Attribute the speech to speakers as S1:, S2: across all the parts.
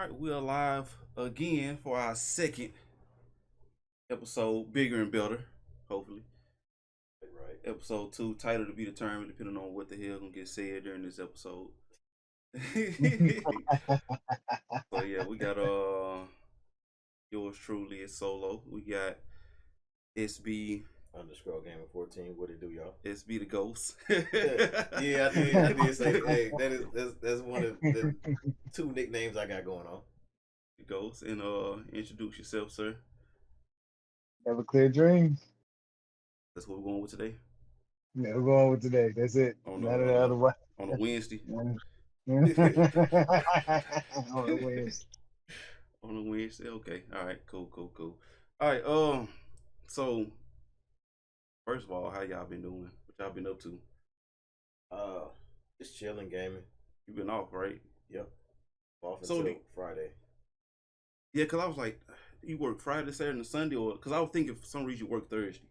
S1: right, we're live again for our second episode, bigger and better, hopefully.
S2: Right.
S1: Episode 2, title to be determined, depending on what the hell gonna get said during this episode. So yeah, we got yours truly, ItzSoulo. We got SB
S2: _ Gamer 14. What it do, y'all?
S1: SB the Ghost.
S2: Yeah, I did say, hey, that's one of the two nicknames I got going on.
S1: The Ghost, and introduce yourself, sir.
S3: Everclear Dreams.
S1: That's what we're going with today.
S3: Yeah, we're going with today. That's it.
S1: On
S3: None of the other way.
S1: On a Wednesday.
S3: On a Wednesday.
S1: On a Wednesday. Okay. All right. Cool. All right. So first of all, how y'all been doing? What y'all been up to?
S2: Just chilling, gaming.
S1: You been off, right?
S2: Yep. Off until Friday.
S1: Yeah, cause I was like, you work Friday, Saturday, and Sunday, or cause I was thinking for some reason you work Thursday.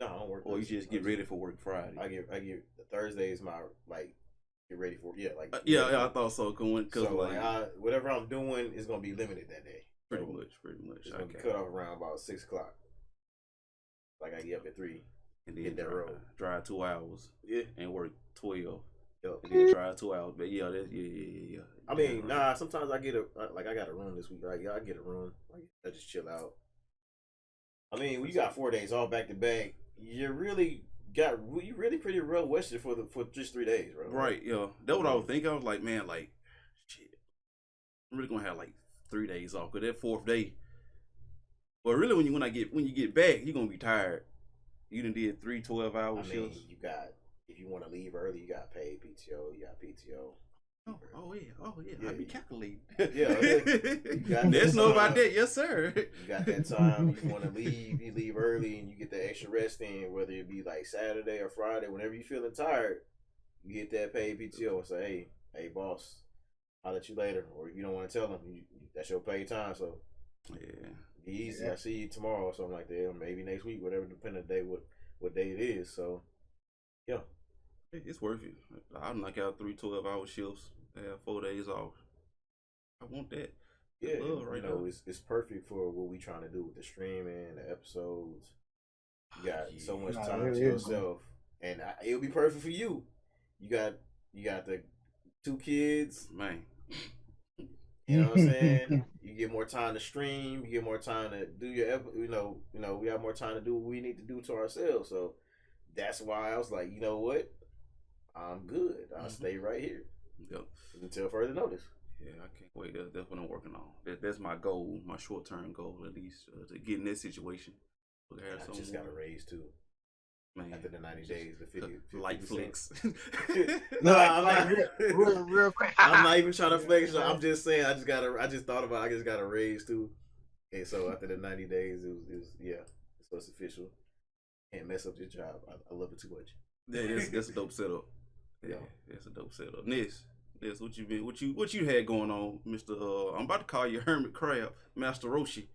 S2: No, I don't work.
S1: Or you just get ready for work Friday.
S2: I get Thursday is my get ready for
S1: I thought so. Cause
S2: so whatever I'm doing is gonna be limited that day.
S1: Pretty much.
S2: It's gonna be cut off around about 6 o'clock. Like I get up at 3
S1: and then
S2: hit that road.
S1: Drive 2 hours.
S2: Yeah.
S1: And work 12.
S2: Yep.
S1: And then drive 2 hours. But yeah.
S2: I mean, nah. Sometimes I get I got a room this week. Like, I get a room. Like, I just chill out. I mean, when you got 4 days all back to back, you really pretty well rested for just 3 days, bro.
S1: Right. Yeah. That's what I was thinking. I was like, man, like, shit. I'm really gonna have like 3 days off. Cause that 4th day. But really, when you get back, you're gonna be tired. You done did 3 12-hour shifts.
S2: You got, if you want to leave early, you got paid PTO. You got PTO.
S1: Oh yeah. I be calculating.
S2: Yeah.
S1: Let's know about that, yes sir.
S2: You got that time. You want to leave, you leave early, and you get that extra rest in. Whether it be like Saturday or Friday, whenever you feeling tired, you get that paid PTO and say, hey boss, I'll let you later. Or if you don't want to tell them, that's your paid time. So
S1: yeah,
S2: be easy. I see you tomorrow or something like that, or maybe next week, whatever, depending on the day, what day it is. So yeah.
S1: It's worth it. I'll knock out 3 12-hour shifts. Have 4 days off. I want that.
S2: Yeah, it's perfect for what we trying to do with the streaming, the episodes. You got so much time to yourself, and it'll be perfect for you. You got the 2 kids,
S1: man.
S2: You know what I'm saying? You get more time to stream. You get more time to do your, we have more time to do what we need to do to ourselves. So that's why I was like, you know what? I'm good. I'll stay right here.
S1: Yep.
S2: Until further notice.
S1: Yeah, I can't wait. That's what I'm working on. That's my goal, my short-term goal, at least, to get in that situation.
S2: I just got a raise too. Man, after the 90 days, the 50
S1: light flex.
S2: No, I'm not real quick. I'm not even trying to flex. I'm just saying. I just got a raise too. And so after the 90 days, it was so it's official. Can't mess up your job. I love it too much.
S1: Yeah, that's a dope setup. Yeah, that's a dope setup. Ness, what you had going on, Mr. I'm about to call you Hermit Crab, Master Roshi.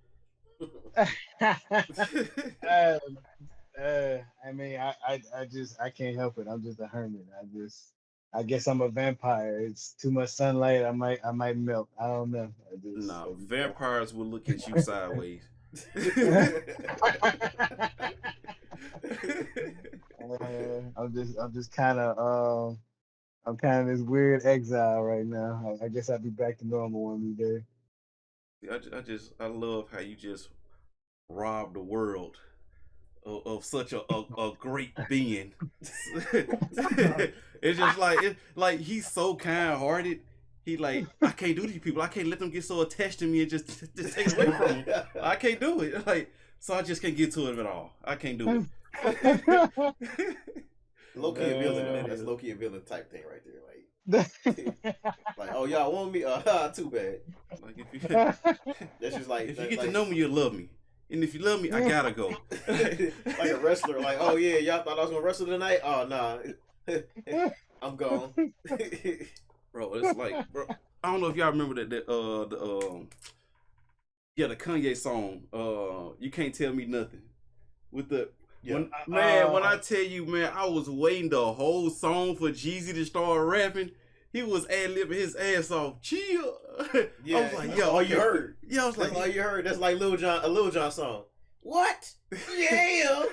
S3: I mean, I can't help it. I'm just a hermit. I guess I'm a vampire. It's too much sunlight. I might melt. I don't know.
S1: Vampires will look at you sideways.
S3: I'm just kind of I'm kind of this weird exile right now. I guess I'll be back to normal one day.
S1: I love how you just robbed the world of such a great being. It's just like he's so kind-hearted. He like, I can't do these people. I can't let them get so attached to me and just take it away from me. I can't do it. Like, so I just can't get to it at all. I can't do it.
S2: Low-key a villain, though. That's low-key a villain type thing right there. Like oh, y'all want me? Too bad. Like that's just like,
S1: if you get to know me, you'll love me. And if you love me, I gotta go.
S2: Like a wrestler, like, oh yeah, y'all thought I was gonna wrestle tonight? Oh nah. I'm gone.
S1: Bro, it's like, bro, I don't know if y'all remember that the Kanye song, You Can't Tell Me Nothing. With the when I tell you, man, I was waiting the whole song for Jeezy to start rapping. He was ad-libbing his ass off. Chill.
S2: Yeah,
S1: I was like, yo,
S2: all you heard.
S1: Yeah, I was
S2: That's
S1: like,
S2: all you heard. That's like Lil Jon, a Lil Jon song. What? Yeah.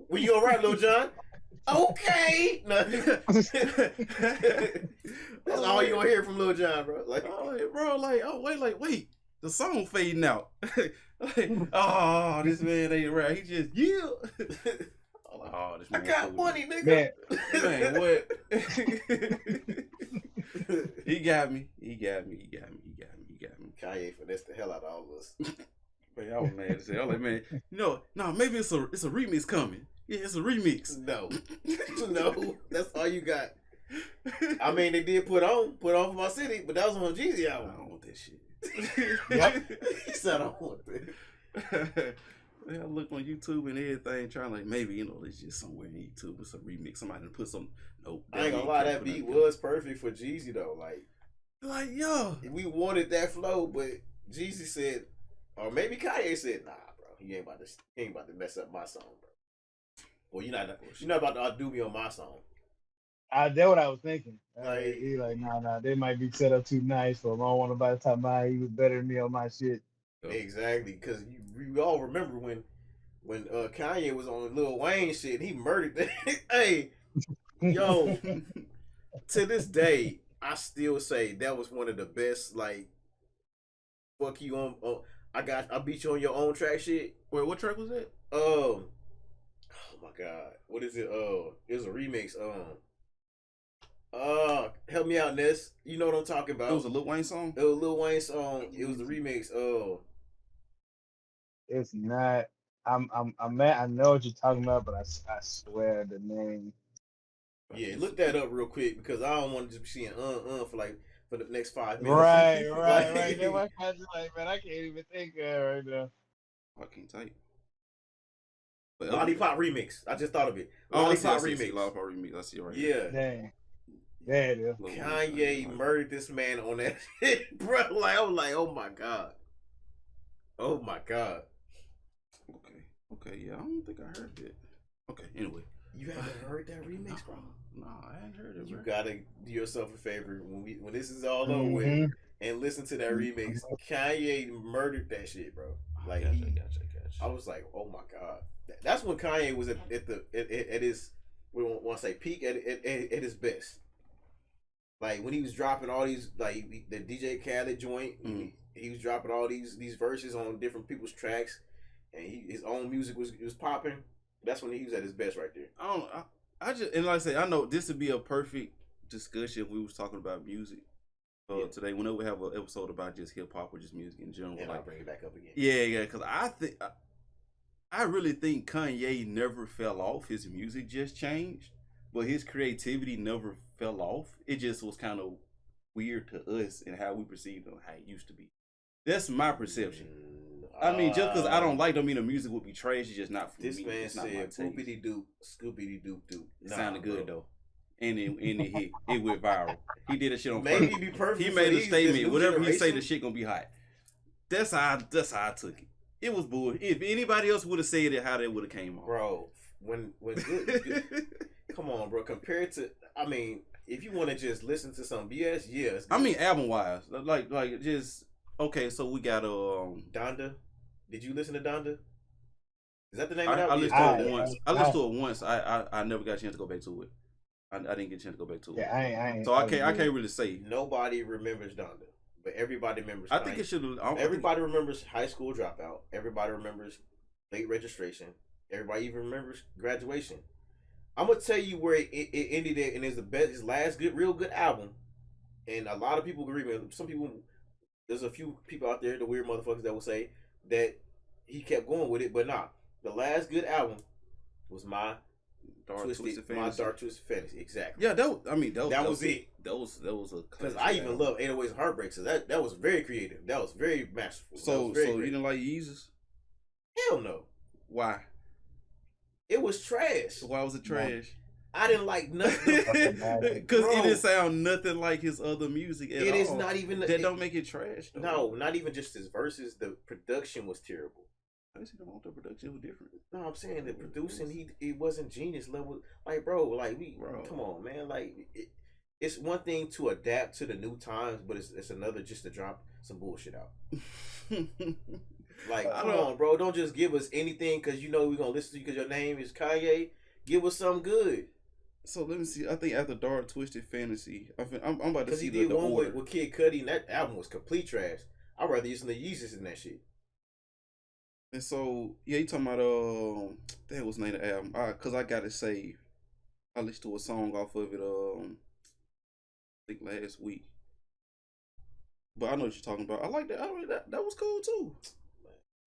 S2: When you alright, Lil Jon? Okay. No. That's all you gonna hear from Lil Jon, bro. Like,
S1: wait, the song fading out. Like, oh, this man ain't right. He just oh, this
S2: I
S1: man
S2: got
S1: cool.
S2: money, nigga.
S1: Man, what? He got me.
S2: Kanye finessed the hell out of all of us.
S1: Man, I was mad as hell. I was like, man, no, maybe it's a remix coming. Yeah, it's a remix.
S2: No, no, that's all you got. I mean, they did put on for my city, but that was on Jeezy album.
S1: I don't want that shit.
S2: He said I don't want that.
S1: Yeah, I looked on YouTube and everything, trying like maybe it's just somewhere in YouTube it's a remix. Somebody done put some. Nope.
S2: I ain't gonna lie, that beat was perfect for Jeezy though.
S1: Like yo,
S2: we wanted that flow, but Jeezy said, or maybe Kanye said, nah, bro, he ain't about to mess up my song, bro. Well, you're not about to outdo me on my song.
S3: That's what I was thinking.
S2: Like,
S3: he like, nah, they might be set up too nice for him. I don't want nobody to talk about he was better than me on my shit.
S2: Exactly, because we all remember when Kanye was on Lil Wayne shit, he murdered that. Hey, yo, to this day, I still say that was one of the best, like, fuck you on I beat you on your own track shit.
S1: Wait, what track was that?
S2: Oh my god, what is it? It was a remix. Help me out, Ness. You know what I'm talking about?
S1: It was a Lil Wayne song.
S2: It was a Lil Wayne song. It was the remix.
S3: It's not. I'm mad. I know what you're talking about, but I swear the name.
S2: Yeah, look that up real quick because I don't want to just be seeing for the next 5 minutes.
S3: Right. That's why I was like, man, I can't even think of it right now.
S1: I can't type.
S2: Lollipop remix. I just thought of it. Lollipop remix.
S1: Lollipop remix. I see it right
S2: here.
S1: Yeah.
S3: Dang. There it is.
S2: Kanye murdered this man on that shit, bro. Like, I was like, oh my god. Oh my god.
S1: Okay, yeah, I don't think I heard it. Okay, anyway.
S2: You haven't heard that remix, bro?
S1: No, I ain't heard it, bro.
S2: You gotta do yourself a favor when this is all over with and listen to that remix. Kanye murdered that shit, bro. Like,
S1: gotcha.
S2: I was like, oh my god. That's when Kanye was at his, we want to say peak, at his best. Like, when he was dropping all these, like, the DJ Khaled joint, he was dropping all these verses on different people's tracks, and his own music was popping. That's when he was at his best right there.
S1: I just, and like I say, I know this would be a perfect discussion if we was talking about music today. Whenever we have an episode about just hip hop or just music in general,
S2: and
S1: like,
S2: I'll bring it back up again.
S1: Yeah, because I really think Kanye never fell off. His music just changed, but his creativity never fell off. It just was kind of weird to us and how we perceived him, how it used to be. That's my perception. I mean, just because I don't like, don't mean the music would be trash. It's just not for
S2: this
S1: me.
S2: Man
S1: it's not
S2: said, "Poopity doop, scoopity doop doop."
S1: It sounded good though, and it hit. It went viral. He did a shit on
S2: maybe
S1: purpose.
S2: Be perfect.
S1: He made a statement. Whatever he say,
S2: generation.
S1: the shit gonna be hot. That's how I took it. It was bull. If anybody else would have said it, how they would have came on,
S2: bro. When good, come on, bro. Compared to, I mean, if you want to just listen to some BS, yes.
S1: I mean, album wise, like just okay. So we got
S2: Donda. Did you listen to Donda? Is that the name
S1: I
S2: of that?
S1: I listened to it once. I listened to it once. I never got a chance to go back to it. I didn't get a chance to go back to it.
S3: Yeah, I ain't.
S1: So I can't really say.
S2: Nobody remembers Donda, but everybody remembers.
S1: I think it should.
S2: Everybody remembers High School Dropout. Everybody remembers Late Registration. Everybody even remembers Graduation. I'm gonna tell you where it ended at, and it's his last real good album. And a lot of people agree with him. Some people, there's a few people out there, the weird motherfuckers, that will say that he kept going with it, but nah. The last good album was my Dark Twisted Fantasy. Exactly.
S1: Yeah, that was
S2: it.
S1: That was a
S2: because I even love 808s and Heartbreaks. So that was very creative. That was very masterful.
S1: So you didn't like Yeezus?
S2: Hell no.
S1: Why?
S2: It was trash.
S1: Why was it trash?
S2: I didn't like nothing.
S1: Because it didn't sound nothing like his other music at all.
S2: It is not even...
S1: That don't make it trash, though.
S2: No, not even just his verses. The production was terrible.
S1: I see the production was different.
S2: No, I'm saying the producing, it wasn't genius level. Like, bro, like, come on, man. Like, it's one thing to adapt to the new times, but it's another just to drop some bullshit out. Like, come on, bro. Don't just give us anything because you know we're going to listen to you because your name is Kanye. Give us something good.
S1: So let me see. I think After Dark, Twisted Fantasy. I'm about to see
S2: the one
S1: order.
S2: with Kid Cudi, and that album was complete trash. I'd rather listen to Yeezus in that shit.
S1: And so, yeah, you talking about, that was the name of the album. Because I got it saved. I listened to a song off of it, I think last week. But I know what you're talking about. I like that. That was cool too.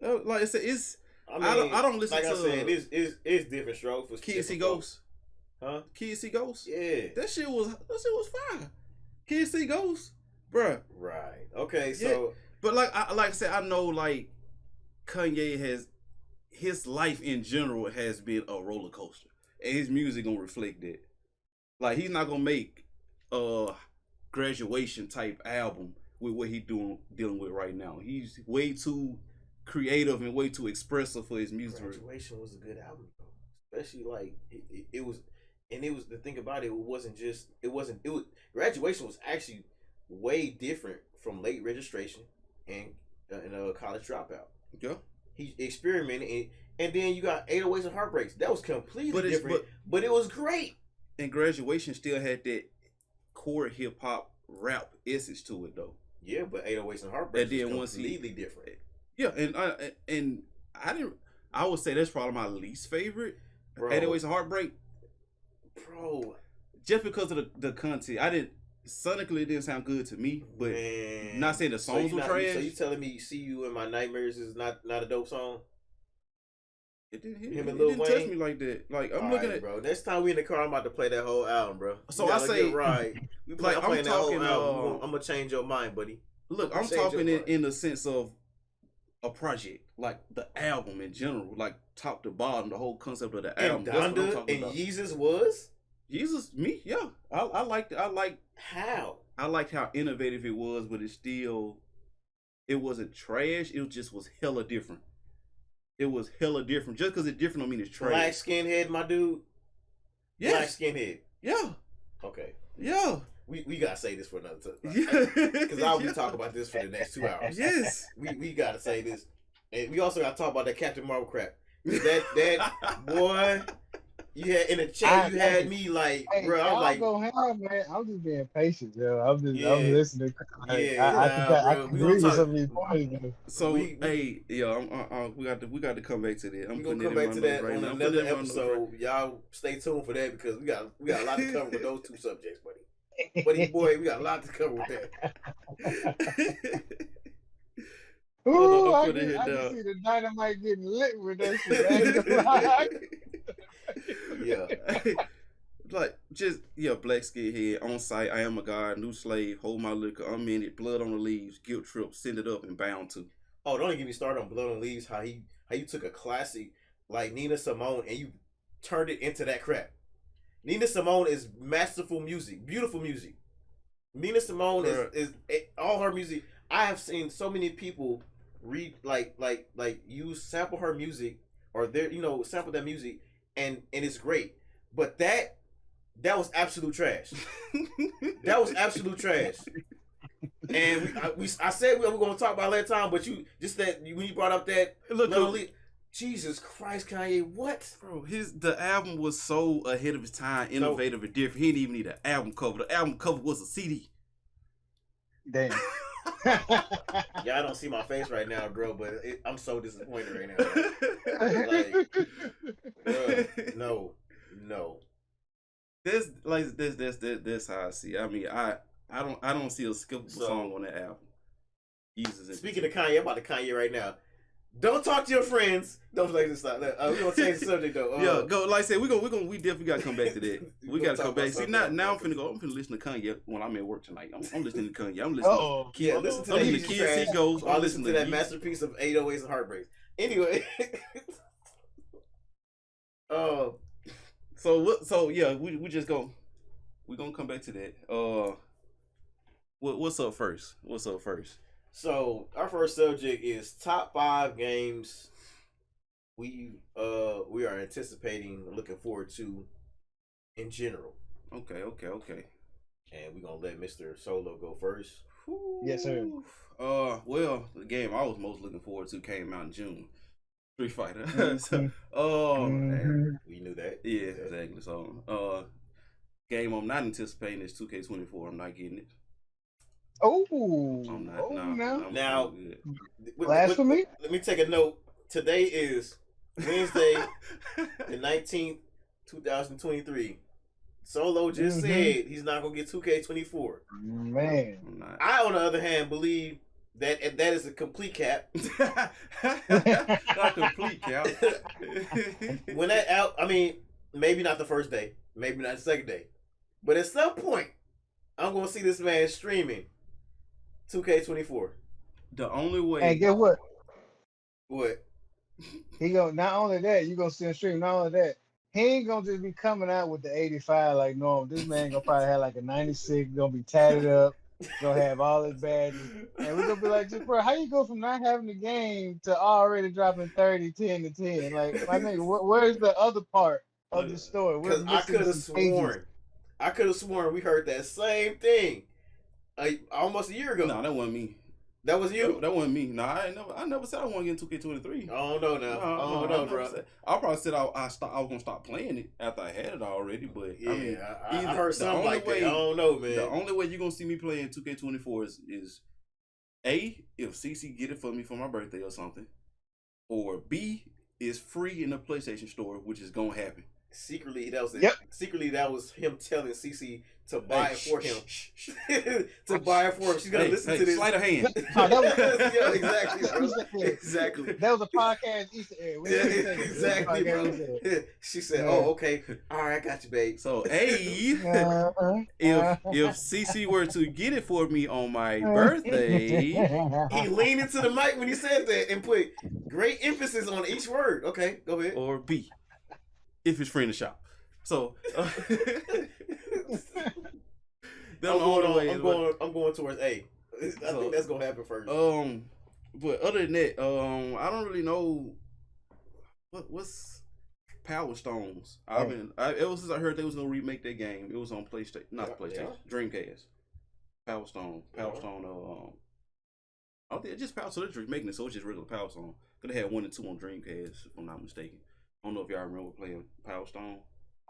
S1: Like I said, it's. I mean, I don't listen
S2: like
S1: to.
S2: Like I said, it's different strokes. For
S1: Kids See Ghosts.
S2: Huh?
S1: Kids See Ghosts.
S2: Yeah.
S1: That shit was fire. Kids See Ghosts, bruh.
S2: Right. Okay. So,
S1: yeah. But like I said, I know like Kanye his life in general has been a roller coaster, and his music gonna reflect that. Like he's not gonna make a graduation type album with what he dealing with right now. He's way too creative and way too expressive for his music.
S2: Graduation was a good album, though. Especially like it was, and it was the thing about it. It was Graduation was actually way different from Late Registration and College Dropout.
S1: Yeah,
S2: he experimented, and then you got 808s and Heartbreaks. That was completely different, but it was great.
S1: And Graduation still had that core hip hop rap essence to it, though.
S2: Yeah, but 808s and Heartbreaks was completely different.
S1: Yeah, and I would say that's probably my least favorite. 808s and Heartbreak,
S2: bro.
S1: Just because of the content, sonically it didn't sound good to me. But not saying the songs were trash.
S2: So you telling me "See You in My Nightmares" is not a dope song?
S1: It didn't touch me like that. Like I'm looking at,
S2: bro. Next time we in the car, I'm about to play that whole album, bro.
S1: So I say,
S2: right. Like I'm playing that whole album. I'm gonna change your mind, buddy.
S1: Look, I'm talking in the sense of a project, like the album in general, like top to bottom, the whole concept of the album.
S2: And Donda and Yeezus was
S1: Yeezus. Me, yeah, I liked it. I liked how innovative it was, but it wasn't trash. It just was hella different. It was hella different. Just because it's different don't mean it's trash.
S2: Black skinhead, my dude.
S1: Yes.
S2: Black skinhead.
S1: Yeah.
S2: Okay.
S1: Yeah.
S2: We gotta say this for another time.
S1: Yeah.
S2: Because I'll be talking about this for the next 2 hours.
S1: Yes.
S2: We gotta say this. And we also gotta talk about that Captain Marvel crap. That boy, you had in the chat, you had me like, hey, bro, I'm like,
S3: go ham, man. I'm just being patient, yo. I'm listening. I can agree with some of these points.
S1: So we got to come back to that.
S2: I'm gonna come back to that on another episode. Y'all stay tuned for that because we got a lot to cover with those two subjects, buddy. Buddy boy, we got a lot to cover with that.
S3: Ooh, I can see the dynamite getting lit with that shit.
S1: Yeah. Like, black skinhead, on site, I am a god, new slave, hold my liquor, unminted, blood on the leaves, guilt trip, send it up and bound to.
S2: Oh, don't even get me started on Blood on the Leaves, how you took a classic like Nina Simone and you turned it into that crap. Nina Simone is masterful music, beautiful music. Nina Simone is all her music. I have seen so many people sample her music or sample that music and it's great. But that was absolute trash. That was absolute trash. And I said we were going to talk about it later time, but when you brought up that Jesus Christ, Kanye, what?
S1: Bro, the album was so ahead of its time, innovative and different. He didn't even need an album cover. The album cover was a CD.
S3: Damn.
S2: Y'all don't see my face right now, bro, but I'm so disappointed right now. Like, bro, no.
S1: That's how I see it. I mean, I don't see a skippable song on that album.
S2: Speaking of Kanye, I'm about to Kanye right now. Don't talk to your friends. Don't play this stuff. We're gonna change the subject though.
S1: Go. Like I said, we definitely gotta come back to that. We gotta come back. See, now I'm finna listen to Kanye when I'm at work tonight. I'm listening to Kanye. I'm listening.
S2: Listen to the Kids See Ghosts. I'll listen to that masterpiece of 808s and Heartbreaks. Anyway.
S1: We just go. We're gonna come back to that. What's up first?
S2: So our first subject is top 5 games we are anticipating, looking forward to in general.
S1: Okay.
S2: And we're gonna let Mr. Solo go first.
S3: Yes, sir.
S1: Well, the game I was most looking forward to came out in June. Street Fighter.
S3: Mm-hmm.
S2: We knew that.
S1: Yeah, exactly. So, game I'm not anticipating is 2K24. I'm not getting it.
S3: Oh,
S1: I'm not.
S2: Now,
S3: blasphemy.
S2: Let me take a note. Today is Wednesday, the 19th, 2023. Solo just said he's not gonna get 2K24.
S3: Man,
S2: I, on the other hand, believe that is a complete cap.
S1: Not complete cap.
S2: When that out, I mean, maybe not the first day, maybe not the second day, but at some point, I'm gonna see this man streaming 2K24.
S1: The only way.
S3: and guess what?
S2: What?
S3: He gonna not only that, you gonna see him stream. Not only that, he ain't gonna just be coming out with the 85 like normal. This man gonna probably have like a 96. Gonna be tatted up. Gonna have all his badges, and we're gonna be like, bro, how you go from not having the game to already dropping 30, 10 to 10? Like, my nigga, where's the other part of the story?
S2: Because I could have sworn we heard that same thing almost a year ago.
S1: No, that wasn't me.
S2: That was you.
S1: That wasn't me. No, I never said I want to get 2K23.
S2: I don't know now. I don't know, bro.
S1: I probably said I was gonna stop playing it after I had it already. But
S2: yeah,
S1: I mean,
S2: I heard something like that. I don't know, man.
S1: The only way you're gonna see me playing 2K24 is A, if CC get it for me for my birthday or something, or B, is free in the PlayStation Store, which is gonna happen.
S2: Secretly, that was him telling CC to buy it for him. To buy it for him. She's gonna listen to this.
S1: Sleight of hand.
S2: Yeah, exactly, bro. Exactly.
S3: That was a podcast Easter egg.
S2: Exactly, bro. She said, "Oh, okay, all right, I got you, babe."
S1: So, if CC were to get it for me on my birthday,
S2: he leaned into the mic when he said that and put great emphasis on each word. Okay, go ahead.
S1: Or B, if it's free in the shop. So,
S2: I'm going towards A. I think that's gonna happen first.
S1: But other than that, I don't really know what's Power Stones. Ever since I heard they was gonna remake that game, it was on PlayStation, Dreamcast. Power Stone. I don't think it's just Power. So they're making it, so it's just regular Power Stone. Could have had 1 and 2 on Dreamcast, if I'm not mistaken. I don't know if y'all remember playing Power Stone.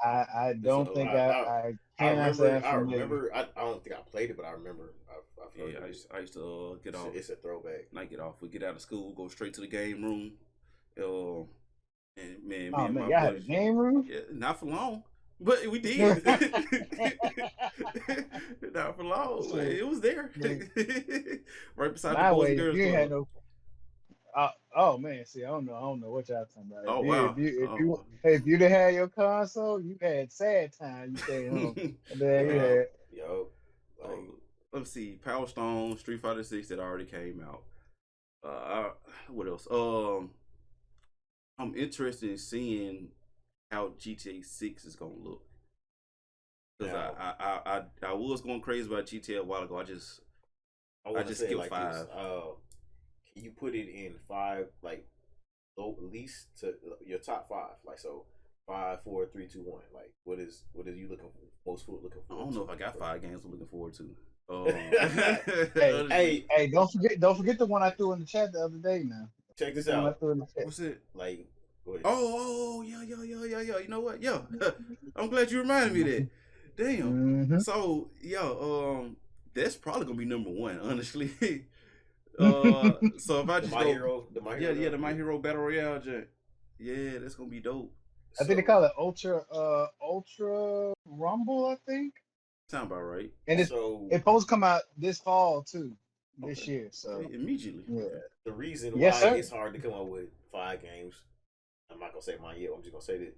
S3: I don't think I
S2: remember. I don't think I played it, but I remember.
S1: I used to get off.
S2: It's a throwback.
S1: Not get off. We get out of school, go straight to the game room. And me and
S3: y'all
S1: my
S3: had a
S1: buddies,
S3: game room?
S1: Yeah, not for long, but we did. Not for long. Like, it was there, right beside the Boys and Girls Club.
S3: Had no. Oh man, see, I don't know what y'all talking about.
S1: Oh wow!
S3: If you'd have had your console, you had sad time. You stayed home.
S1: Let's see, Power Stone, Street Fighter 6 that already came out. What else? I'm interested in seeing how GTA 6 is gonna look. Because I was going crazy about GTA a while ago. I just skipped like 5.
S2: Can you put it in 5, like at least to your top 5? Like, so 5, 4, 3, 2, 1. Like, what is you looking for? Most food looking for?
S1: I don't know if I got 5 games I'm looking forward to.
S3: Hey, don't forget the one I threw in the chat the other day. Now
S2: check this out.
S1: What's it?
S2: Like,
S1: yeah. You know what? Yeah, I'm glad you reminded me of that. Damn.
S3: Mm-hmm.
S1: So that's probably gonna be number 1, honestly. So if I just
S2: the
S1: My Hero Battle Royale jet. Yeah, that's gonna be dope.
S3: I think they call it Ultra Rumble, I think.
S1: Sound about right.
S3: And it's supposed to come out this fall too, this year. So
S1: immediately.
S3: Yeah.
S2: The reason why it's hard to come up with 5 games, I'm not gonna say mine yet. I'm just gonna say that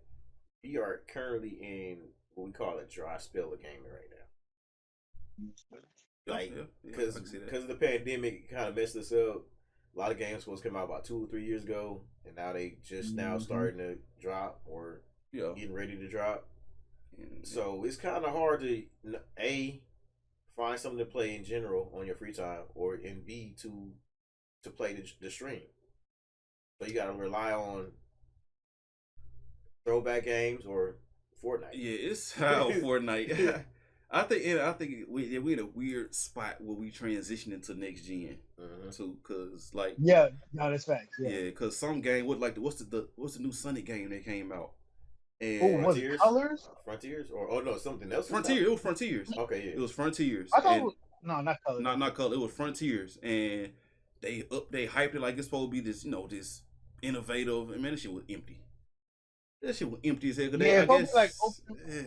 S2: we are currently in what we call a dry spell of gaming right now. Like, because the pandemic kind of messed us up. A lot of games supposed to come out about 2 or 3 years ago, and now they just now starting to drop or getting ready to drop. So it's kind of hard to A, find something to play in general on your free time, and B, to play the stream. So you got to rely on throwback games or Fortnite.
S1: Yeah, it's how Fortnite. I think we in a weird spot where we transition into next gen too, cause like
S3: yeah, no, that's facts.
S1: yeah, cause some game what's the new Sonic game that came out
S3: Oh,
S1: and
S3: was it Colors?
S2: Frontiers, or no, something else.
S1: Frontier. It was Frontiers.
S2: Okay, yeah,
S1: it was Frontiers.
S3: I thought
S1: and
S3: no, not Colors.
S1: not Color. It was Frontiers, and they hyped it like it's supposed to be this this innovative. And man, that shit was empty. That shit was empty as hell.
S3: Yeah,
S1: I guess
S3: like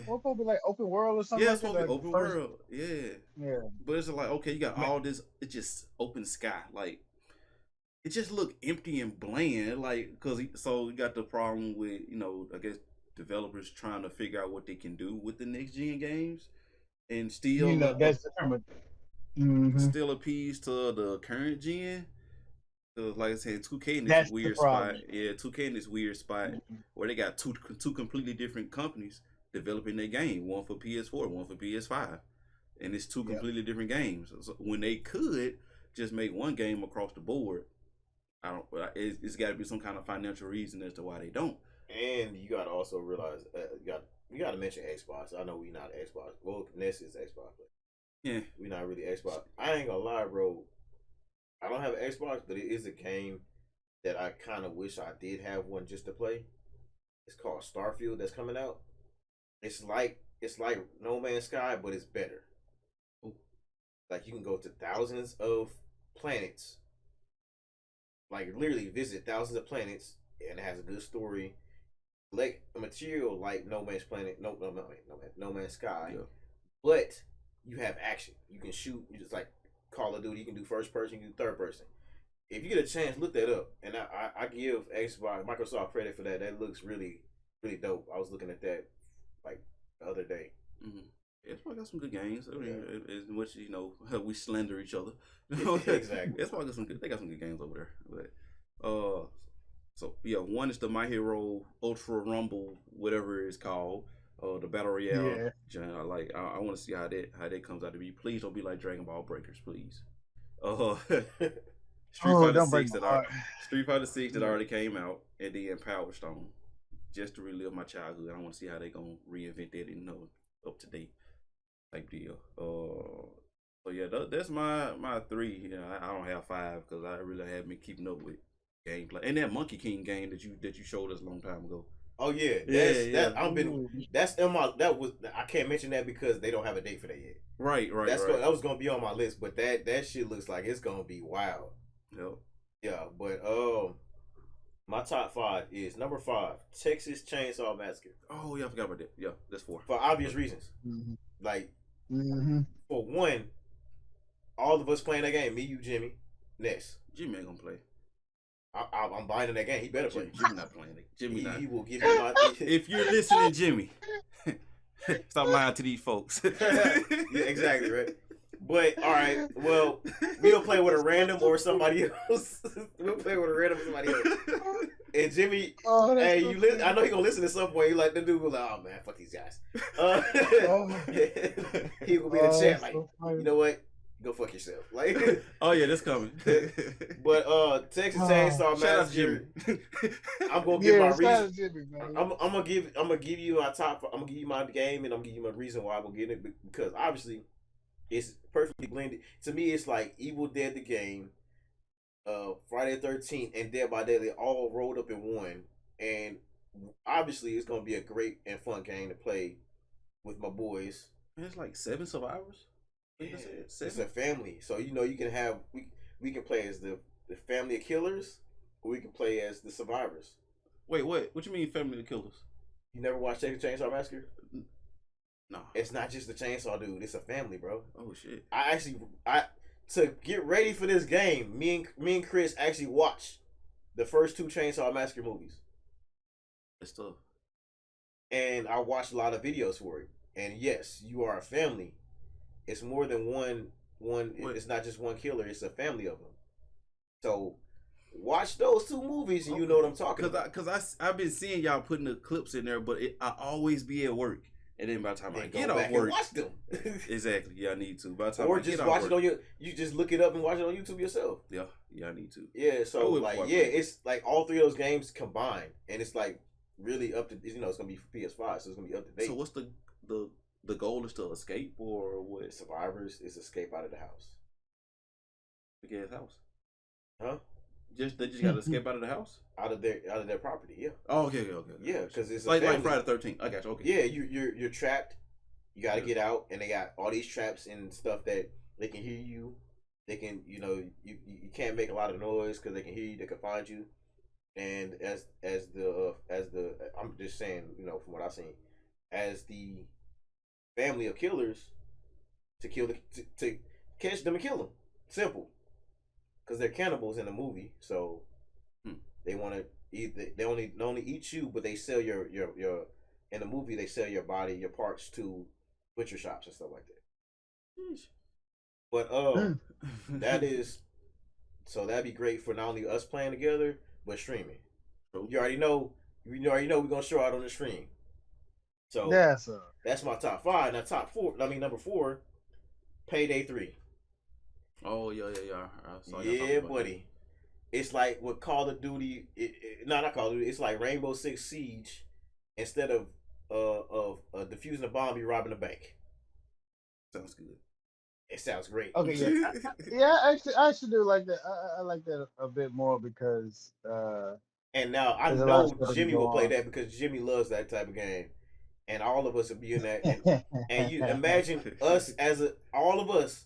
S3: open, like open world or something.
S1: Yeah, it's
S3: like
S1: supposed to be
S3: like
S1: open world. Yeah.
S3: Yeah.
S1: But it's like, okay, you got all this, it's just open sky. Like, it just look empty and bland. Like, so you got the problem with, I guess developers trying to figure out what they can do with the next gen games and still,
S3: that's the term.
S1: Still appease to the current gen. Like I said, 2K in this weird spot. Yeah, 2K in this weird spot where they got two completely different companies developing their game. One for PS4, one for PS5, and it's two completely different games. So when they could just make one game across the board, it's got to be some kind of financial reason as to why they don't.
S2: And you got to also realize you got to mention Xbox. I know we not Xbox. Well, Ness is Xbox, but
S1: yeah,
S2: we not really Xbox. I ain't gonna lie, bro. I don't have an Xbox, but it is a game that I kind of wish I did have one just to play. It's called Starfield that's coming out. It's like No Man's Sky, but it's better. Ooh. Like you can go to thousands of planets, like literally visit thousands of planets, and it has a good story. Like a material like No Man's Planet, No Man's Sky, but you have action. You can shoot. You just like Call of Duty, you can do first person, you can do third person. If you get a chance, look that up. And I give Microsoft credit for that. That looks really, really dope. I was looking at that like the other day.
S1: Mm-hmm. Yeah, Xbox got some good games. I mean, in which we slander each other.
S2: Exactly.
S1: Xbox got some good. They got some good games over there. But so yeah, one is the My Hero Ultra Rumble, whatever it's called. The Battle Royale. Yeah. I want to see how that comes out to be. Please don't be like Dragon Ball Breakers, please. Street Fighter 6 that already came out, and then Power Stone, just to relive my childhood. I want to see how they gonna reinvent that and up to date type deal. So yeah, that's my 3. I don't have 5 because I really haven't been keeping up with gameplay. And that Monkey King game that you showed us a long time ago.
S2: Oh yeah, I can't mention that because they don't have a date for that yet.
S1: Right.
S2: That was gonna be on my list, but that shit looks like it's gonna be wild.
S1: Yep.
S2: Yeah, but my top 5 is number 5, Texas Chainsaw Massacre.
S1: Oh yeah, I forgot about that. Yeah, that's 4
S2: for obvious reasons.
S3: Mm-hmm.
S2: Like, for one, all of us playing that game. Me, you, Jimmy, Ness.
S1: Jimmy ain't gonna play.
S2: I'm buying in that game. He better play.
S1: Jimmy not playing it. Jimmy not.
S2: He will give you my.
S1: If you're listening, Jimmy, stop lying to these folks.
S2: Yeah, exactly right. But all right, well, we'll play with a random or somebody else. We'll play with a random or somebody else. And Jimmy, hey, I know he gonna listen at some point. He like the dude was like, oh man, fuck these guys. He will be in the chat like, you know what? Go fuck yourself. Like,
S1: oh yeah, that's coming.
S2: But Texas Chainsaw Massacre. I'm gonna give my reason. I'm gonna give you my top. I'm gonna give you my game, and I'm gonna give you my reason why I'm gonna get it, because obviously it's perfectly blended. To me, it's like Evil Dead the game, Friday the 13th, and Dead by Daylight all rolled up in one. And obviously, it's gonna be a great and fun game to play with my boys.
S1: Man, it's like 7 survivors.
S2: Yeah, it's a family, so you can have we can play as the family of killers, or we can play as the survivors.
S1: Wait, what you mean family of killers?
S2: You never watched Texas Chainsaw Massacre?
S1: No,
S2: it's not just the chainsaw dude; it's a family, bro.
S1: Oh shit!
S2: I to get ready for this game, me and Chris actually watched the first 2 Chainsaw Massacre movies.
S1: That's tough.
S2: And I watched a lot of videos for it. And yes, you are a family. It's more than one. It's not just one killer. It's a family of them. So watch those 2 movies, and you know what I'm talking about.
S1: Because I've been seeing y'all putting the clips in there, but I always be at work, and then by the time I get off work,
S2: watch them.
S1: Exactly. Yeah, I need to. By the time
S2: or
S1: I
S2: just
S1: get
S2: watch
S1: off
S2: it on you just look it up and watch it on YouTube yourself.
S1: Yeah, I need to.
S2: Yeah, so it's like all 3 of those games combined, and it's like really up to it's gonna be for PS5, so it's gonna be up to date.
S1: So what's the the goal is to escape or what?
S2: Survivors is escape out of the house.
S1: The guy's house.
S2: Huh?
S1: They just gotta escape out of the house?
S2: Out of their property, yeah.
S1: Oh, okay.
S2: Yeah, because it's
S1: like Friday the 13th. I got you. Okay.
S2: Yeah, you're trapped. You got to get out, and they got all these traps and stuff that they can hear you. They can, you can't make a lot of noise because they can hear you. They can find you, and as the I'm just saying, from what I've seen, as the family of killers, to catch them and kill them. Simple, because they're cannibals in the movie, so they want to eat. They only eat you, but they sell your in the movie they sell your body, your parts to butcher shops and stuff like that. But that'd be great for not only us playing together, but streaming. You already know we're gonna show out on the stream. So that's my top 5. Now number 4, Payday 3.
S1: Oh yeah.
S2: Yeah, buddy. It's like with Call of Duty. Not Call of Duty. It's like Rainbow Six Siege. Instead of defusing a bomb, you're robbing a bank.
S1: Sounds good.
S2: It sounds great.
S3: Okay, yeah, yeah. I actually do like that. I like that a bit more because.
S2: And now I know Jimmy will play that because Jimmy loves that type of game, and all of us will be in that. And you imagine us all of us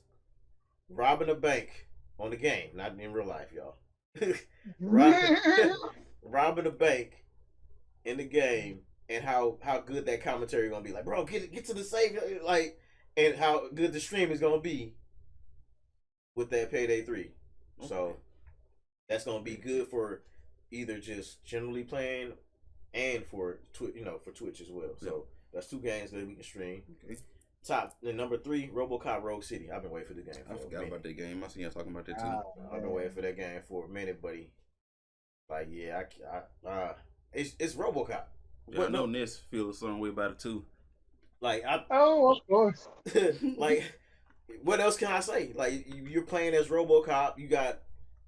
S2: robbing a bank on the game, not in real life, y'all. robbing a bank in the game, and how good that commentary gonna be. Like, bro, get to the safe, like, and how good the stream is gonna be with that Payday 3. Okay. So that's gonna be good for either just generally playing and for Twitch as well. So that's 2 games that we can stream. Okay. Number 3, RoboCop Rogue City. I've been waiting for the game.
S1: I forgot about that game. I seen y'all talking about that too.
S2: I've been waiting for that game for a minute, buddy. Like, yeah, it's RoboCop.
S1: Yeah, I know Ness feels a certain way about it too.
S2: Like,
S3: of course.
S2: Like, what else can I say? Like, you're playing as RoboCop. You got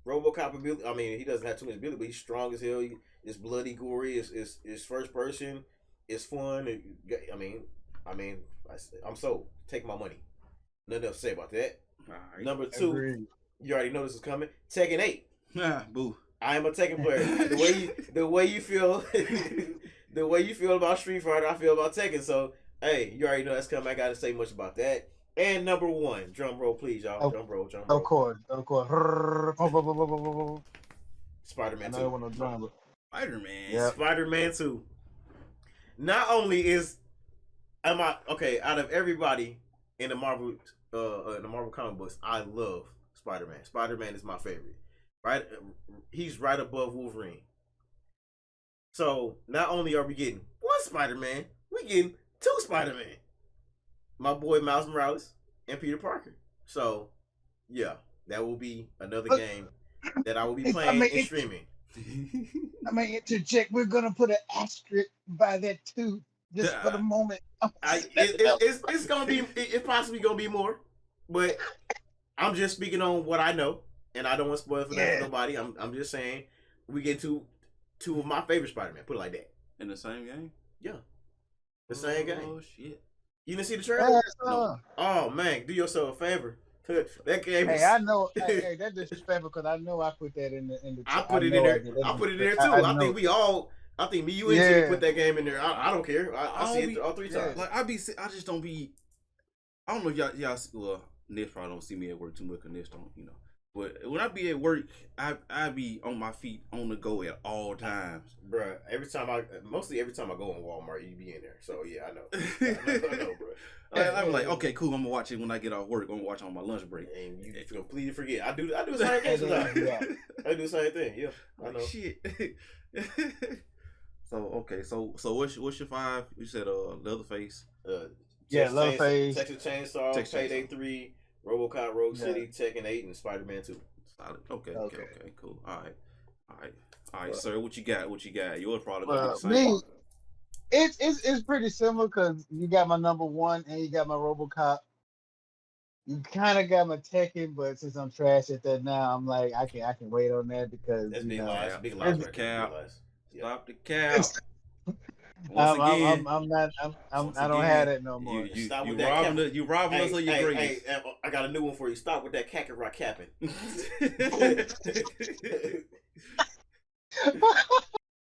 S2: RoboCop ability. I mean, he doesn't have too much ability, but he's strong as hell. It's bloody, gory. It's first person. It's fun. I mean, I'm sold. Take my money. Nothing else to say about that. Right. Number 2, Agreed. You already know this is coming. Tekken 8.
S1: Boo.
S2: I am a Tekken player. The way you feel, the way you feel about Street Fighter, I feel about Tekken. So, hey, you already know that's coming. I got to say much about that. And number 1, drum roll, please, y'all.
S3: Oh,
S2: drum roll.
S3: Of course.
S2: Spider-Man 2.
S3: I want to drum.
S1: Spider-Man.
S2: Yep. Spider-Man 2. Not only out of everybody in the Marvel comic books, I love Spider-Man. Spider-Man is my favorite. Right? He's right above Wolverine. So not only are we getting 1 Spider-Man, we getting 2 Spider-Man. My boy Miles Morales and Peter Parker. So yeah, that will be another game that I will be playing and streaming.
S3: I mean, interject. We're gonna put an asterisk by that too, just for the moment.
S2: It's gonna be. It's possibly gonna be more, but I'm just speaking on what I know, and I don't want to spoil for that for nobody. I'm just saying we get two of my favorite Spider-Man. Put it like that.
S1: In the same game.
S2: Yeah, the same game.
S1: Oh shit!
S2: You didn't see the trailer? No. Oh man, do yourself a favor. That game.
S3: Hey, I know. Hey, that's disrespectful because I know I put that in the.
S2: I put it in there. I put it in there too. I think we all. I think me, you, and Jimmy put that game in there. I don't care. I see it all 3 times.
S1: Like I just don't be. I don't know if y'all. Well, Ness probably don't see me at work too much. Cause Ness don't, But when I be at work, I be on my feet, on the go at all times.
S2: Bruh, mostly every time I go in Walmart, you be in there. So yeah, I know. I know, bro.
S1: I'm like, okay, cool. I'm gonna watch it when I get off work. I'm gonna watch it on my lunch break.
S2: And you completely forget. I do the same thing sometimes. I do the same thing. Yeah, I know.
S1: Shit. So okay, so what's your 5? You said Leatherface.
S3: Leatherface.
S2: Texas Chainsaw, Payday 3, RoboCop Rogue City, Tekken 8, and Spider-Man 2.
S1: Solid. Okay, cool. All right, sir. What you got? Yours probably gonna be the same.
S3: Me, it's pretty similar because you got my number 1 and you got my RoboCop. You kind of got my Tekken, but since I'm trash at that now, I'm like I can wait on that because
S2: that's big lies. Big
S1: lies. Stop the cap. Once again,
S3: I don't have that no more.
S1: you robbing us of your greatness.
S2: Hey, I got a new one for you. Stop with that Kakarot capping.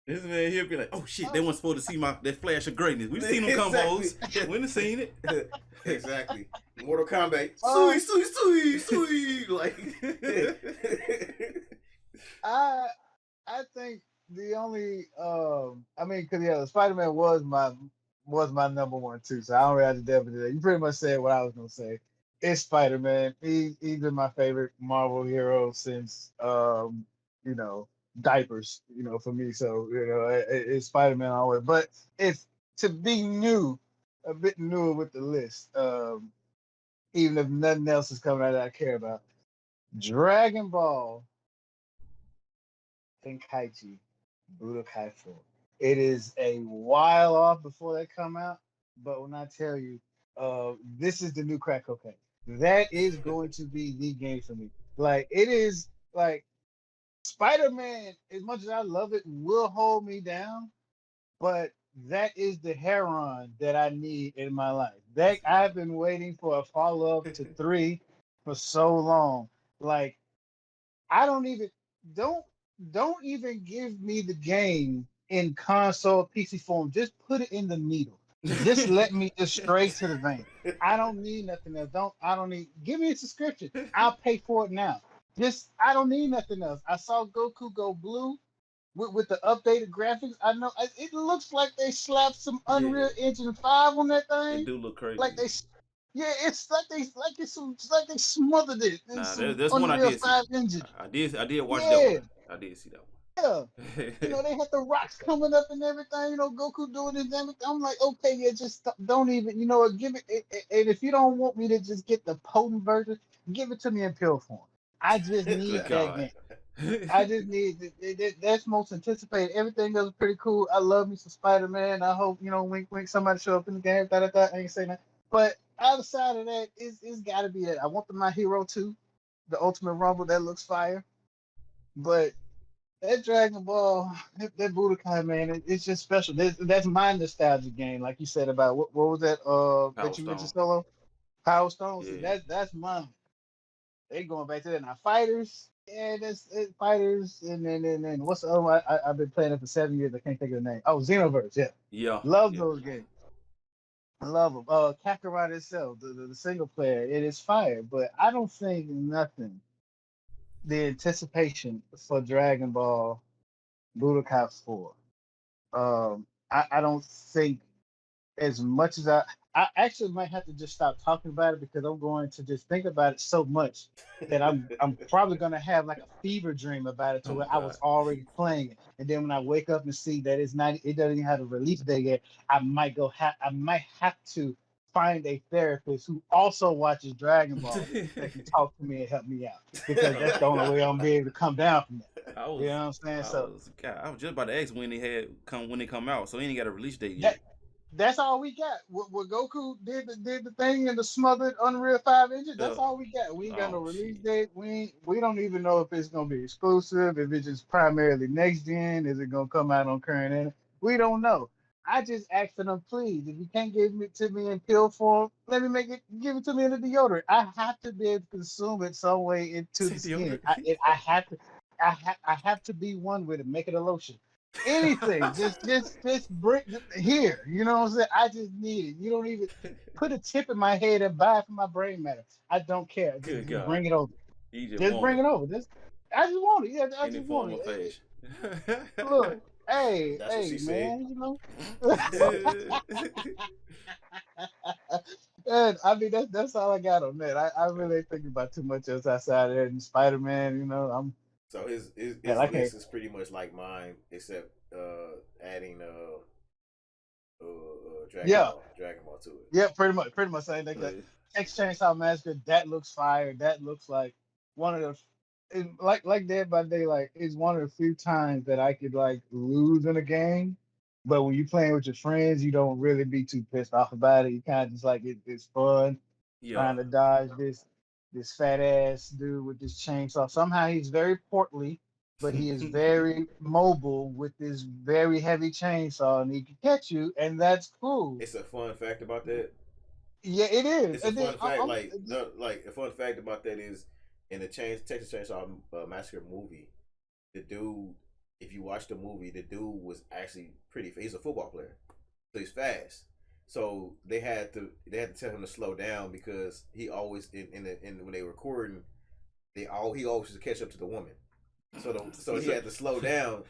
S1: This man here be like, oh shit, they weren't supposed to see that flash of greatness. We've seen them combos. Yeah, we done seen it.
S2: Exactly. Mortal Kombat. Sui. Like
S3: I think the only I mean, because Spider-Man was my number one too, so I don't really have to delve into that. You pretty much said what I was gonna say. It's Spider-Man. He's been my favorite Marvel hero since you know, diapers, you know, for me. So, you know, it's Spider-Man always. But if to be new, a bit newer with the list, even if nothing else is coming out that I care about. Dragon Ball Tenkaichi Budokai 4. It is a while off before they come out, but when I tell you, this is the new crack cocaine. That is going to be the game for me. Like, it is like Spider-Man, as much as I love it, will hold me down, but that is the heroin that I need in my life. That I've been waiting for a follow-up to 3 for so long. Like, I don't don't even give me the game in console PC form. Just put it in the needle. Just let me just straight to the vein. I don't need nothing else. I don't need. Give me a subscription. I'll pay for it now. I don't need nothing else. I saw Goku go blue with the updated graphics. I know it looks like they slapped some Unreal Engine 5 on that thing.
S1: It do look crazy.
S3: Like it's like they smothered it in some Unreal 5 engine.
S1: I did watch that one. I did see that one.
S3: Yeah. You know, they had the rocks coming up and everything, you know, Goku doing his everything. I'm like, okay, yeah, just don't even, you know, give it. And if you don't want me to just get the potent version, give it to me in pill form. I just need that game. I just need that's most anticipated. Everything else is pretty cool. I love me some Spider-Man. I hope, you know, wink, somebody show up in the game. I ain't saying that. But outside of that, it's got to be that. I want My Hero 2, the Ultimate Rumble. That looks fire. But that Dragon Ball, that Budokai, man, it's just special. That's my nostalgia game, like you said about what was that? That you mentioned solo, Power Stone.
S1: Yeah.
S3: See, that's mine. They going back to that now. Fighters, yeah, that's Fighters, and then what's the other one? I've been playing it for 7 years. I can't think of the name. Oh, Xenoverse,
S1: yeah,
S3: love those games. I love them. Kakarot itself, the single player, it is fire, but I don't think nothing. The anticipation for Dragon Ball Budokai 4. I don't think as much as I actually might have to just stop talking about it because I'm going to just think about it so much that I'm probably gonna have like a fever dream about it to where I was already playing it, and then when I wake up and see that it doesn't even have a release date yet, I might have to find a therapist who also watches Dragon Ball that can talk to me and help me out, because that's the only way I'm gonna be able to come down from that. You know what I'm saying?
S1: I was just about to ask when they come out, so he ain't got a release date
S3: yet.
S1: That's
S3: all we got. What Goku did the thing in the smothered Unreal 5 engine. That's all we got. We ain't got no release date. We don't even know if it's gonna be exclusive. If it's just primarily next gen. Is it gonna come out on current engine? We don't know. I just asked for them, please. If you can't give it to me in pill form, give it to me in the deodorant. I have to be able to consume it some way into the skin. I have to be one with it. Make it a lotion. Anything, just bring here. You know what I'm saying? I just need it. You don't even put a tip in my head and buy it for my brain matter. I don't care. Just bring it over. Just bring it over. I just want it. Yeah, I just want it. Look, hey, man, you know. And I mean that's all I got on that. I really ain't thinking about too much else outside of that. And Spider-Man, you know,
S2: So his list is pretty much like mine, except adding Dragon Ball to it.
S3: Yeah, pretty much same thing. Texas Chainsaw Massacre, that looks fire. That looks like one of the like Dead by Daylight is one of the few times that I could like lose in a game. But when you're playing with your friends, you don't really be too pissed off about it. You kind of just like it's fun trying to dodge this fat ass dude with this chainsaw. Somehow he's very portly. but he is very mobile with this very heavy chainsaw, and he can catch you, and that's cool.
S2: It's a fun fact about that.
S3: Yeah, it is.
S2: It's a fun fact. Like a fun fact about that is in the Texas Chainsaw Massacre movie, the dude. If you watch the movie, the dude was actually pretty. He's a football player, so he's fast. So they had to tell him to slow down because he always in when they were recording, he always used to catch up to the woman. So he had to slow down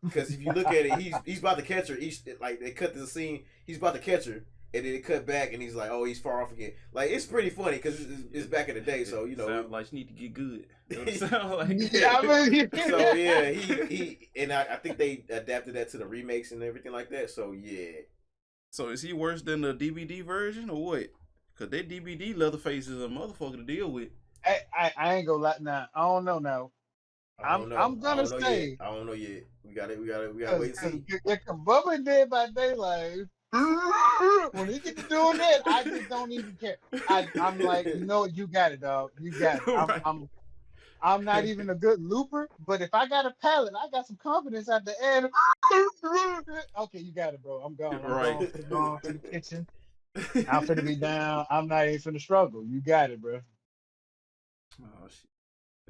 S2: because if you look at it, he's about to catch her. Like they cut the scene, he's about to catch her. And then it cut back, and he's like, "Oh, he's far off again." Like it's pretty funny because it's back in the day, so you know.
S1: Sound like you need to get good. Sound like
S2: So yeah, he and I think they adapted that to the remakes and everything like that. So yeah.
S1: So is he worse than the DVD version or what? Cause that DVD Leatherface is a motherfucker to deal with.
S3: I ain't gonna lie now. I don't know now. I'm gonna say
S2: I don't know yet. We gotta wait and see.
S3: Bubba Dead by Daylight. When he gets to doing that, I just don't even care. I'm like, no, you got it, dog. You got it.
S1: Right.
S3: I'm not even a good looper, but if I got a palette, I got some confidence at the end. Okay, you got it, bro. I'm gone. I'm going to the kitchen. I'm finna be down. I'm not even finna struggle. You got it, bro.
S1: Oh shit.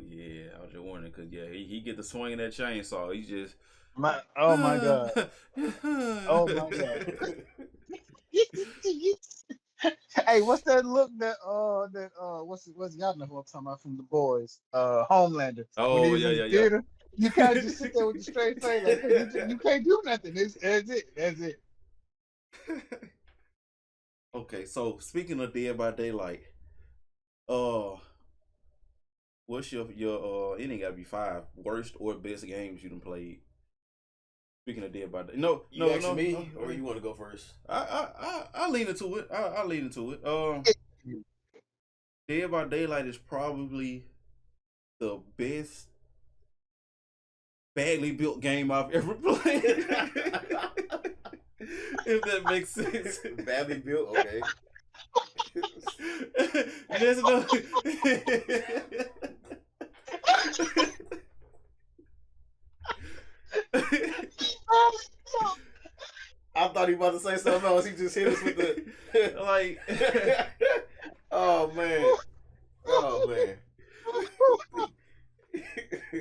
S1: Yeah, I was just wondering because he get the swing of that chainsaw. He's just
S3: oh my god. Oh my god. Hey, what's that look that what's y'all know what I'm talking about from The Boys? Homelander.
S1: Oh yeah.
S3: You can't just sit there with a straight face like you can't do nothing. That's it.
S1: Okay, so speaking of Dead by Daylight, what's your it ain't gotta be 5 worst or best games you done played? Speaking of Dead by Daylight, no,
S2: me, or you want to go first?
S1: I lean into it. I lean into it. Dead by Daylight is probably the best badly built game I've ever played. If that makes sense.
S2: Badly built, okay.
S1: There's no.
S2: I thought he was about to say something else. He just hit us with the
S1: like.
S2: Oh man.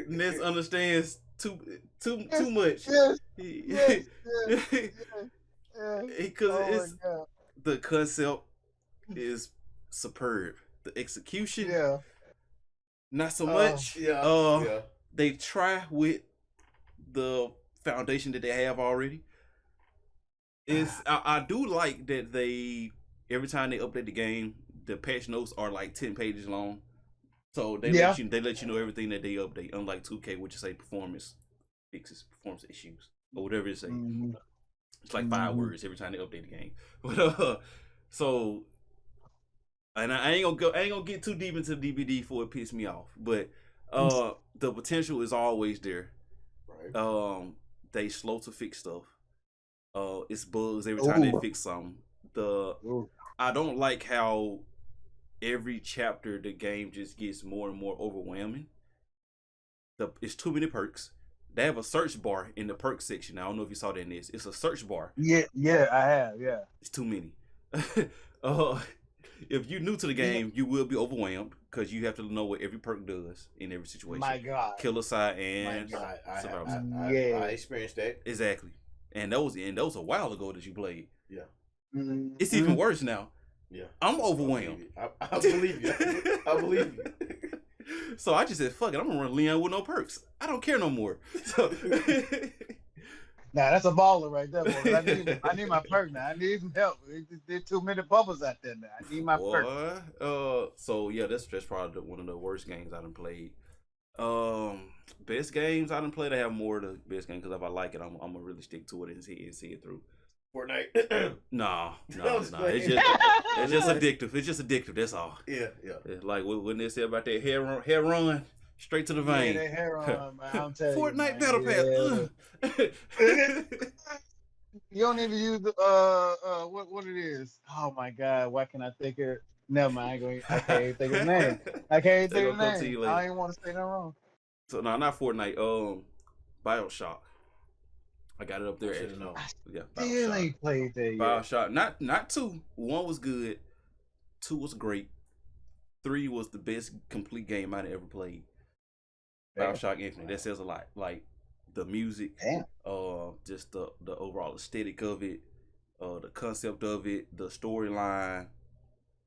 S1: Ness understands too much.
S3: Yes.
S1: Because the concept is superb. The execution, not so much. They try with the foundation that they have already. I do like that they every time they update the game, the patch notes are like 10 pages long. So they let you know everything that they update, unlike 2K, which is say performance fixes, performance issues, or whatever it say. Mm-hmm. It's like 5 words every time they update the game. But so, and I ain't gonna get too deep into the DVD before it pisses me off. But the potential is always there. Right. They slow to fix stuff. It's bugs every time they fix something. I don't like how every chapter the game just gets more and more overwhelming. It's too many perks. They have a search bar in the perk section. I don't know if you saw that in this. It's a search bar.
S3: Yeah, I have. Yeah,
S1: it's too many. If you're new to the game, you will be overwhelmed because you have to know what every perk does in every situation.
S3: My God,
S1: killer side and
S2: survival. I experienced that
S1: exactly, and those a while ago that you played.
S2: Yeah,
S1: it's even worse now.
S2: Yeah,
S1: I'm overwhelmed.
S2: I believe you. I believe you.
S1: So I just said, "Fuck it, I'm gonna run Leon with no perks. I don't care no more." So,
S3: nah, that's a baller right there, boy. I need my perk now. I need some help. There's too many bubbles out there now. I need my perk.
S1: So yeah, that's probably one of the worst games I done played. Best games I done played. I have more of the best games because if I like it, I'm gonna really stick to it and see it through.
S2: Fortnite.
S1: No. It's just addictive. It's just addictive. That's all.
S2: Yeah.
S1: Like when they say about that hair run straight to the vein.
S3: Yeah, that hair run, man. I'm telling
S1: Fortnite
S3: you,
S1: Battle Pass.
S3: You don't even use the what it is. Oh my God, why can I think of? Never mind. I can't think of the name. I can't think of the name. I ain't want to say no wrong.
S1: So no, not Fortnite. BioShock. I got it up there.
S2: Should have known.
S1: Yeah,
S3: Still
S1: BioShock.
S3: ain't played that yet.
S1: BioShock. Not 2. 1 was good. 2 was great. 3 was the best complete game I'd ever played.
S3: Damn.
S1: BioShock Infinite. That says a lot. Like the music, just the overall aesthetic of it, the concept of it, the storyline,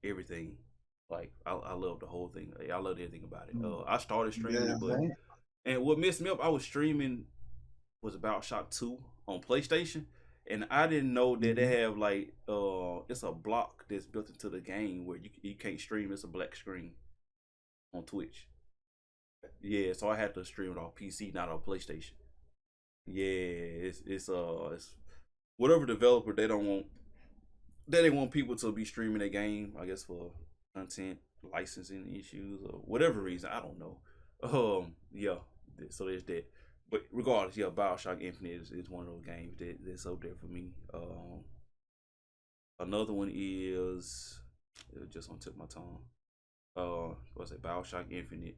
S1: everything. Like I love the whole thing. I love everything about it. I started streaming it, and what messed me up, I was streaming was BioShock 2 on PlayStation, and I didn't know that they have like it's a block that's built into the game where you can't stream. It's a black screen on Twitch. Yeah, so I had to stream it on PC, not on PlayStation. Yeah, it's whatever developer they didn't want people to be streaming their game, I guess for content licensing issues or whatever reason, I don't know. Yeah, so there's that. But regardless, yeah, BioShock Infinite is one of those games that's up there for me. Another one is it just on tip of my tongue. What's it? BioShock Infinite,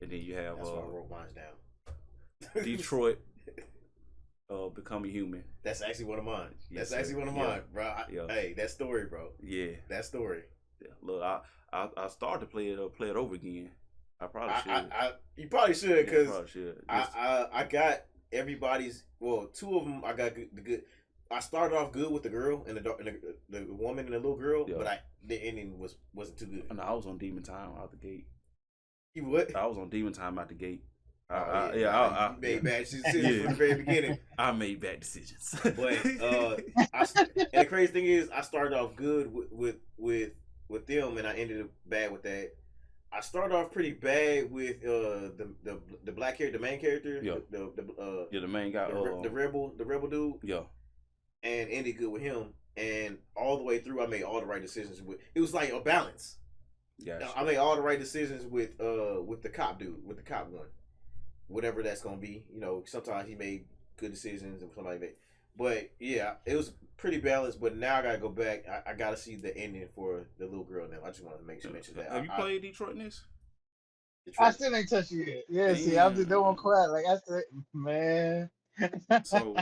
S1: and then you have
S2: That's why I wrote mine down.
S1: Detroit. Becoming Human.
S2: That's actually one of mine.
S1: Yes,
S2: That's actually one of mine, bro.
S1: Yeah.
S2: Hey, that story, bro.
S1: Yeah,
S2: that story.
S1: Yeah. Look, I started to play it over again. I probably should.
S2: You probably should, because
S1: I
S2: got everybody's. Well, 2 of them I got good. I started off good with the girl and the woman and the little girl, but the ending wasn't too good.
S1: No, I was on Demon Time out the gate.
S2: You what?
S1: I was on Demon Time out the gate.
S2: I made bad decisions from the very beginning.
S1: I made bad decisions.
S2: But and the crazy thing is, I started off good with them, and I ended up bad with that. I started off pretty bad with the black character, the main character,
S1: the main guy,
S2: the rebel dude, and ended good with him. And all the way through, I made all the right decisions. It was like a balance.
S1: Yeah,
S2: I made all the right decisions with the cop dude, with the cop one. Whatever that's gonna be, sometimes he made good decisions and somebody made, but yeah, it was pretty balanced. But now I gotta go back. I gotta see the ending for the little girl now. I just want to mention that.
S1: Have you played Detroit Ness?
S3: I still ain't touched you yet. Yeah, see, I'm just doing quiet. Like I said, man.
S1: So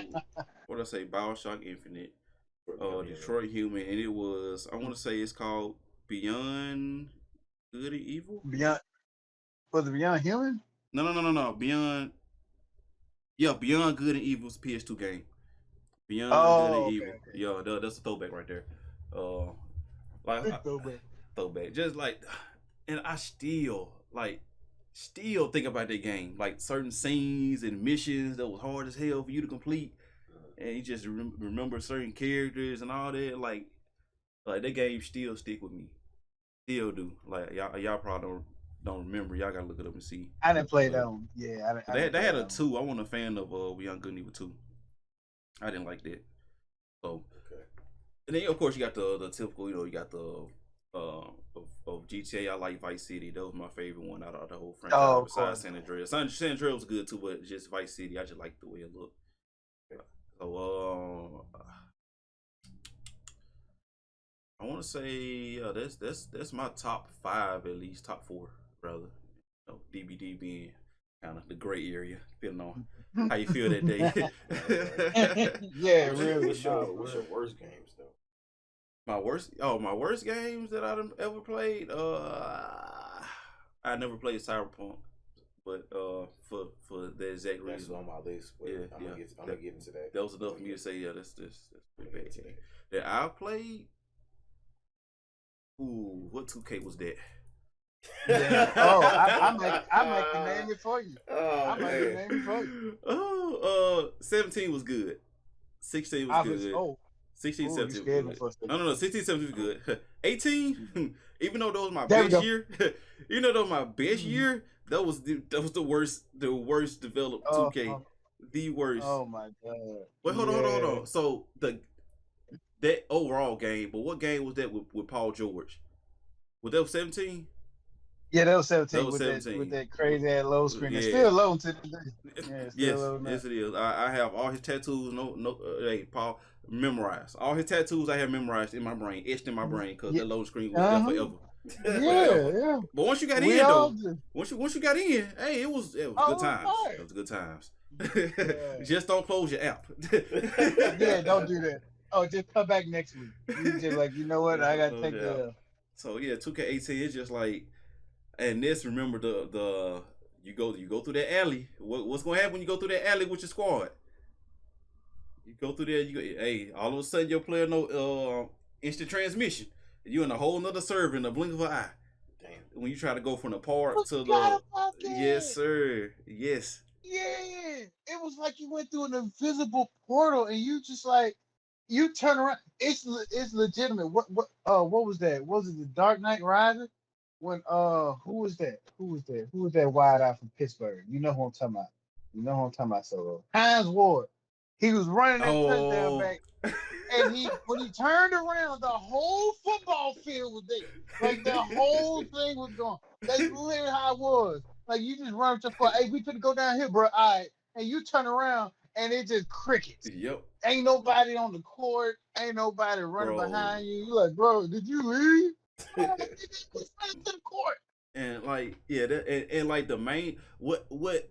S1: what did I say? BioShock Infinite, Detroit Human, and it was. I want to say it's called Beyond Good and Evil.
S3: Was it Beyond Human?
S1: No. Beyond Good and Evil's PS2 game. Beyond Good and Evil. Yeah, that's a throwback right there. Throwback. Just like, and I still think about that game. Like certain scenes and missions that was hard as hell for you to complete, and you just remember certain characters and all that. Like that game still stick with me. Still do. Like y'all probably don't remember. Y'all gotta look it up and see.
S3: I didn't play that one. Yeah,
S1: they had a 2. I wasn't a fan of Beyond Good and Evil 2. I didn't like that. So, and then of course you got the typical. You got the of GTA. I like Vice City. That was my favorite one out of the whole franchise. Besides San Andreas. San Andreas was good too, but just Vice City. I just liked the way it looked. So I want to say that's my top 5 at least, top 4 rather. DBD being kind of the gray area, depending on how you feel that day.
S3: Yeah, really.
S2: What's your worst games though?
S1: My worst games that I've ever played. I never played Cyberpunk, but for the exact reason.
S2: That's on my list. I'm gonna get into that.
S1: That was enough for me to say, that's pretty bad today. That I played. Ooh, what 2K was that?
S3: Yeah. I might can name it for you. I might can name it for you.
S1: 17 was good. 16 was good. 16, 17 was good. No. 16, 17 was good. 18, even though that was my best year, that was the worst developed 2K. The worst.
S3: Oh my god.
S1: Wait, hold on. So that overall game, but what game was that with Paul George? Was that 17?
S3: Yeah, that was 17. With that crazy ass low screen. It's still low to the day.
S1: Yes, it is. I have all his tattoos. Hey, Paul, memorized. All his tattoos I have memorized in my brain, etched in my brain, because that low screen was there forever.
S3: Yeah.
S1: But once you got
S3: We
S1: in
S3: all
S1: though,
S3: do.
S1: once you got in, hey, it was good times.
S3: Right.
S1: It was good times.
S3: Yeah.
S1: Just don't close your app.
S3: Yeah, don't do that. Oh, just come back next week. You just like, you know what? I gotta take the.
S1: So yeah, 2K18 is just like, and this remember the you go through that alley. What's gonna happen when you go through that alley with your squad? You go through there, hey, all of a sudden your player no instant transmission. You in a whole nother server in the blink of an eye.
S2: Damn.
S1: When you try to go from the park to
S3: About that.
S1: yes sir, yes.
S3: Yeah, it was like you went through an invisible portal, and you just like you turn around. It's legitimate. What was that? Was it the Dark Knight Rises? When who was that? Who was that wide out from Pittsburgh? You know who I'm talking about. You know who I'm talking about. Solo Hines Ward. He was running that touchdown back, and when he turned around, the whole football field was there. Like the whole thing was gone. That's literally how it was. Like you just run up to foot. Hey, we finna go down here, bro. All right, and you turn around, and it just crickets.
S1: Yep.
S3: Ain't nobody on the court. Ain't nobody running behind you. You like, bro, did you leave? To the court.
S1: And like, yeah, and like the main what had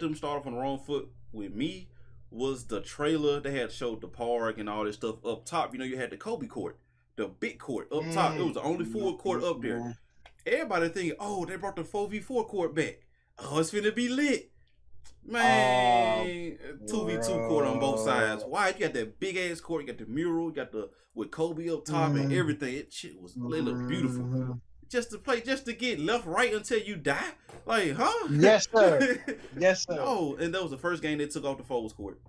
S1: them start off on the wrong foot with me was the trailer. They had showed the park and all this stuff up top. You know, you had the Kobe court, the big court up top. It was the only full court up there. Everybody thinking, oh, they brought the 4v4 court back. Oh, it's finna be lit. Man, 2v2 court on both sides. Why? You got that big ass court, you got the mural, you got the with Kobe up top and everything. It shit was it looked beautiful. Just to play, just to get left right until you die. Like, huh?
S3: Yes, sir. Yes, sir.
S1: Oh, and that was the first game they took off the Foles court.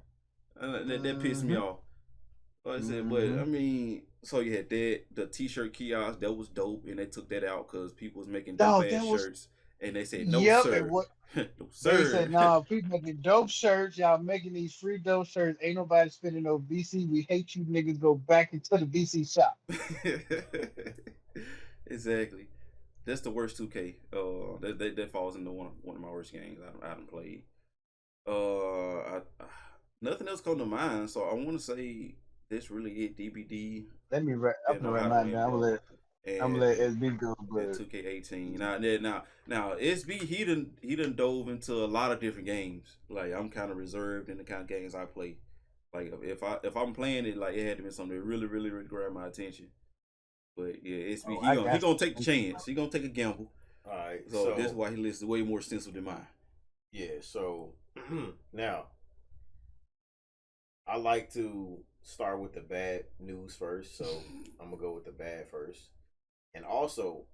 S1: That pissed me off. Like I said, but I mean, so you had that, the t-shirt kiosk, that was dope, and they took that out because people was making dope ass shirts, and they said no sir. No, sir.
S3: They said no, people making dope shirts, y'all making these free dope shirts. Ain't nobody spending no VC. We hate you niggas. Go back into the VC shop.
S1: Exactly. That's the worst 2K. That falls into one of my worst games I haven't played. Nothing else come to mind, so I want to say that's really it. DBD.
S3: Let me write. I'm gonna write mine down. I'm gonna let SB go. But
S1: 2K18. Now SB he done dove into a lot of different games. Like I'm kind of reserved in the kind of games I play. Like if I'm playing it, like it had to be something that really grab my attention. But yeah, SB he gonna take the chance. He gonna take a gamble.
S2: All right.
S1: So that's why he lists way more extensive than mine.
S2: Yeah. So now I like to start with the bad news first. So I'm gonna go with the bad first. And also,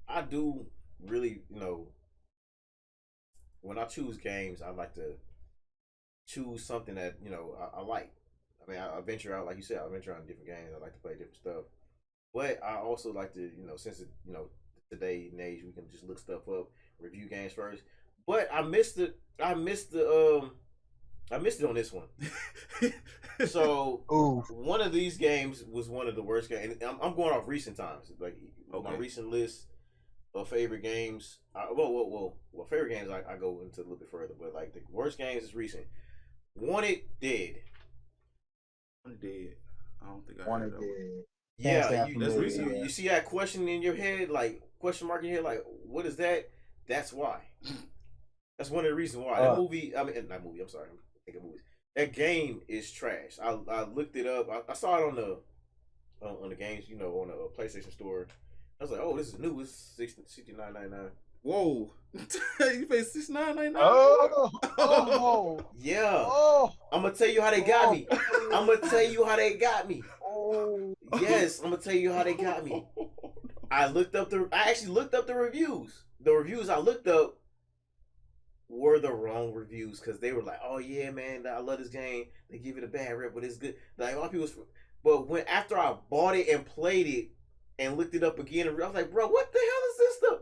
S2: I do really, when I choose games, I like to choose something that, I like. I mean, I venture out, like you said, I venture out in different games. I like to play different stuff. But I also like to, since, today and age, we can just look stuff up, review games first. But I missed it on this one. So one of these games was one of the worst games. And I'm going off recent times, like my recent list of favorite games. Well, favorite games I go into a little bit further, but like the worst games is recent. Wanted Dead.
S1: Wanted Dead. I don't think I
S3: Wanted
S1: heard
S3: Dead.
S2: Yeah, that's recent. You see that question in your head, like question mark in your head, like what is that? That's why. That's one of the reasons why that movie. I mean, not movie. I'm sorry. I'm thinking movies. That game is trash. I looked it up. I saw it on the games, on the PlayStation Store. I was like, oh, this is new. It's $69.99.
S1: Whoa! You paid $69.99?
S3: Oh,
S2: yeah.
S3: Oh,
S2: I'm gonna tell you how they got me. I'm gonna tell you how they got me.
S3: Oh,
S2: yes, I'm gonna tell you how they got me. I actually looked up the reviews. The reviews I looked up were the wrong reviews because they were like, "Oh yeah, man, I love this game." They give it a bad rep, but it's good. Like a lot of people, but after I bought it and played it and looked it up again, I was like, "Bro, what the hell is this stuff?"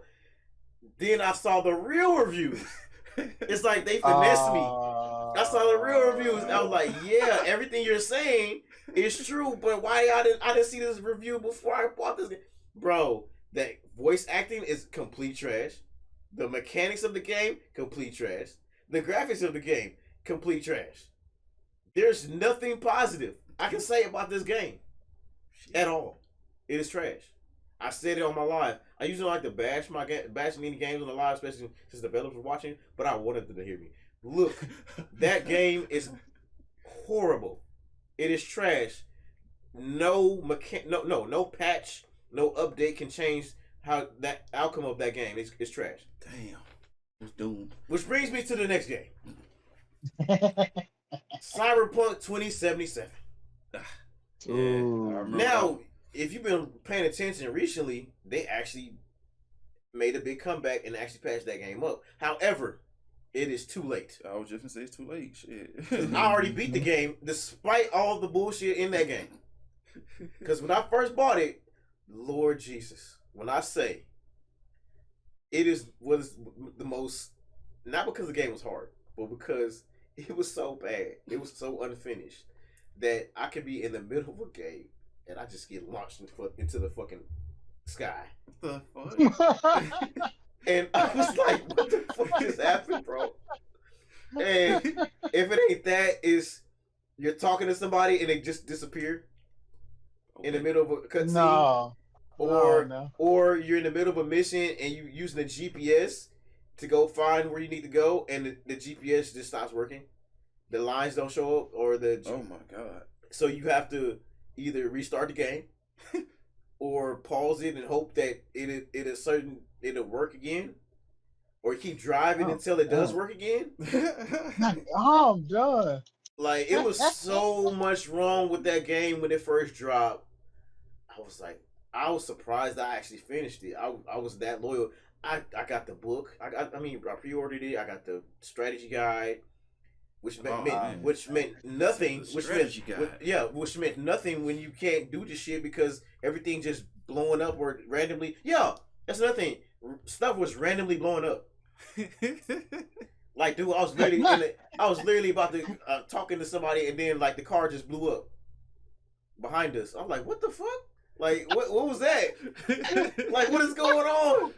S2: Then I saw the real reviews. It's like they finessed me. I saw the real reviews. I was like, "Yeah, everything you're saying is true, but why I didn't see this review before I bought this game, bro?" That voice acting is complete trash. The mechanics of the game, complete trash. The graphics of the game, complete trash. There's nothing positive I can say about this game at all. It is trash. I said it on my live. I usually like to bash any games on the live, especially since developers developers watching. But I wanted them to hear me. Look, that game is horrible. It is trash. No patch, no update can change how that outcome of that game. It's trash.
S1: Damn, it's doomed.
S2: Which brings me to the next game. Cyberpunk 2077.
S1: Yeah.
S2: Now, if you've been paying attention recently, they actually made a big comeback and actually patched that game up. However, it is too late.
S1: I was just gonna say it's too late. Shit.
S2: I already beat the game despite all the bullshit in that game. Because when I first bought it, Lord Jesus, when I say it was the most, not because the game was hard, but because it was so bad, it was so unfinished that I could be in the middle of a game and I just get launched into the fucking sky.
S1: What the fuck?
S2: And I was like, what the fuck just happened, bro? And if it ain't that, is you're talking to somebody and they just disappear in the middle of a cutscene. Or you're in the middle of a mission and you using the GPS to go find where you need to go, and the GPS just stops working. The lines don't show up, or
S1: oh my god!
S2: So you have to either restart the game, or pause it and hope that it'll work again, or keep driving until it does work again.
S3: Oh, I'm done.
S2: Like, it was so much wrong with that game when it first dropped. I was surprised I actually finished it. I was that loyal. I got the book. I pre-ordered it. I got the strategy guide, which meant nothing. Which meant nothing when you can't do this shit because everything just blowing up or randomly. Yeah, that's another thing. Stuff was randomly blowing up. Like, dude, I was literally about to talking to somebody, and then like the car just blew up behind us. I'm like, what the fuck? Like, what was that? Like, what is going on?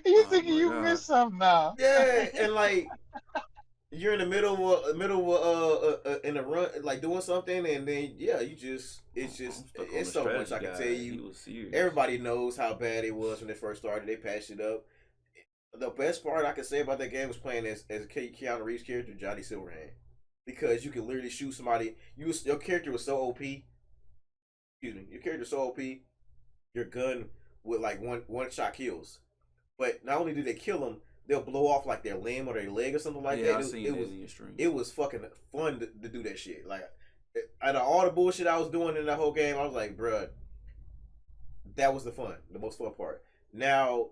S3: You thinking you missed something now?
S2: Yeah, and like you're in the middle of in a run, like doing something, and then it's so much I can tell you. Everybody knows how bad it was when it first started. They patched it up. The best part I can say about that game was playing as Keanu Reeves' character, Johnny Silverhand, because you could literally shoot somebody. Your character was so OP. Excuse me, your character so OP. Your gun with like one shot kills. But not only do they kill them, they'll blow off like their limb or their leg or something like that. It was fucking fun to do that shit. Like, out of all the bullshit I was doing in that whole game, I was like, bruh, that was the most fun part. Now,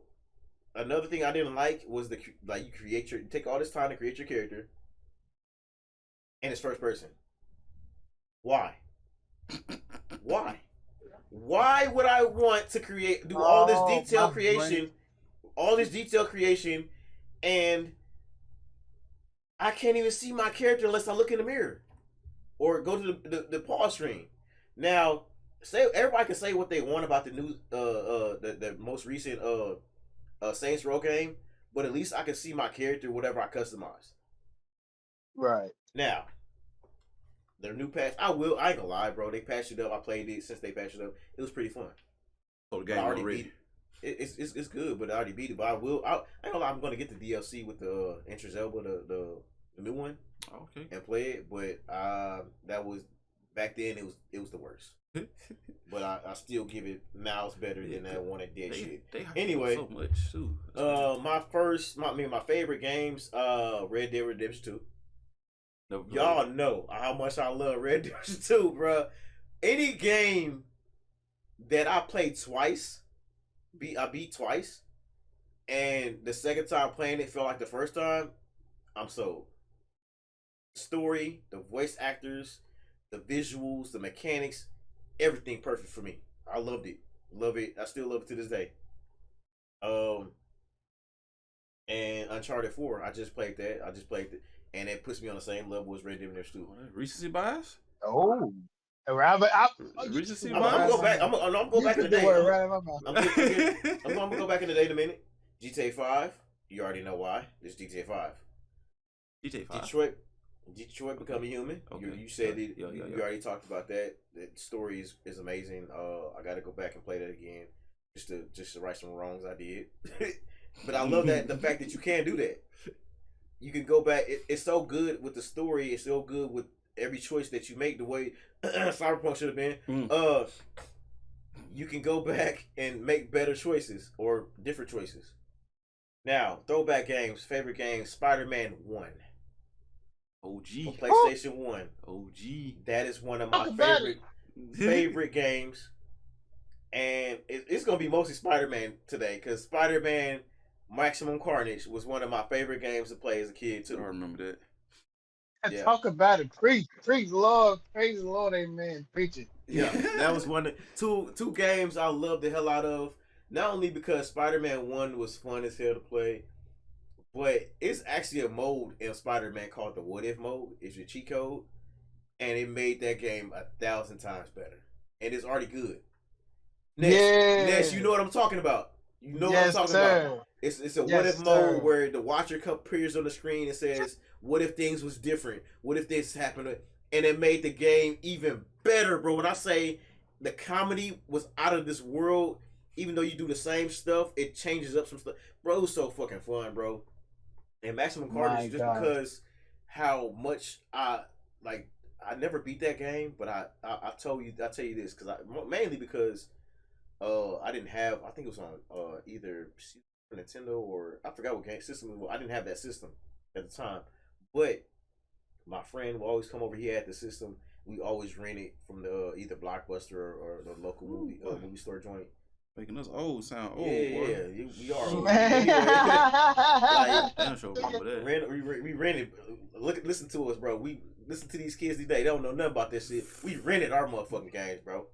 S2: another thing I didn't like was you take all this time to create your character, and it's first person. Why? Why? Why would I want to do all this detail creation? All this detail creation, and I can't even see my character unless I look in the mirror or go to the pause screen. Now, everybody can say what they want about the new the most recent Saints Row game, but at least I can see my character whatever I customize.
S3: Right.
S2: Now, their new patch, I ain't gonna lie, bro. They patched it up. I played it since they patched it up. It was pretty fun.
S1: So the game already.
S2: It's good, but I already beat it. But I ain't gonna lie, I'm gonna get the DLC with the Entrance Elba, the new one.
S1: Okay.
S2: And play it, but that was back then. It was the worst. But I still give it miles better than that one that did shit. Anyway,
S1: so much too.
S2: My favorite games, Red Dead Redemption 2. No, y'all know how much I love Red Dead Redemption 2, bro. Any game that I played twice. I beat twice, and the second time playing it felt like the first time. I'm sold. Story, the voice actors, the visuals, the mechanics, everything perfect for me. I loved it. Love it. I still love it to this day. And Uncharted 4, I just played that. And it puts me on the same level as Red Dead Redemption 2.
S1: Recency bias?
S3: Oh.
S2: I'm gonna go back. I'm gonna go back in the day. I'm gonna go back in the day in a minute. GTA 5. You already know why. It's GTA 5.
S1: GTA 5.
S2: Detroit Become a Human.
S1: Okay.
S2: You said it.
S1: Yeah.
S2: You already talked about that. That story is amazing. I got to go back and play that again, just to right some wrongs I did. But I love that the fact that you can do that. You can go back. It's so good with the story. It's so good with every choice that you make. The way Cyberpunk should have been. You can go back and make better choices or different choices. Now, throwback games, favorite games, Spider-Man 1.
S1: OG.
S2: On PlayStation 1.
S1: OG.
S2: That is one of my favorite games. And it's going to be mostly Spider-Man today because Spider-Man Maximum Carnage was one of my favorite games to play as a kid, too.
S1: I remember that.
S3: Yeah. Talk about it. Preach the Lord. Praise the Lord, amen. Preach it.
S2: Yeah, that was two games I loved the hell out of. Not only because Spider-Man 1 was fun as hell to play, but it's actually a mode in Spider-Man called the What If mode. It's your cheat code. And it made that game 1,000 times better. And it's already good. Ness, you know what I'm talking about. You know what I'm talking about. It's a What If mode where the watcher appears on the screen and says, what if things was different? What if this happened? And it made the game even better, bro. When I say the comedy was out of this world, even though you do the same stuff, it changes up some stuff. Bro, it was so fucking fun, bro. And Maximum Carnage, because how much I never beat that game, but I tell you this because mainly because I didn't have, I think it was on either Nintendo or I forgot what game system it was. I didn't have that system at the time, but my friend would always come over. He had the system. We always rented from the either Blockbuster or the local movie store joint.
S1: Making us old sound old.
S2: Yeah, we are old. We rented. Listen to us, bro. We listen to these kids today. They don't know nothing about this shit. We rented our motherfucking games, bro.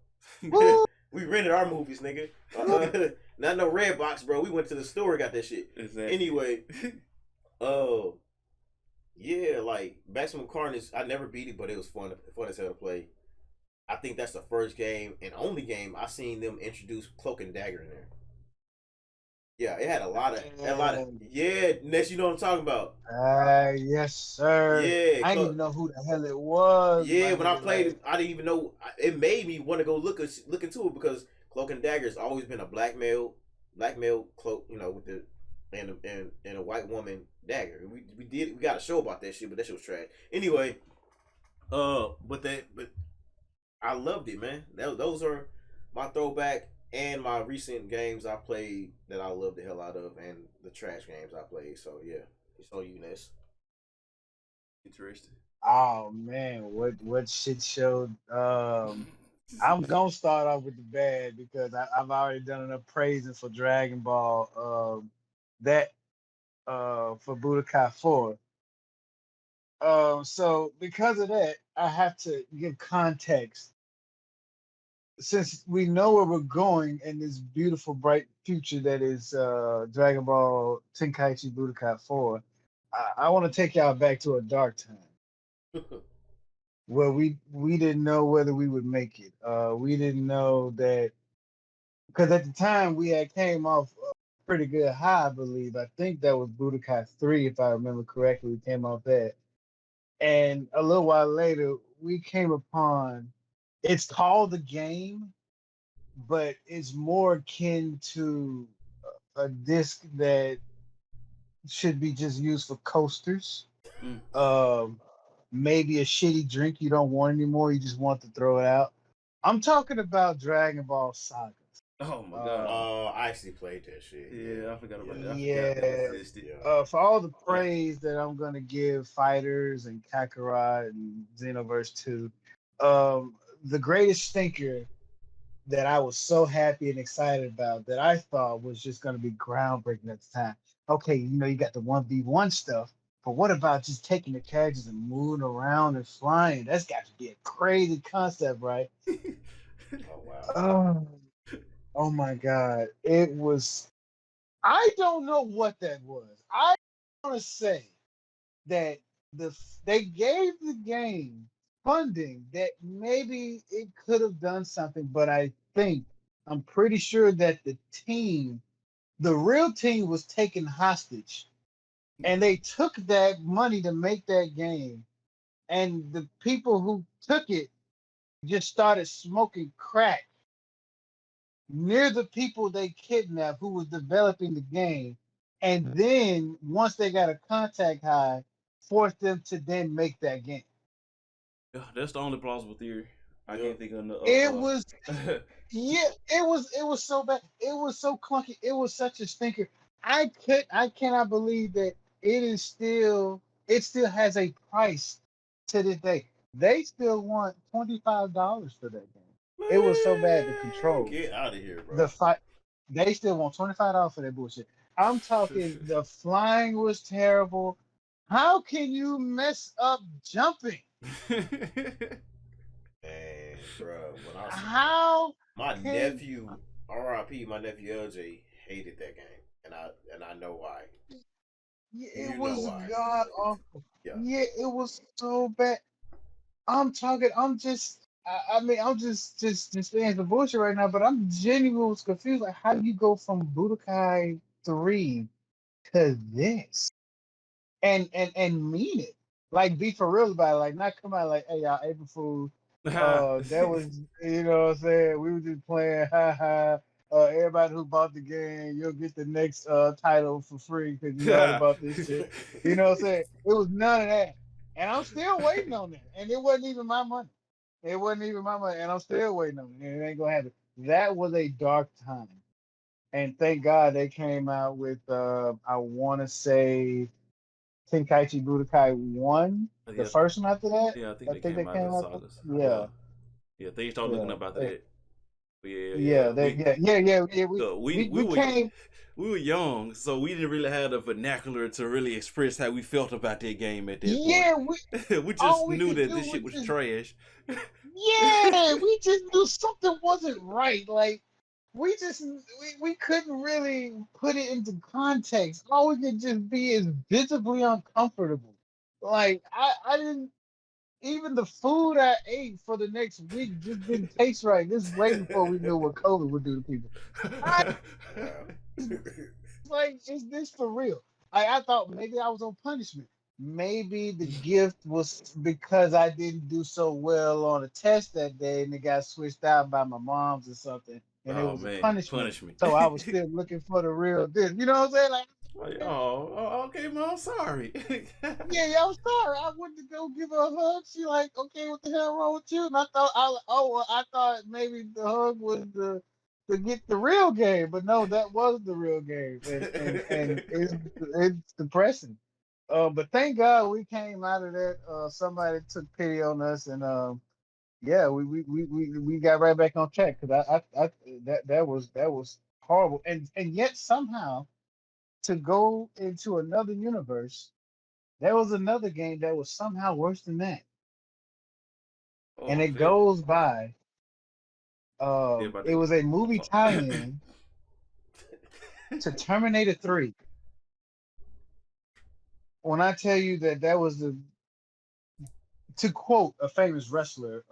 S2: We rented our movies, nigga. Not no Redbox, bro. We went to the store and got that shit.
S1: Exactly.
S2: Anyway, yeah, like Maximum Carnage. I never beat it, but it was fun as hell to play. I think that's the first game and only game I seen them introduce Cloak and Dagger in there. Yeah, it had a lot of Ness, you know what I'm talking about.
S3: Yes, sir. Yeah, I didn't even know who the hell it was.
S2: Yeah, when I played it, I didn't even know. It made me want to go look into it because Cloak and Dagger has always been a black male cloak, you know, with the and a white woman dagger. We got a show about that shit, but that shit was trash. Anyway, but I loved it, man. Those are my throwback and my recent games I played that I love the hell out of, and the trash games I played. So yeah, it's on you, Ness.
S1: Interesting.
S3: Oh man, what shit show? I'm gonna start off with the bad because I've already done enough praising for Dragon Ball. For Budokai 4. So because of that, I have to give context. Since we know where we're going in this beautiful, bright future that is Dragon Ball Tenkaichi Budokai 4, I want to take y'all back to a dark time where we didn't know whether we would make it. We didn't know that because at the time we had came off a pretty good high, I believe. I think that was Budokai 3, if I remember correctly. We came off that. And a little while later, we came upon, it's called the game, but it's more akin to a disc that should be just used for coasters. Maybe a shitty drink you don't want anymore. You just want to throw it out. I'm talking about Dragon Ball Saga.
S1: Oh my god!
S2: I actually played that shit.
S1: Yeah, I forgot about that.
S3: Yeah. For all the praise that I'm gonna give Fighters and Kakarot and Xenoverse 2, the greatest stinker that I was so happy and excited about that I thought was just gonna be groundbreaking at the time. Okay, you got the 1v1 stuff, but what about just taking the characters and moving around and flying? That's got to be a crazy concept, right?
S2: Oh wow.
S3: Oh my God. It was, I don't know what that was. I want to say that they gave the game funding that maybe it could have done something, but I'm pretty sure that the real team was taken hostage and they took that money to make that game and the people who took it just started smoking crack near the people they kidnapped who was developing the game, and then once they got a contact high, forced them to then make that game.
S1: Yeah, that's the only plausible theory. I can't think of no.
S3: It was, yeah, it was so bad. It was so clunky. It was such a stinker. I cannot believe that it still has a price to this day. They still want $25 for that game. It was so bad to
S2: Man,
S3: control.
S2: get out of here, bro.
S3: The fight, they still want $25 for that bullshit. I'm talking the flying was terrible. How can you mess up jumping?
S2: Man, bro, when I
S3: How
S2: my
S3: can
S2: nephew, R.I.P. My nephew LJ hated that game, and I know why.
S3: it
S2: You know
S3: was
S2: why?
S3: god awful.
S2: Yeah.
S3: Yeah, it was so bad. I'm talking. I mean, I'm just saying the bullshit right now. But I'm genuinely confused. Like, how do you go from Budokai 3 to this? And mean it. Like, be for real about it. Like, not come out like, hey, y'all, April Fool. That was, you know what I'm saying? We were just playing, ha ha. Everybody who bought the game, you'll get the next title for free because you already bought this shit. You know what I'm saying? It was none of that. And I'm still waiting on that. And it wasn't even my money. It wasn't even my money. And I'm still waiting on it. And it ain't going to happen. That was a dark time. And thank God they came out with, I want to say, Tenkaichi Budokai 1, the
S1: yeah,
S3: first one after that.
S1: yeah, I think
S3: I
S1: they
S3: think they
S1: came out
S3: came
S1: of
S3: out.
S1: sagas.
S3: Yeah,
S1: Yeah, things start looking
S3: yeah,
S1: up after that. But
S3: yeah. Yeah.
S1: We
S3: We
S1: were
S3: came.
S1: we were young, so we didn't really have the vernacular to really express how we felt about that game at that point.
S3: Yeah,
S1: We just
S3: all we
S1: knew
S3: could
S1: that
S3: do
S1: this
S3: was
S1: shit was
S3: just.
S1: trash.
S3: Yeah, we just knew something wasn't right. Like we couldn't really put it into context. All we could just be is visibly uncomfortable. Like I didn't. Even the food I ate for the next week just didn't taste right. This is way before we knew what COVID would do to people. I was like, is this for real? I thought maybe I was on punishment. Maybe the gift was because I didn't do so well on a test that day and it got switched out by my mom's or something. And it
S1: Oh
S3: was a
S1: man,
S3: punishment.
S1: punishment.
S3: So I was still looking for the real this. You know what I'm saying? Like,
S1: Like, oh, okay, mom, sorry.
S3: yeah, I'm sorry. I went to go give her a hug. She like, okay, what the hell wrong with you? And I thought maybe the hug was to get the real game, but no, that was the real game, and it's depressing. But thank God we came out of that. Somebody took pity on us, and yeah, we got right back on track because I that was horrible, and yet somehow to go into another universe. There was another game that was somehow worse than that, and
S1: Oh
S3: it
S1: shit.
S3: goes by.
S1: Yeah, about
S3: It
S1: that.
S3: was a
S1: I'm
S3: movie
S1: sorry.
S3: tie-in to Terminator 3. When I tell you that that was to quote a famous wrestler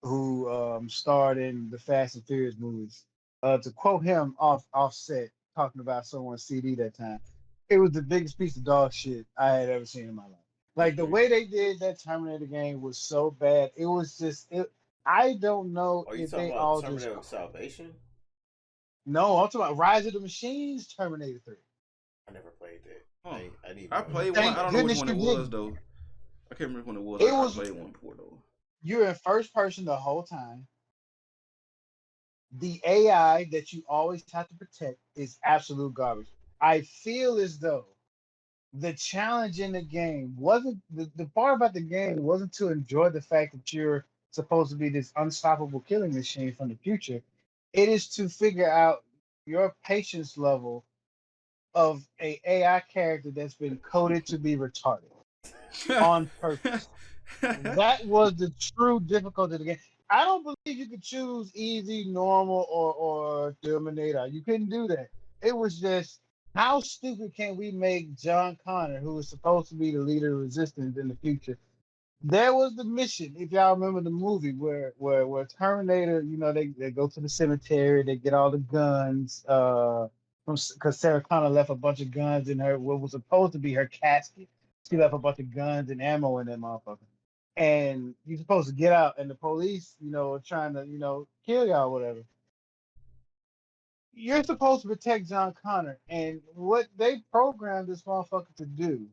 S3: who starred in the Fast and Furious movies, to quote him offset talking about someone's CD that time, it was the biggest piece of dog shit I had ever seen in my life. Like the way they did that Terminator game was so bad. It was just it. I don't know
S2: Are you
S3: if
S2: talking
S3: they
S2: about
S3: all just
S2: Terminator Salvation?
S3: no. I'm talking about Rise of the Machines, Terminator 3.
S2: I never played that.
S1: Huh.
S2: I need
S1: I
S2: more of that.
S1: played one. I
S3: Thank
S1: don't know which
S3: goodness
S1: one
S3: you
S1: it was
S3: didn't.
S1: though. I can't remember which one it was.
S3: It
S1: I
S3: was
S1: played one before though.
S3: you're in first person the whole time. The AI that you always have to protect is absolute garbage. I feel as though the challenge in the game wasn't the part about the game wasn't to enjoy the fact that you're supposed to be this unstoppable killing machine from the future. It is to figure out your patience level of a AI character that's been coded to be retarded on purpose. That was the true difficulty of the game. I don't believe you could choose easy, normal, or Terminator. You couldn't do that. It was just how stupid can we make John Connor, who was supposed to be the leader of resistance in the future? There was the mission, if y'all remember the movie, where Terminator, they go to the cemetery, they get all the guns, from because Sarah Connor left a bunch of guns in her what was supposed to be her casket. She left a bunch of guns and ammo in that motherfucker. And you're supposed to get out, and the police, are trying to, kill y'all, or whatever. You're supposed to protect John Connor, and what they programmed this motherfucker to do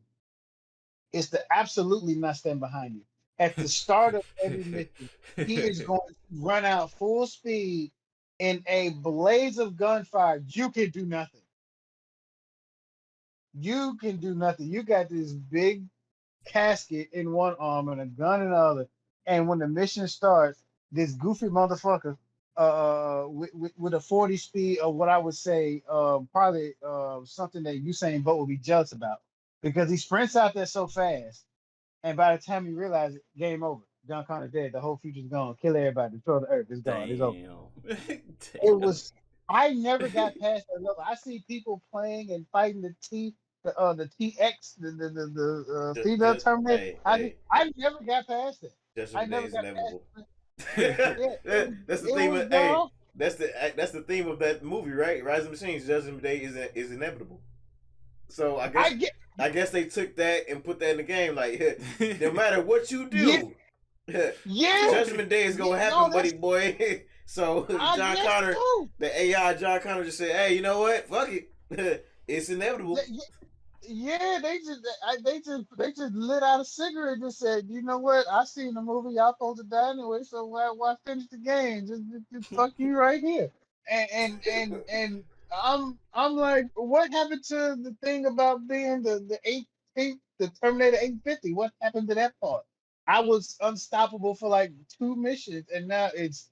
S3: is to absolutely not stand behind you. At the start of every mission, he is going to run out full speed in a blaze of gunfire. You can do nothing. You can do nothing. You got this big casket in one arm and a gun in the other. And when the mission starts, this goofy motherfucker with a 40 speed of what I would say probably something that Usain Bolt would be jealous about, because he sprints out there so fast, and by the time you realize it, game over. John Connor's dead. The whole future's gone. Kill everybody. Destroy the earth. It's gone. It's over.
S1: Damn.
S3: It was. I never got past that level. I see people playing and fighting the TX, the female Terminator. I never got past it.
S2: Judgment Day is inevitable.
S3: That's
S2: the theme of that's the theme of that movie, right? Rise of the Machines. Judgment Day is inevitable. So I guess they took that and put that in the game. Like, no matter what you do, Judgment Day is gonna happen, buddy boy. So John Connor, the AI John Connor, just said, "Hey, you know what? Fuck it, it's inevitable."
S3: Yeah, they just lit out a cigarette and just said, "You know what? I seen the movie. Y'all supposed to die anyway, so why finish the game? Just fuck you right here." And I'm like, what happened to the thing about being the Terminator 850? What happened to that part? I was unstoppable for like 2 missions, and now it's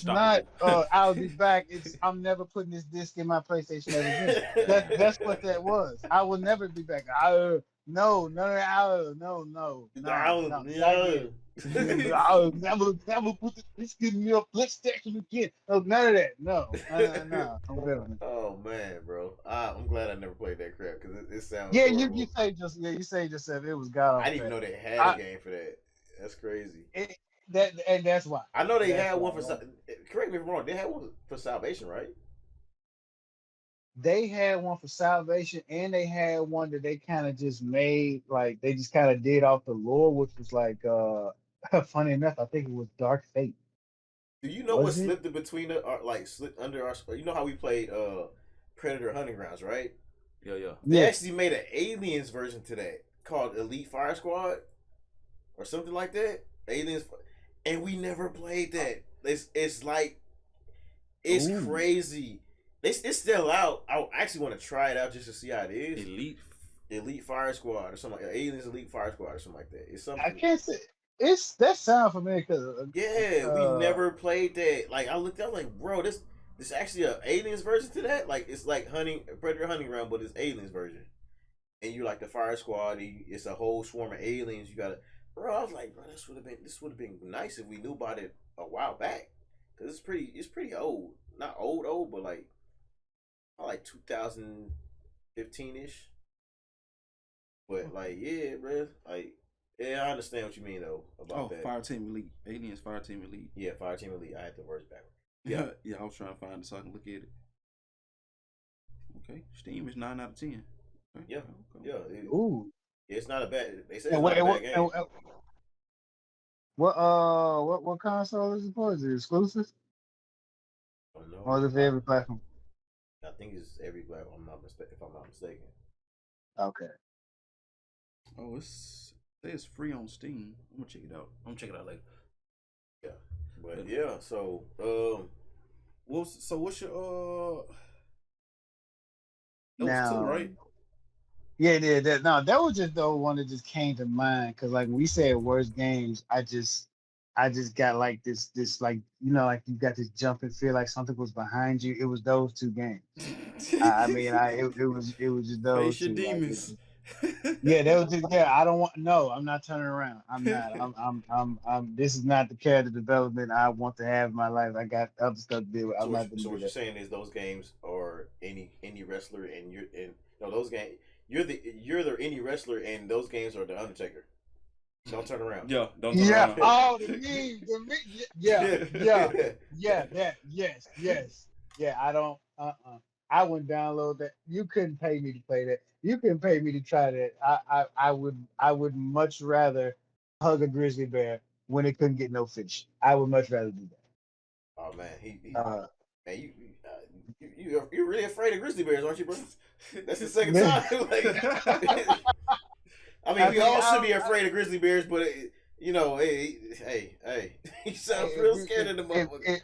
S3: not. I'll be back. I'm never putting this disc in my PlayStation ever again. That's what that was. I will never be back. No. I'll never put this in your PlayStation again. No, none of that. No. I'm good on it.
S2: Oh man, bro. I'm glad I never played that crap because it sounds.
S3: Yeah,
S2: horrible.
S3: you say yourself it was god.
S2: I didn't even know they had a game for that. That's crazy.
S3: That's why.
S2: I know they had one for. Correct me if I'm wrong. They had one for Salvation, right?
S3: They had one for Salvation, and they had one that they kind of just made, like they just kind of did off the lore, which was like, funny enough, I think it was Dark Fate.
S2: Do you know what slipped in between slipped under our? You know how we played Predator Hunting Grounds, right?
S1: Yeah.
S2: They actually made an Aliens version to that called Elite Fire Squad or something like that. Aliens. And we never played that. It's like, it's crazy. It's still out. I actually want to try it out just to see how it is. Elite Fire Squad or something like that. Aliens Elite Fire Squad or something like that. It's something.
S3: I can't say that sound familiar because
S2: we never played that. Like I looked up, like, bro, this actually a Aliens version to that. Like it's like Predator Hunting Ground, but it's Aliens version. And you like the Fire Squad. It's a whole swarm of aliens. You gotta. Bro, I was like, bro, this would have been nice if we knew about it a while back, cause it's pretty old, not old, but like 2015 ish. But like, yeah, bro, like, yeah, I understand what you mean though about that.
S1: Fireteam Elite, Aliens Fireteam Elite.
S2: Yeah, Fireteam Elite. I had the words back.
S1: Yeah, I was trying to find it so I can look at it. Okay, Steam is 9 out of 10. Okay.
S2: Yeah.
S3: Ooh.
S2: It's not a bad. They say it's not a bad game.
S3: What console is it for? Is it exclusive?
S2: I don't know.
S3: Or is it for every platform?
S2: I think it's every platform. If I'm not mistaken.
S3: Okay.
S1: Oh, it's free on Steam. I'm gonna check it out. Later.
S2: Yeah, but yeah. So
S1: what's your That
S3: now,
S1: was 2, right?
S3: Yeah, that was just the one that just came to mind because like when we said worst games, I just got like this like like you got this jumping feel like something was behind you. It was those 2 games. It was just those
S1: Face your
S3: 2.
S1: demons.
S3: That was just I don't want. No, I'm not turning around. I'm not. I'm. This is not the character development I want to have in my life. I got other stuff to deal with.
S2: So what you're saying is those games are any wrestler and those games. You're the indie wrestler, and those games are the Undertaker. Don't turn around.
S1: Yeah, don't turn around.
S3: Oh, the meme. Yeah. Yes. Yeah. I don't. I wouldn't download that. You couldn't pay me to play that. You couldn't pay me to try that. I would much rather hug a grizzly bear when it couldn't get no fish. I would much rather do that.
S2: Oh man,
S3: Uh,
S2: man, you're really afraid of grizzly bears, aren't you, bro? That's the second time. Like, I mean, we all should be afraid of grizzly bears, but hey, he sounds real scared of the motherfucker.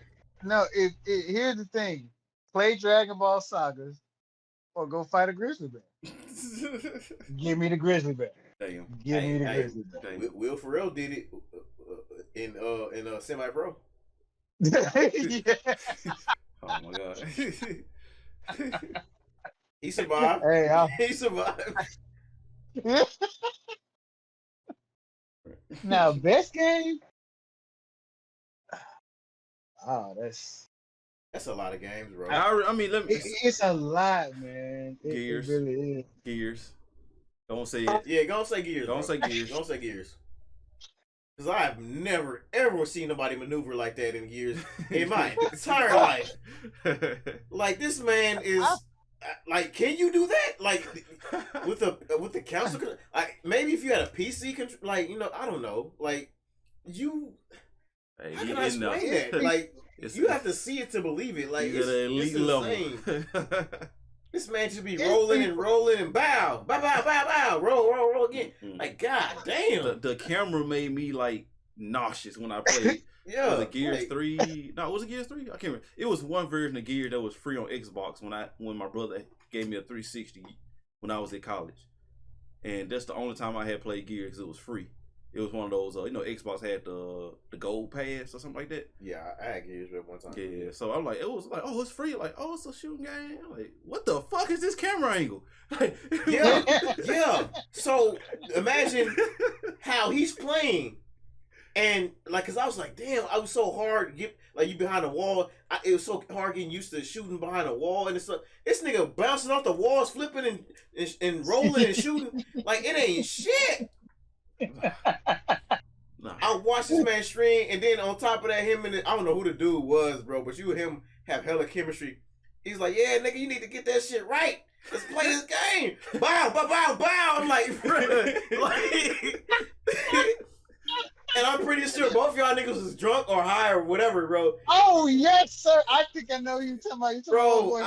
S3: Here's the thing: play Dragon Ball Sagas or go fight a grizzly bear. Give me the grizzly bear.
S1: Damn.
S3: Give me the grizzly bear.
S1: Damn.
S2: Will Ferrell did it in semi-pro.
S3: Yeah.
S1: Oh my god.
S2: He survived.
S3: Hey,
S2: he survived.
S3: Now, best game. Oh, that's
S2: a lot of games, bro.
S1: I mean,
S3: it's a lot, man.
S1: Gears.
S3: It really is.
S1: Gears. Don't say it.
S2: Yeah, go say Gears.
S1: Don't say Gears.
S2: Don't say Gears. Because I have never, ever seen nobody maneuver like that in Gears in my entire life. Like, this man is, like, can you do that? Like, with the council? Like, maybe if you had a PC, like, I don't know. Like,
S1: Hey,
S2: how can I explain that? Like, you have to see it to believe it. Like, it's insane. This man should be rolling and bow, bow, bow, bow, bow, roll again. Like, god damn.
S1: The camera made me like nauseous when I played.
S2: Yeah.
S1: Was it Gears 3? No, was it Gears 3? I can't remember. It was one version of Gears that was free on Xbox when my brother gave me a 360 when I was at college. And that's the only time I had played Gears because it was free. It was one of those, Xbox had the gold pass or something like that.
S2: Yeah, I had Gears at one time.
S1: Yeah, so I'm like, it was like, oh, it's free. Like, oh, it's a shooting game. I'm like, what the fuck is this camera angle?
S2: Yeah. So imagine how he's playing, and like, cause I was like, damn, I was so hard. You behind the wall. It was so hard getting used to shooting behind a wall, and it's like this nigga bouncing off the walls, flipping and rolling and shooting like it ain't shit. I watched this man stream, and then on top of that, I don't know who the dude was, bro, but you and him have hella chemistry. He's like, yeah, nigga, you need to get that shit right. Let's play this game. Bow, bow, bow, bow. I'm like, bro, and I'm pretty sure both y'all niggas was drunk or high or whatever, bro.
S3: Oh yes, sir. I think I know you talking about.
S2: Bro,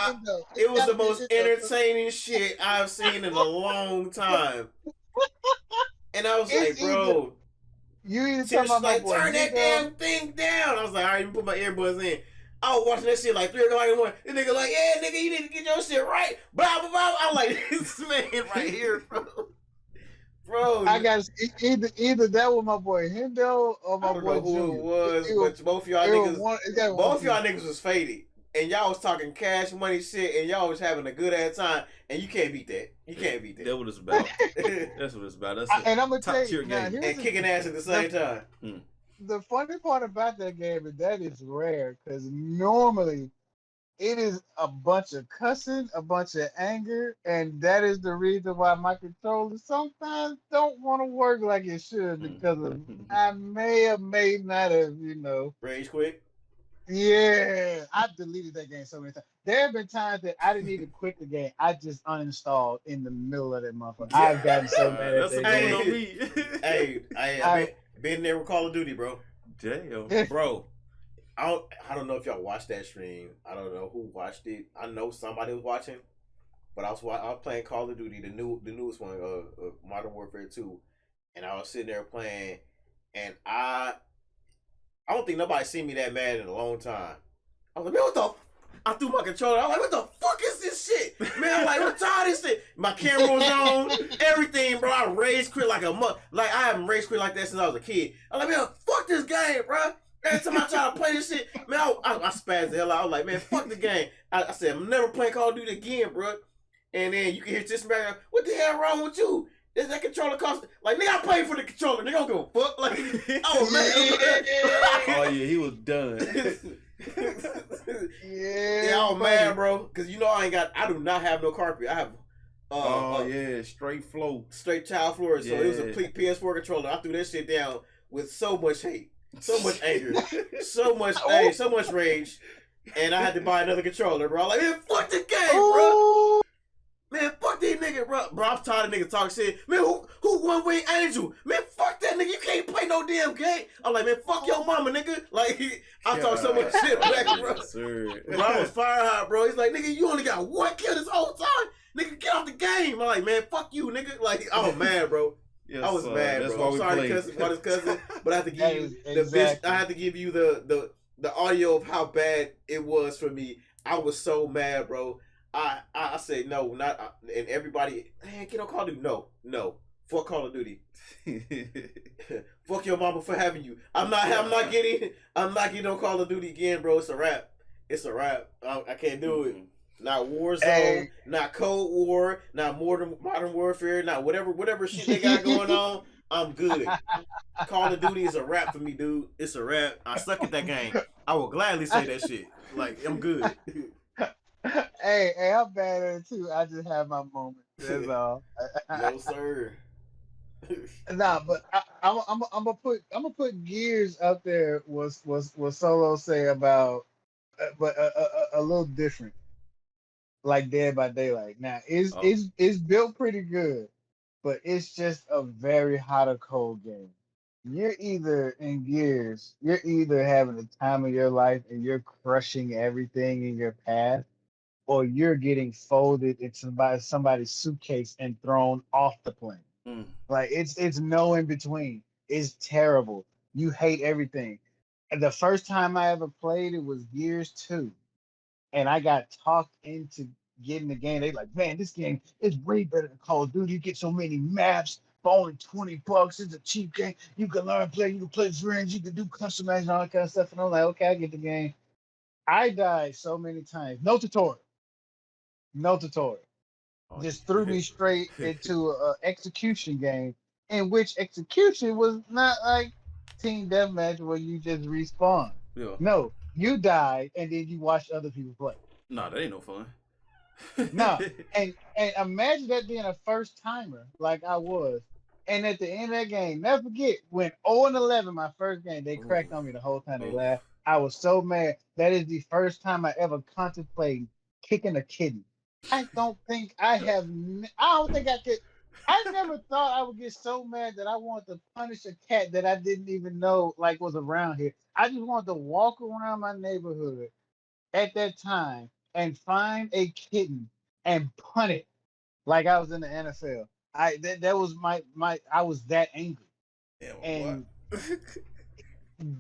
S2: it was the most entertaining shit I've seen in a long time. And I was like, bro,
S3: you either
S2: she was like, turn that damn thing down. I was like, all right, you put my earbuds in. I was watching that shit like 3 o'clock in the morning. The nigga like, yeah, nigga, you need to get your shit right. Blah, blah, blah. I'm like, this man right here, bro. Bro.
S3: I got either that was my boy Hendo or my boy
S2: who
S3: Junior.
S2: it was, but both y'all niggas was faded. And y'all was talking cash money shit, and y'all was having a good ass time, and you can't beat that. You can't beat that.
S1: That's what it's about. That's what it's about. That's
S3: and I'm gonna tell you,
S1: game.
S2: And kicking ass at the same time.
S3: The funny part about that game is that it's rare, because normally it is a bunch of cussing, a bunch of anger, and that is the reason why my controllers sometimes don't want to work like it should, because of I may or may not have,
S2: Rage quit.
S3: Yeah, I've deleted that game so many times. There have been times that I didn't even quit the game. I just uninstalled in the middle of that motherfucker. I've gotten so mad at that game.
S2: I've been there with Call of Duty, bro.
S1: Damn.
S2: Bro, I don't know if y'all watched that stream. I don't know who watched it. I know somebody was watching, but I was playing Call of Duty, the newest one, Modern Warfare 2, and I was sitting there playing, and I don't think nobody seen me that mad in a long time. I was like, man, what the? I threw my controller. I was like, what the fuck is this shit? Man, I'm like, what's all this shit? My camera was on, everything, bro. I rage quit like I haven't rage quit like that since I was a kid. I'm like, man, fuck this game, bro. Every time I try to play this shit, man, I spazzed the hell out. I was like, man, fuck the game. I said, I'm never playing Call of Duty again, bro. And then you can hear this man, what the hell wrong with you? Is that controller cost? Like, nigga, I paid for the controller. Nigga, don't give a fuck. Like, oh, man.
S1: Oh, yeah, he was done.
S2: Yeah, I was mad, bro. Because I do not have no carpet. I have,
S1: straight flow.
S2: Straight tile floor. So it was a PS4 controller. I threw that shit down with so much hate, so much anger, so much rage. and I had to buy another controller, bro. Like, man, fuck the game, bro.
S3: Oh,
S2: Man, fuck these niggas, bro. Bro, I'm tired of niggas talking shit. Man, who one wing angel? Man, fuck that nigga. You can't play no damn game. I'm like, man, fuck your mama, nigga. Like, I talk so much shit back, bro.
S1: Yes, sir.
S2: Bro, I was fire hot, bro. He's like, nigga, you only got one kill this whole time. Nigga, get off the game. I'm like, man, fuck you, nigga. Like, I was mad, bro.
S1: Yes,
S2: I was mad,
S1: that's
S2: bro. I'm
S1: why
S2: sorry
S1: we
S2: to
S1: played.
S2: cuss his cousin, but I have to give you
S3: Exactly.
S2: I have to give you the audio of how bad it was for me. I was so mad, bro. I said no, not and everybody. Man, get on Call of Duty. No, fuck Call of Duty. Fuck your mama for having you. I'm not getting on Call of Duty again, bro. It's a wrap. I can't do it. Not Warzone, not Cold War, not Modern Warfare, not whatever shit they got going on. I'm good. Call of Duty is a wrap for me, dude. It's a wrap. I suck at that game. I will gladly say that shit. Like, I'm good.
S3: Hey, I'm bad at it too. I just have my moments. That's all.
S2: No, sir.
S3: Nah, but I'm gonna put Gears up there. Was Solo say about, but a little different, like Dead by Daylight. Now is built pretty good, but it's just a very hot or cold game. You're either in Gears, you're either having the time of your life and you're crushing everything in your path, or you're getting folded into somebody's suitcase and thrown off the plane. Like it's no in between. It's terrible. You hate everything. And the first time I ever played it was Gears 2. And I got talked into getting the game. They like, man, this game is way better than Call of Duty. You get so many maps for only $20. It's a cheap game. You can learn play, you can play friends, you can do customizing, all that kind of stuff. And I'm like, okay, I get the game. I died so many times. No tutorial. No tutorial. Just threw me straight into an execution game, in which execution was not like team deathmatch where you just respawn.
S1: Yeah.
S3: No, you died and then you watch other people play.
S1: Nah, that ain't no fun.
S3: No, and imagine that being a first timer like I was, and at the end of that game, never forget when 0-11, my first game, they cracked on me the whole time. They laughed. I was so mad. That is the first time I ever contemplated kicking a kitten. I don't think I have. I don't think I could. I never thought I would get so mad that I wanted to punish a cat that I didn't even know like was around here. I just wanted to walk around my neighborhood at that time and find a kitten and punt it like I was in the NFL. That was my I was that angry.
S1: Yeah,
S3: And
S1: what?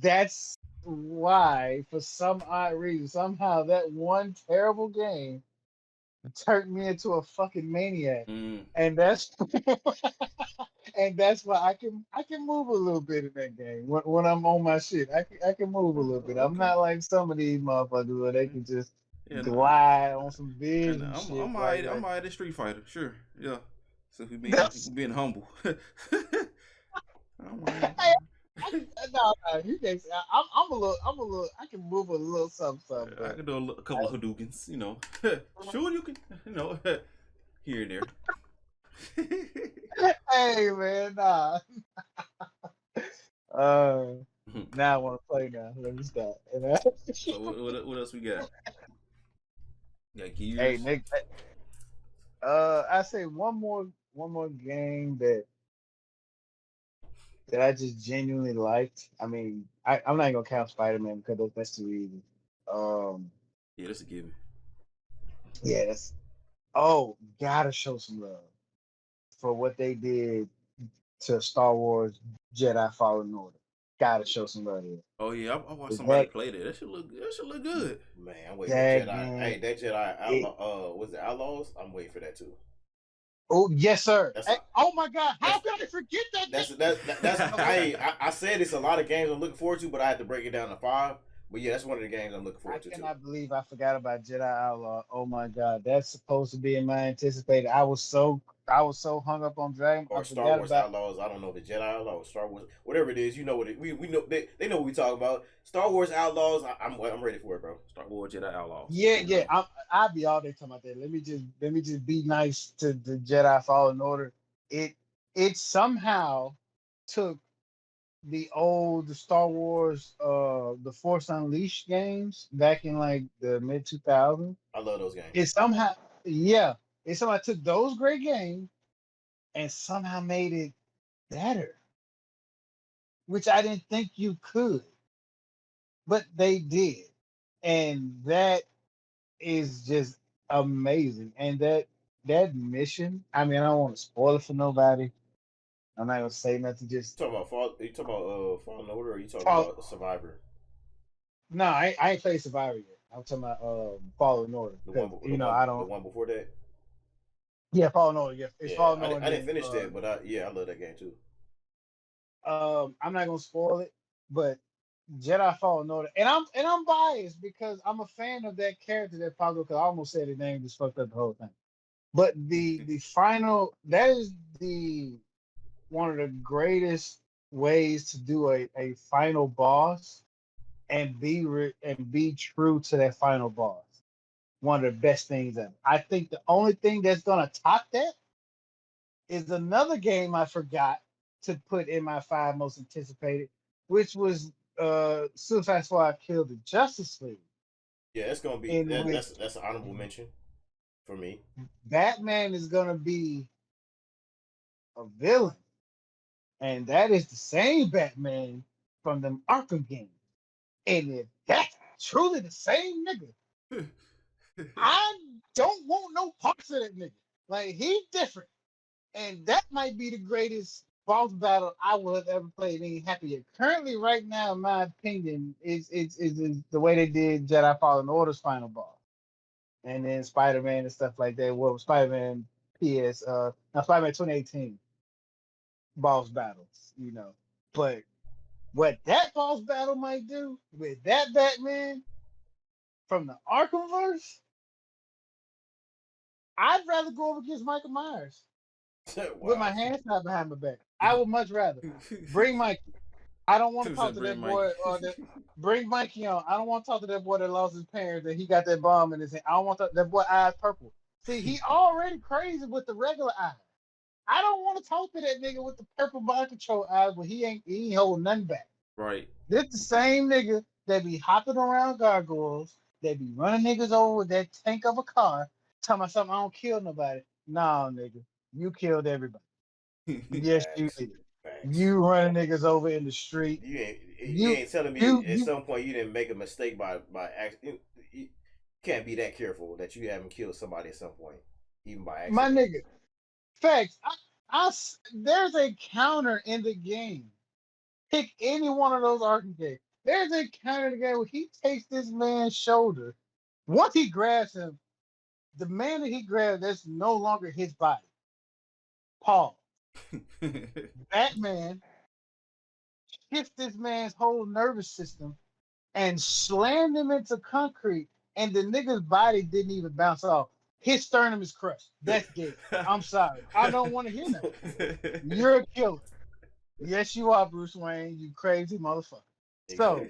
S3: that's why, for some odd reason, somehow that one terrible game turned me into a fucking maniac. And that's and that's why I can move a little bit in that game when I'm on my shit. I can move a little bit. I'm not like some of these motherfuckers where they can just glide on some vision shit.
S1: I'm alright at Street Fighter, sure. Yeah. So we being humble.
S3: No, you can't say I'm a little I can move a little something.
S1: I can do a couple of Hadoukens, you know. Sure, you can, you know, here and there.
S3: Hey man, nah. Now I want to play now. Let me stop.
S1: So what else we got? Got Gears.
S3: Hey Nick, I say one more game that I just genuinely liked. I mean, I'm not gonna count Spider-Man because that's too easy.
S1: Yeah, that's a given.
S3: Yeah, gotta show some love for what they did to Star Wars Jedi Fallen Order. Gotta show some love here.
S1: Oh yeah, I watched somebody play that. That should look good.
S2: Man, I'm waiting for Jedi. Hey, that Jedi was it Outlaws? I'm waiting for that too.
S3: Oh yes, sir. Oh my God, how could I forget that?
S2: I said it's a lot of games I'm looking forward to, but I had to break it down to 5. But yeah, that's one of the games I'm looking forward to.
S3: I cannot believe I forgot about Jedi Outlaw. Oh my God, that's supposed to be in my anticipated. I was so hung up on Dragon
S2: or Star Wars Outlaws. I don't know if it's Jedi Outlaw or Star Wars, whatever it is. You know what we know. They know what we talking about. Star Wars Outlaws. I'm ready for it, bro.
S1: Star Wars Jedi Outlaws.
S3: Yeah. I'll be all day talking about that. Let me just be nice to the Jedi Fallen Order. It somehow took the Star Wars the Force Unleashed games back in like the mid 2000s.
S2: I love those games.
S3: It somehow yeah, it somehow took those great games and somehow made it better, which I didn't think you could, but they did. And that is just amazing. And that mission, I mean, I don't want to spoil it for nobody. I'm not gonna say nothing. Just
S2: You talking about Fall? You talking about Fallen Order, or you talking
S3: fall.
S2: about Survivor?
S3: No, I ain't played Survivor yet. I'm talking about Fallen Order
S2: The
S3: because
S2: one,
S3: I
S2: the
S3: don't.
S2: one before that.
S3: Yeah, Fallen Order. Yeah, it's
S2: Yeah,
S3: Fallen Order.
S2: I didn't
S3: Then
S2: finish that, but I love that game too.
S3: I'm not gonna spoil it, but Jedi Fallen Order, and I'm biased because I'm a fan of that character that Pablo. Because I almost said his name, just fucked up the whole thing. But the final, that is the one of the greatest ways to do a final boss and be true to that final boss. One of the best things ever. I think the only thing that's gonna top that is another game I forgot to put in my five most anticipated, which was Suicide Squad Kill the Justice League,
S2: Yeah, it's gonna be
S3: in which
S2: that's an honorable mention for me.
S3: Batman is gonna be a villain, and that is the same Batman from the Arkham games. And if that's truly the same nigga, I don't want no parts of that nigga. Like he's different. And that might be the greatest boss battle I will have ever played any happier. Currently, right now, in my opinion, is the way they did Jedi Fallen Order's final boss. And then Spider-Man and stuff like that. Well, Spider-Man now Spider-Man 2018 boss battles, you know. But what that boss battle might do with that Batman from the Arkhamverse, I'd rather go up against Michael Myers with my
S2: Wow.
S3: hands tied behind my back. I would much rather bring Mikey. I don't want to talk to that
S1: Bring Mike.
S3: boy bring Mikey on. I don't want to talk to that boy that lost his parents and he got that bomb in his hand. I don't want that boy eyes purple. See, he already crazy with the regular eyes. I don't want to talk to that nigga with the purple mind control eyes, but he ain't holding nothing back.
S1: Right.
S3: This the same nigga that be hopping around gargoyles, that be running niggas over with that tank of a car, talking about something I don't kill nobody. Nah, nigga, you killed everybody. Yes, you
S2: Facts.
S3: did.
S2: Facts.
S3: You running niggas over in the street.
S2: You
S3: You
S2: ain't telling me at
S3: you
S2: some point you didn't make a mistake by accident. You can't be that careful that you haven't killed somebody at some point, even by
S3: my
S2: accident.
S3: nigga. Facts. There's a counter in the game. Pick any one of those arcades. There's a counter in the game where he takes this man's shoulder. Once he grabs him, the man that he grabbed, that's no longer his body. Paul. Batman shifts this man's whole nervous system and slammed him into concrete, and the nigga's body didn't even bounce off. His sternum is crushed. That's dead. I'm sorry. I don't want to hear that. You're a killer. Yes, you are, Bruce Wayne. You crazy motherfucker. So,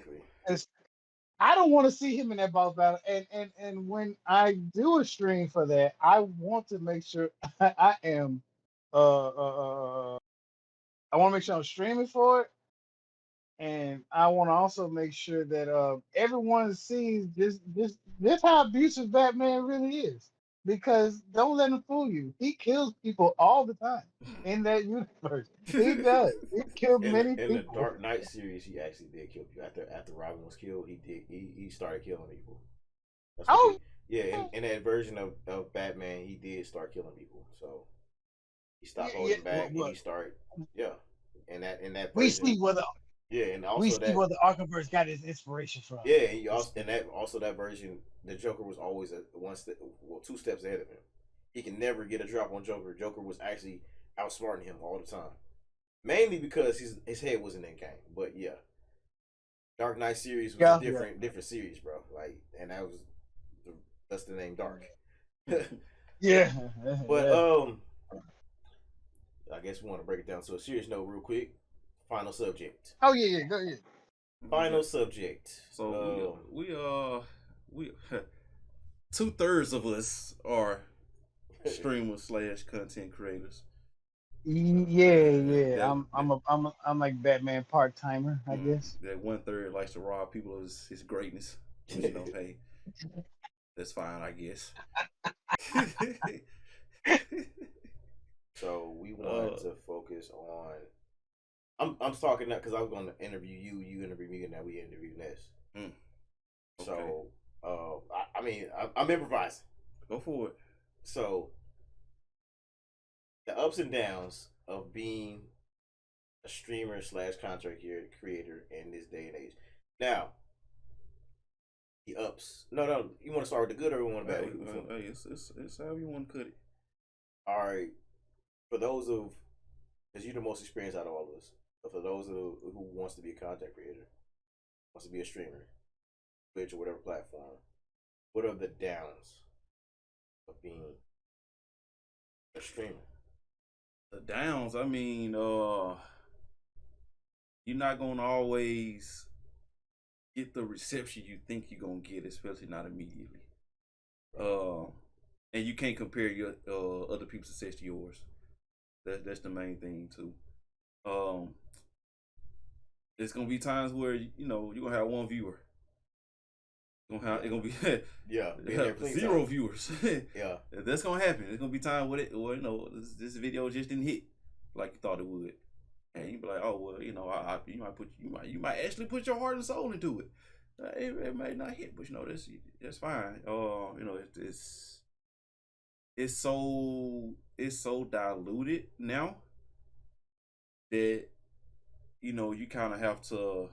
S2: Exactly.
S3: I don't want to see him in that boss battle. And when I do a stream for that, I want to make sure I am. I want to make sure I'm streaming for it, and I want to also make sure that everyone sees this how abusive Batman really is. Because don't let him fool you. He kills people all the time in that universe. He does. He killed many
S2: In the
S3: people.
S2: Dark Knight series, he actually did kill people. After Robin was killed, he started killing people. That's what
S3: Oh,
S2: yeah. In that version of Batman, he did start killing people. So he stopped
S3: yeah.
S2: holding back and he started yeah. In that
S3: We
S2: version,
S3: see where the
S2: yeah, and
S3: we
S2: also
S3: see
S2: that
S3: where the Archivers got his inspiration from.
S2: yeah, and you also in that also that version, the Joker was always one step, well, two steps ahead of him. He can never get a drop on Joker. Joker was actually outsmarting him all the time, mainly because his head wasn't in game. But yeah, Dark Knight series was a different series, bro. Like, and that's the name Dark.
S3: Yeah.
S2: But I guess we want to break it down to a serious note real quick. Final subject.
S3: Oh yeah, go ahead.
S2: Final subject.
S1: So we 2/3 of us are streamers / content creators.
S3: Yeah. I'm like Batman part timer, I guess.
S1: That 1/3 likes to rob people of his greatness, which hey, that's fine, I guess.
S2: So we want to focus on. I'm talking now because I was going to interview you. You interview me, and now we interview Ness. Okay. So I'm improvising.
S1: Go for it.
S2: So the ups and downs of being a streamer / content creator in this day and age. Now, the ups. No. You want to start with the good or you want the bad?
S1: Hey, it's however you want to cut it.
S2: All right. For those of, because you're the most experienced out of all of us. But for those who wants to be a content creator, wants to be a streamer, Twitch or whatever platform, what are the downs of being a streamer?
S1: The downs, I mean, you're not gonna always get the reception you think you're gonna get, especially not immediately. And you can't compare your other people's success to yours. That's the main thing too. There's gonna be times where you're gonna have one viewer. It's gonna be zero viewers.
S2: Yeah,
S1: that's gonna happen. There's gonna be time with it, or this video just didn't hit like you thought it would, and you be like, oh well, you might actually put your heart and soul into it. It may not hit, but that's fine. It's so diluted now that you kind of have to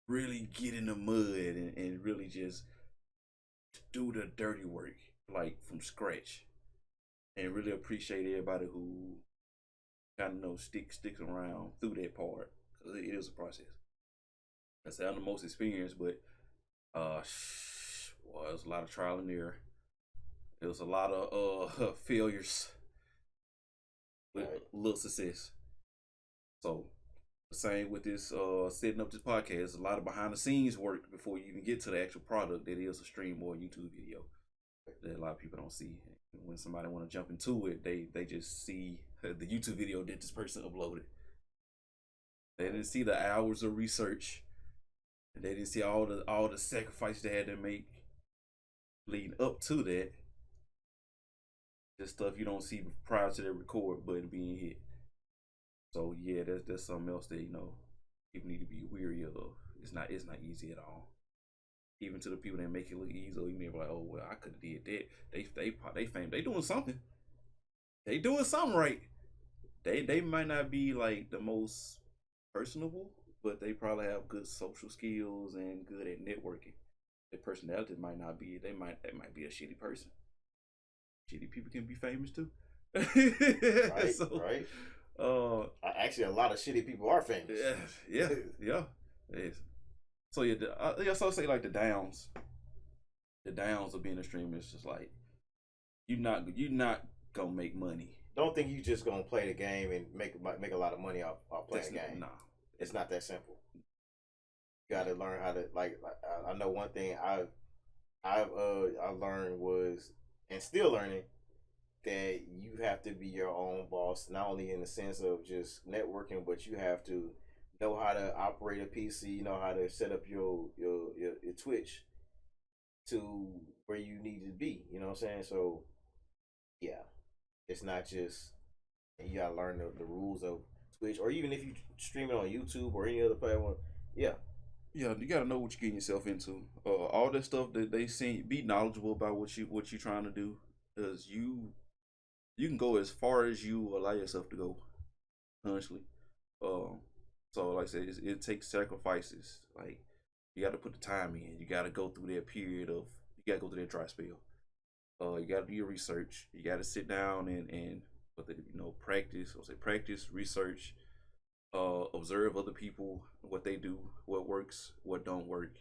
S1: really get in the mud and really just do the dirty work like from scratch, and really appreciate everybody who kind of sticks around through that part, because it is a process. I say I'm the most experienced, but it was a lot of trial and error. It was a lot of failures with little success. So the same with this setting up this podcast. A lot of behind the scenes work before you even get to the actual product that is a stream or a YouTube video that a lot of people don't see. When somebody want to jump into it, they just see the YouTube video that this person uploaded. They didn't see the hours of research, and they didn't see all the sacrifice they had to make leading up to that. This stuff you don't see prior to the record button being hit. So yeah, that's something else that people need to be weary of. It's not easy at all. Even to the people that make it look easy, you may be like, oh well, I could have did that. They fame. They doing something. They doing something right. They might not be like the most personable, but they probably have good social skills and good at networking. Their personality might not be. They might be a shitty person. Shitty people can be famous too.
S2: Right.
S1: So,
S2: right. Actually, a lot of shitty people are famous.
S1: Yeah. It is. So so say like the downs of being a streamer is just like you're not gonna make money.
S2: Don't think you just gonna play the game and make a lot of money off playing the game.
S1: No,
S2: it's not that simple. You got to learn how to I know one thing I learned was, and still learning, that you have to be your own boss, not only in the sense of just networking, but you have to know how to operate a PC, know how to set up your Twitch to where you need to be. You know what I'm saying? So yeah, it's not just, you gotta learn the rules of Twitch, or even if you stream it on YouTube or any other platform. Yeah,
S1: you gotta know what you're getting yourself into. All that stuff that they see, be knowledgeable about what you're trying to do, because you can go as far as you allow yourself to go, honestly. So like I said, it takes sacrifices. Like you got to put the time in. You got to go through that period of. You got to go through that dry spell. You got to do your research. You got to sit down and practice, research, observe other people, what they do, what works, what don't work.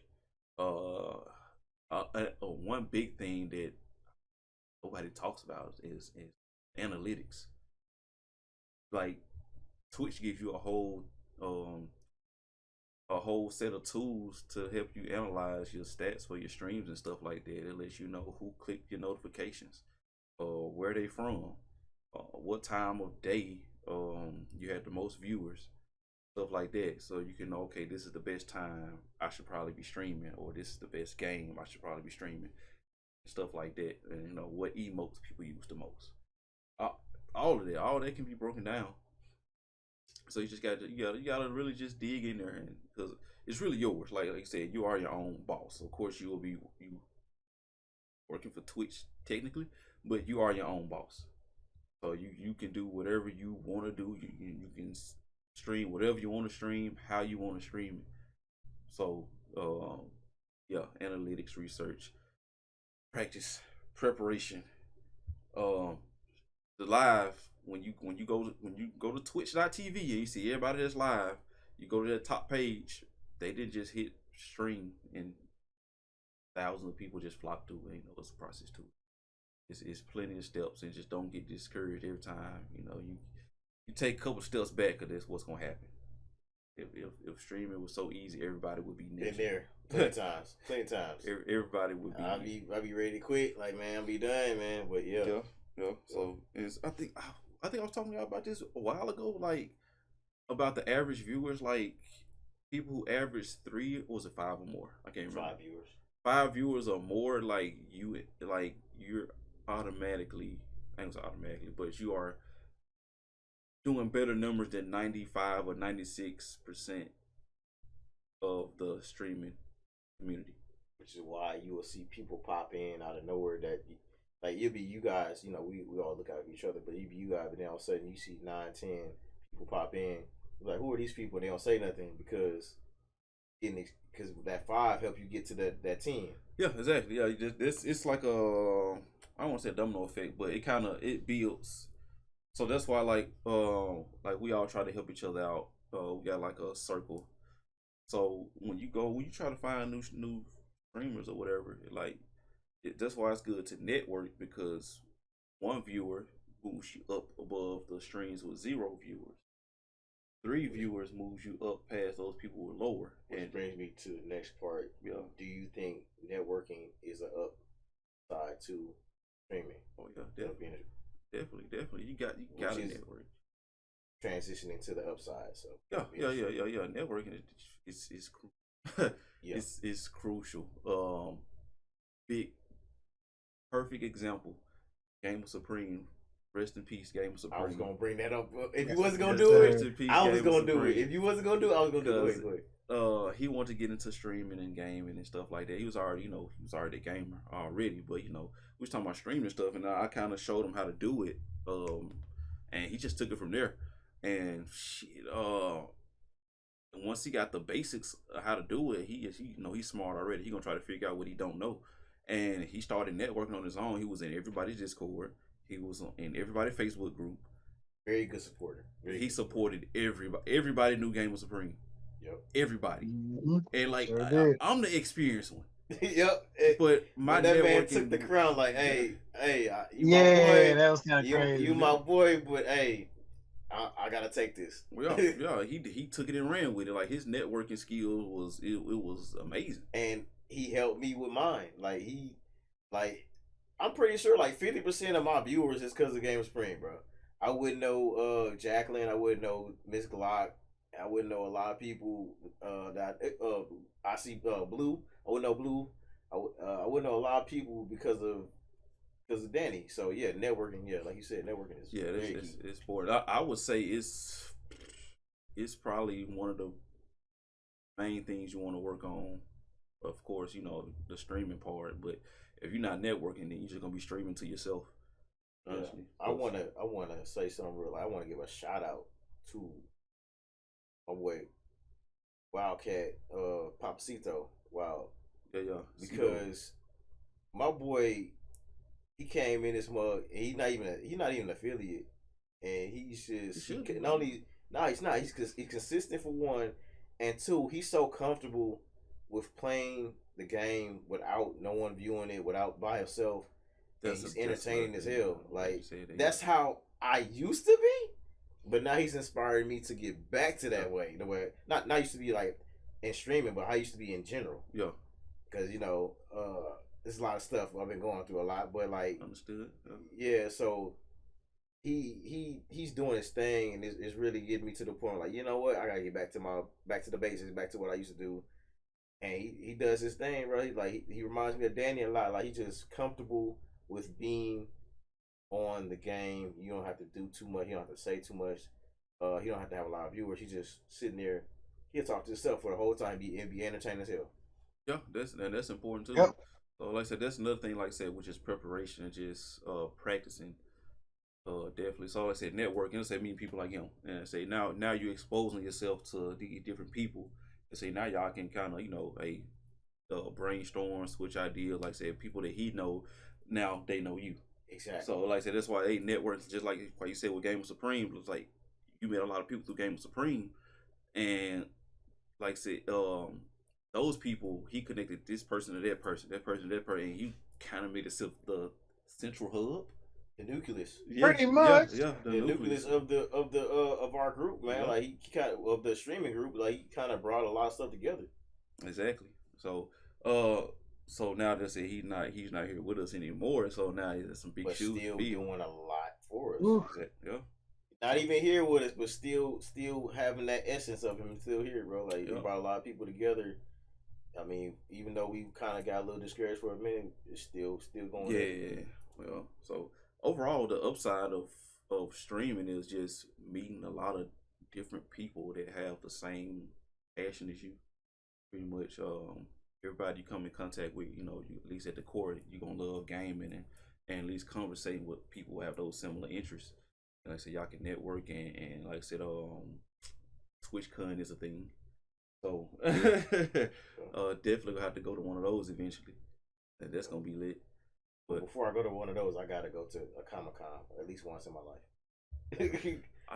S1: One big thing that nobody talks about is analytics. Like Twitch gives you a whole set of tools to help you analyze your stats for your streams and stuff like that. It lets you know who clicked your notifications, where they from, what time of day you had the most viewers, stuff like that. So you can know, okay, this is the best time I should probably be streaming, or this is the best game I should probably be streaming, stuff like that. And you know what emotes people use the most. All that can be broken down. So you gotta really just dig in there, and because it's really yours. Like I said, you are your own boss. Of course, you will be you working for Twitch technically, but you are your own boss. So you can do whatever you want to do. You can stream whatever you want to stream, how you want to stream it. So yeah, analytics, research, practice, preparation. Um, the live when you go to Twitch.tv and you see everybody that's live, you go to that top page. They didn't just hit stream and thousands of people just flock to it. You know, it's a process too. It's plenty of steps, and just don't get discouraged every time. You know, you take a couple steps back, because that's what's gonna happen. If streaming was so easy, everybody would be
S2: been there plenty times.
S1: Everybody would be.
S2: I be ready to quit. Like, man, I'll be done, man. But yeah.
S1: So I think I was talking to y'all about this a while ago, like about the average viewers, like people who average 3, or was it 5 or more? I can't remember. 5 viewers or more, like you're automatically, I don't say automatically, but you are doing better numbers than 95 or 96% of the streaming community.
S2: Which is why you will see people pop in out of nowhere that, like, it'll be you guys, you know, we all look out at each other, but it'll be you guys, but then all of a sudden you see 9, 10 people pop in. Like, who are these people? And they don't say nothing because that 5 help you get to that 10.
S1: Yeah, exactly. Yeah, it's like a, I don't want to say a domino effect, but it builds. So that's why like we all try to help each other out. We got like a circle. So when you try to find new streamers or whatever, that's why it's good to network, because one viewer boosts you up above the streams with 0 viewers. 3 viewers moves you up past those people who are lower.
S2: Which brings me to the next part.
S1: Yeah.
S2: Do you think networking is an upside to streaming?
S1: Oh yeah, definitely. You got to network.
S2: Transitioning to the upside. So
S1: yeah. Networking is it's crucial. Big perfect example. Game of Supreme. Rest in peace, Game of Supreme.
S2: I was gonna bring that up. If you wasn't gonna do it, I was gonna do it. If you wasn't gonna do it, I was gonna do it. Go ahead.
S1: He wanted to get into streaming and gaming and stuff like that. He was already a gamer already, but we was talking about streaming stuff, and I kind of showed him how to do it. And he just took it from there. And shit, once he got the basics of how to do it, he's smart already. He gonna try to figure out what he don't know. And he started networking on his own. He was in everybody's Discord. He was in everybody's Facebook group.
S2: Very good supporter.
S1: He supported everybody. Everybody knew Game of Supreme.
S2: Yep.
S1: Everybody.
S3: Mm-hmm.
S1: And like I'm the experienced one.
S2: Yep.
S1: But my
S2: that man took the crown. Like, hey, you my boy.
S3: That was kind of crazy.
S2: You my boy, but hey, I gotta take this.
S1: Yeah. He took it and ran with it. Like, his networking skill was amazing.
S2: And he helped me with mine. I'm pretty sure like 50% of my viewers is because of Game of Spring, bro. I wouldn't know Jacqueline. I wouldn't know Miss Glock. I wouldn't know a lot of people that I see Blue. I wouldn't know Blue. I wouldn't know a lot of people because of Danny. So yeah, networking. Yeah, like you said, networking is
S1: it's important. I would say it's probably one of the main things you want to work on. Of course, the streaming part, but if you're not networking, then you're just gonna be streaming to yourself. Honestly.
S2: Yeah. I wanna say something real. I wanna give a shout out to my boy Wildcat Papacito. Wow.
S1: Yeah.
S2: Because my boy, he came in this mug, and he's not even an affiliate, and he's not. He's consistent for one, and two, he's so comfortable with playing the game without no one viewing it, by himself. He's entertaining as hell. Like, that's how I used to be, but now he's inspired me to get back to that way. The way not used to be like in streaming, but how I used to be in general.
S1: Yeah.
S2: Because there's a lot of stuff I've been going through a lot, but like
S1: understood.
S2: Yeah. So he's doing his thing, and it's really getting me to the point like, you know what, I gotta get back to the basics, back to what I used to do. And he does his thing, bro. He reminds me of Danny a lot. Like, he's just comfortable with being on the game. You don't have to do too much. You don't have to say too much. He don't have to have a lot of viewers. He's just sitting there. He'll talk to himself for the whole time. Be entertaining as hell.
S1: Yeah, that's important too.
S3: Yep.
S1: So like I said, that's another thing, like I said, which is preparation and just practicing. Definitely. So like I said, networking. I say meeting people like him, and I say now you're exposing yourself to the different people. And say now y'all can kind of brainstorm, switch ideas. Like I said, people that he know now they know you.
S2: Exactly.
S1: So like I said, that's why they network. Just like you said with Game of Supreme, it was like you met a lot of people through Game of Supreme, and like I said, those people he connected this person to that person, and you kind of made it the central hub.
S2: The nucleus,
S3: pretty much,
S2: the nucleus of our group, man. Like he kind of the streaming group, like he kind of brought a lot of stuff together.
S1: Exactly. So, so now they say he's not here with us anymore. So now there's some big shoes.
S2: Still doing a lot for us.
S1: Yeah.
S2: Not even here with us, but still having that essence of him still here, bro. Like he brought a lot of people together. I mean, even though we kind of got a little discouraged for a minute, it's still going.
S1: Yeah. Well, so overall, the upside of streaming is just meeting a lot of different people that have the same passion as you. Pretty much, everybody you come in contact with, you at least at the core, you're gonna love gaming and at least conversating with people who have those similar interests. And like I said, y'all can network and like I said, TwitchCon is a thing. So definitely gonna have to go to one of those eventually. And that's gonna be lit.
S2: But before I go to one of those, I gotta go to a Comic-Con at least once in my life.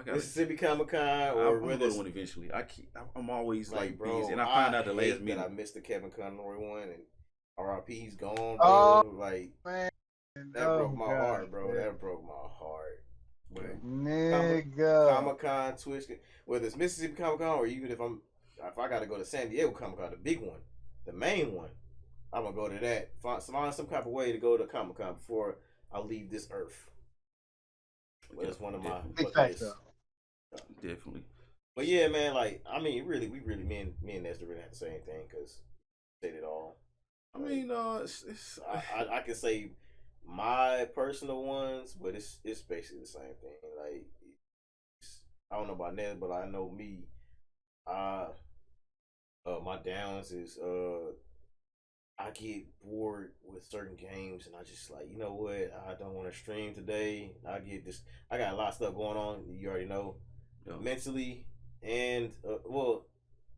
S2: Mississippi Comic-Con, or
S1: I'm
S2: whether
S1: going one eventually. I'm always like
S2: bro,
S1: busy, and I find out the last minute.
S2: I missed the Kevin Conroy one, and R.I.P. he's gone, bro.
S3: Oh,
S2: like
S3: man.
S2: that broke my heart, bro. Man. That broke my heart. But
S3: nigga,
S2: Comic-Con, Twitch, whether it's Mississippi Comic-Con or even if I gotta go to San Diego Comic-Con, the big one, the main one, I'm gonna go to that. Find some type of way to go to Comic-Con before I leave this earth. Well, it's one of my bucket lists.
S1: Definitely.
S2: But yeah, man, like, I mean, really, me and Nestor really have to say anything because said it all.
S1: I mean,
S2: I can say my personal ones, but it's basically the same thing. Like, I don't know about Nestor, but I know me. My downs is I get bored with certain games, and I just like, you know what? I don't want to stream today. I got a lot of stuff going on. You already know, mentally, and what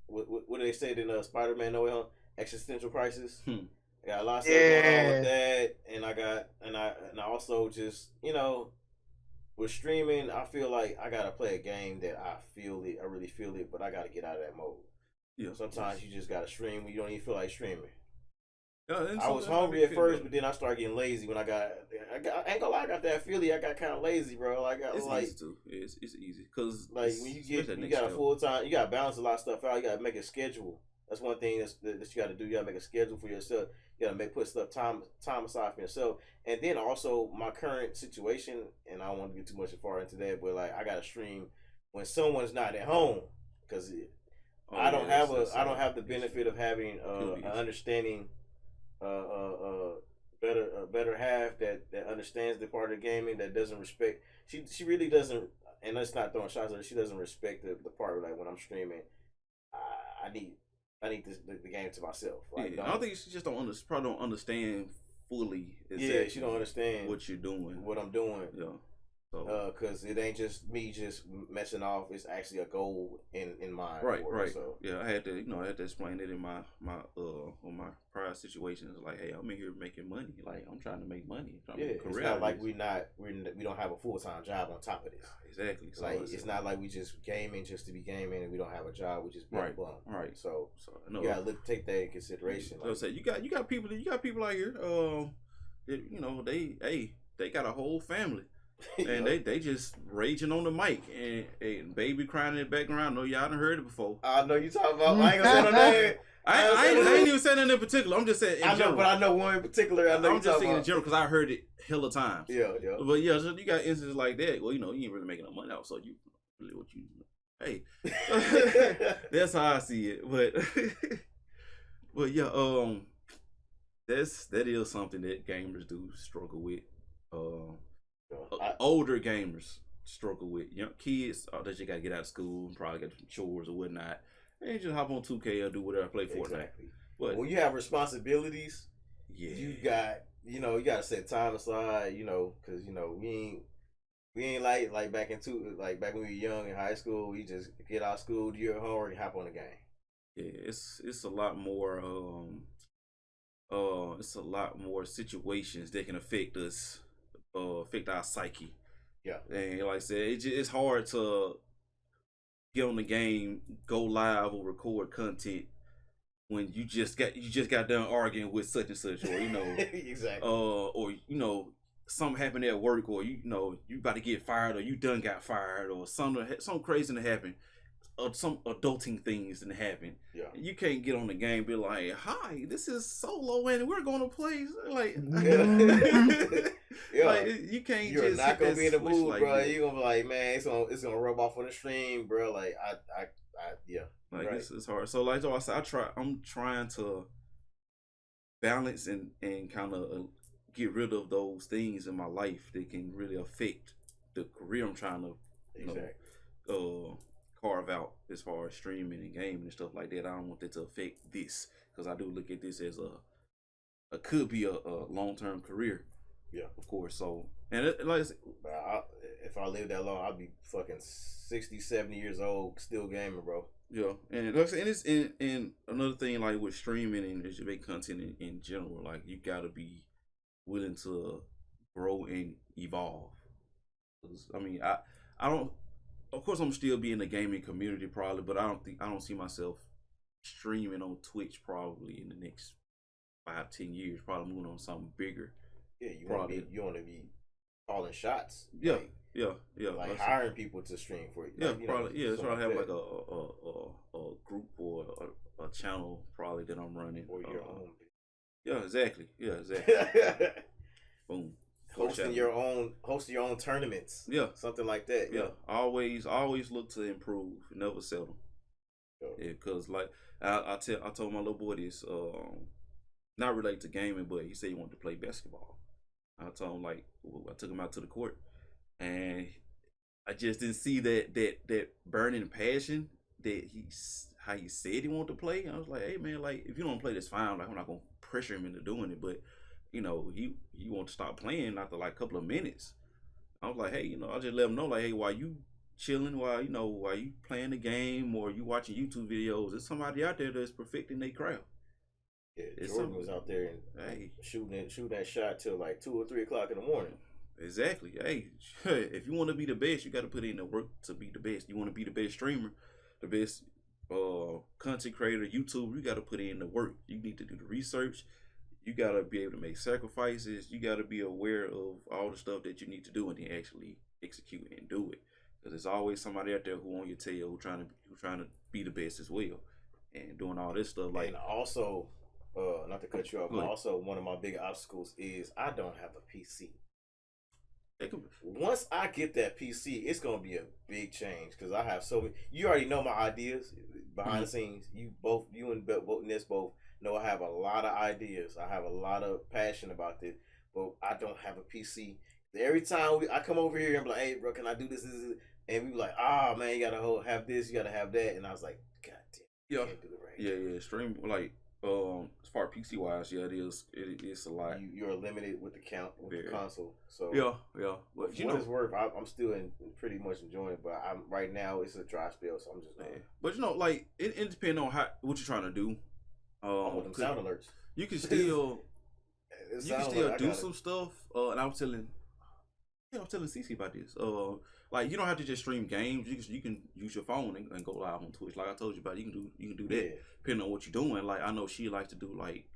S2: do they say in Spider-Man No Way Home? Existential crisis. I got a lot of stuff going on with that, and I also just with streaming, I feel like I gotta play a game that I really feel it, but I gotta get out of that mode. Yeah. Sometimes you just gotta stream when you don't even feel like streaming. I was hungry at first, but then I started getting lazy when I ain't gonna lie, I got that Philly. I got kind of lazy, bro.
S1: It's easy too. It's easy because
S2: like when you got a full time, you gotta balance a lot of stuff out. You gotta make a schedule. That's one thing that you gotta do. You gotta make a schedule for yourself. You gotta put time aside for yourself. And then also my current situation, and I don't want to get too much far into that, but like I gotta stream when someone's not at home because I don't have the benefit of having an understanding. Better half that understands the part of gaming that doesn't respect. She really doesn't, and let's not throwing shots at her. She doesn't respect the part like when I'm streaming. I need the game to myself. Like,
S1: I don't think she just probably don't understand fully. Exactly
S2: she don't understand
S1: what you're doing,
S2: what I'm doing.
S1: Yeah.
S2: Because it ain't just me just messing off. It's actually a goal in mind.
S1: Right.
S2: So.
S1: Yeah, I had to explain it in my on my prior situations. Like, hey, I'm in here making money. Like, I'm trying to make money.
S2: It's not like we don't have a full time job on top of this.
S1: Exactly. So
S2: like it's not like we just gaming just to be gaming and we don't have a job. We just
S1: right.
S2: So you gotta take that in consideration.
S1: So say you got people out here. They got a whole family. And they just raging on the mic and baby crying in the background. No, y'all done heard it before.
S2: I know you talking about. I ain't gonna say no name.
S1: I ain't even saying anything in particular. I'm just saying in general.
S2: But I know one in particular.
S1: I'm just saying in general because I heard it hella times.
S2: Yeah.
S1: But yeah, so you got instances like that. Well, you ain't really making no money out, so you really what you. Hey, that's how I see it. But yeah, that is something that gamers do struggle with. Older gamers struggle with. Young kids, they just gotta get out of school and probably got chores or whatnot. And just hop on 2K or do whatever, play Fortnite.
S2: Exactly.
S1: But
S2: when you have responsibilities, you got you gotta set time aside. Because we ain't like back back when we were young in high school. We just get out of school, do your homework, and hop on the game.
S1: Yeah, it's a lot more. It's a lot more situations that can affect us, affect our psyche.
S2: Yeah,
S1: and like I said, it's hard to get on the game, go live or record content when you just got done arguing with such and such, or
S2: exactly,
S1: or something happened at work, or you about to get fired, or you done got fired, or something crazy to happen. Some adulting things that happen.
S2: Yeah,
S1: you can't get on the game and be like, "Hi, this is Solo, and we're going to play." Like, like you can't.
S2: You're
S1: just
S2: not gonna be in the mood,
S1: like
S2: bro.
S1: that.
S2: You're gonna be like, man, it's gonna rub off on the stream, bro. Like, yeah.
S1: Like
S2: right.
S1: it's hard. So like I said, I'm trying to balance and kind of get rid of those things in my life that can really affect the career I'm trying to carve out as far as streaming and gaming and stuff like that. I don't want that to affect this because I do look at this as could be a long-term career. Yeah, of course. So like I said,
S2: if I live that long, I'll be fucking 60, 70 years old, still gaming, bro.
S1: Yeah, and like I said, and another thing like with streaming and as you make content in general, like you gotta be willing to grow and evolve. I mean, I don't. Of course, I'm still be in the gaming community probably, but I don't see myself streaming on Twitch probably in the next 5-10 years. Probably moving on something bigger.
S2: Yeah, you want to be calling shots.
S1: Yeah,
S2: yeah. Like hiring people to stream for you.
S1: Yeah, probably. Yeah, try to have like a group or a channel probably that I'm running.
S2: Or your own.
S1: Yeah, exactly. Boom.
S2: Hosting your own tournaments.
S1: Yeah.
S2: Something like that.
S1: Yeah. Always look to improve. Never settle. Yeah, cause like I told my little boy this, not related to gaming, but he said he wanted to play basketball. I told him I took him out to the court and I just didn't see that burning passion that how he said he wanted to play. I was like, hey man, like if you don't play this fine, like I'm not gonna pressure him into doing it, but he want to stop playing after like a couple of minutes. I was like, hey, I just let him know, like, hey, while you chilling, while you playing the game or you watching YouTube videos, there's somebody out there that's perfecting their craft.
S2: Yeah, Jordan was out there and shooting that shot till like 2 or 3 o'clock in the morning.
S1: Exactly. Hey, if you want to be the best, you got to put in the work to be the best. You want to be the best streamer, the best content creator, YouTuber, you got to put in the work. You need to do the research. You got to be able to make sacrifices. You got to be aware of all the stuff that you need to do and then actually execute and do it. Because there's always somebody out there who on your tail who trying to be the best as well and doing all this stuff. Like,
S2: and also, not to cut you off, but also one of my big obstacles is I don't have a PC. Once I get that PC, it's gonna be a big change because I have so many. You already know my ideas behind the scenes. You and Ness both know I have a lot of ideas. I have a lot of passion about this, but I don't have a PC. Every time I come over here and be like, "Hey, bro, can I do this?" And we be like, "Ah, man, you gotta have this, you gotta have that," and I was like, "God damn, I can't do it right."
S1: Yeah, stream like. As far as PC wise, yeah, it's a lot.
S2: You're limited with the count with the console, so
S1: yeah.
S2: But for what it's worth, I'm still pretty much enjoying it. But I'm right now it's a dry spell, so I'm just.
S1: But like it depends on what you're trying to do.
S2: With them sound alerts,
S1: you can still do some stuff. And I was telling Cece about this. Like you don't have to just stream games. You can use your phone and go live on Twitch. Like I told you about, you can do that depending on what you're doing. Like I know she likes to do like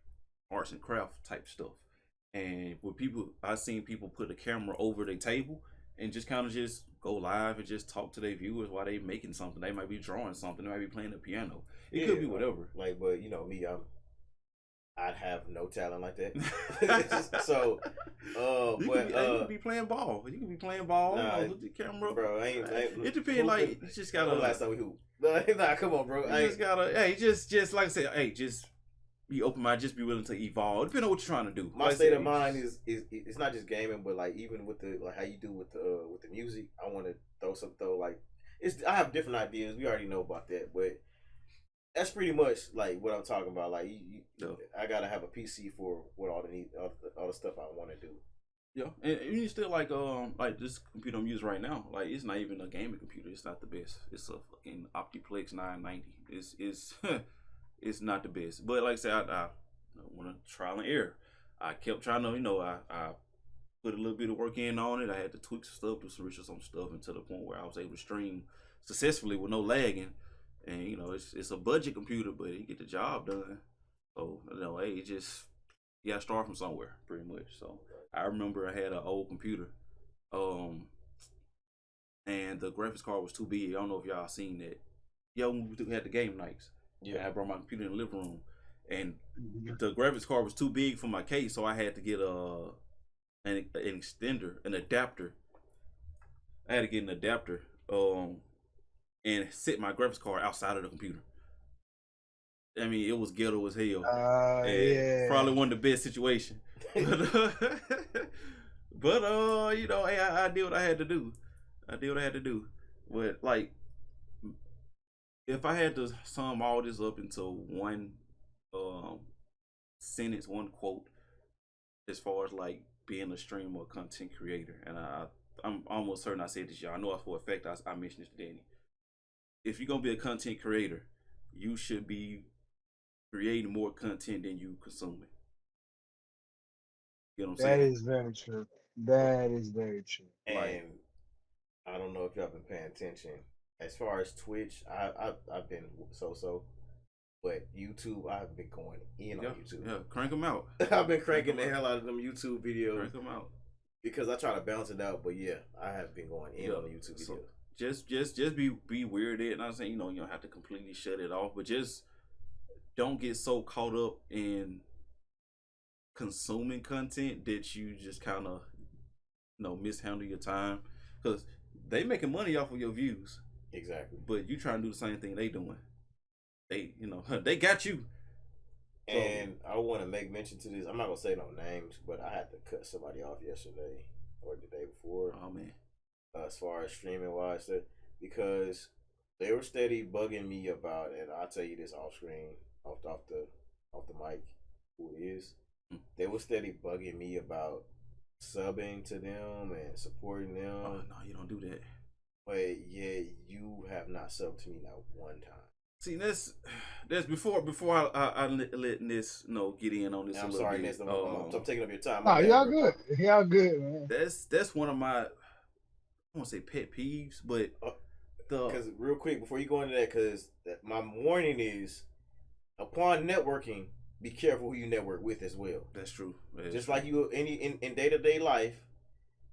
S1: arts and craft type stuff. And with people, I've seen people put a camera over their table and just kind of just go live and just talk to their viewers while they making something. They might be drawing something. They might be playing the piano. It could be whatever.
S2: Like, but you know me, I'd have no talent like that. So,
S1: you could be playing ball. You could be playing ball.
S2: Nah,
S1: look at the camera,
S2: bro.
S1: It depends. Like, you just gotta.
S2: Last time we hoop. Nah, come on, bro.
S1: You just gotta. Hey, just like I said. Hey, just be open minded. Just be willing to evolve. Depending on what you're trying to do.
S2: My state of mind is it's not just gaming, but like even with the how you do with the music. I want to throw like I have different ideas. We already know about that, but. That's pretty much like what I'm talking about. Like, I gotta have a PC for what all the stuff I want to do.
S1: Yeah, and you still like this computer I'm using right now. Like, it's not even a gaming computer. It's not the best. It's a fucking Optiplex 990. It's it's not the best. But like I said, I want to trial and error. I kept trying to, I put a little bit of work in on it. I had to tweak some stuff, do some research on stuff, and to the point where I was able to stream successfully with no lagging. And it's a budget computer, but you get the job done. So hey, you gotta start from somewhere, pretty much. So I remember I had an old computer, and the graphics card was too big. I don't know if y'all seen that. When we had the game nights. Yeah, I brought my computer in the living room, and the graphics card was too big for my case, so I had to get an extender, an adapter. I had to get an adapter. And set my graphics card outside of the computer. I mean, it was ghetto as hell. Probably one of the best situations. But hey, I did what I had to do. But like, if I had to sum all this up into one sentence, one quote, as far as like being a streamer or content creator, and I'm almost certain I said this, y'all. I know for a fact I mentioned this to Danny. If you're gonna be a content creator, you should be creating more content than you consuming. You know what I'm saying?
S3: That is very true. That is very true.
S2: And I don't know if y'all been paying attention. As far as Twitch, I've been so, but YouTube, I've been going in on YouTube.
S1: Yeah, crank them out.
S2: I've been cranking the hell out of them YouTube videos.
S1: Crank them out.
S2: Because I try to balance it out, but yeah, I have been going in on the YouTube videos.
S1: Just be weirded. Not saying you don't have to completely shut it off, but just don't get so caught up in consuming content that you just kind of mishandle your time, because they making money off of your views.
S2: Exactly. But
S1: you trying to do the same thing they doing. They they got you.
S2: And I want to make mention to this. I'm not gonna say no names, but I had to cut somebody off yesterday or the day before.
S1: Oh man.
S2: As far as streaming wise, because they were steady bugging me about, and I'll tell you this off screen, off the mic, who it is. They were steady bugging me about subbing to them and supporting them.
S1: Oh no, you don't do that.
S2: But yeah, you have not subbed to me not one time.
S1: See, that's before I let this get in on this.
S2: I'm sorry, Ness. I'm taking up your time.
S3: No, y'all good. Y'all good, man.
S1: That's one of my, I won't say pet peeves, but
S2: because real quick before you go into that, because my warning is, upon networking, be careful who you network with as well.
S1: That's true.
S2: Just like you in day-to-day life,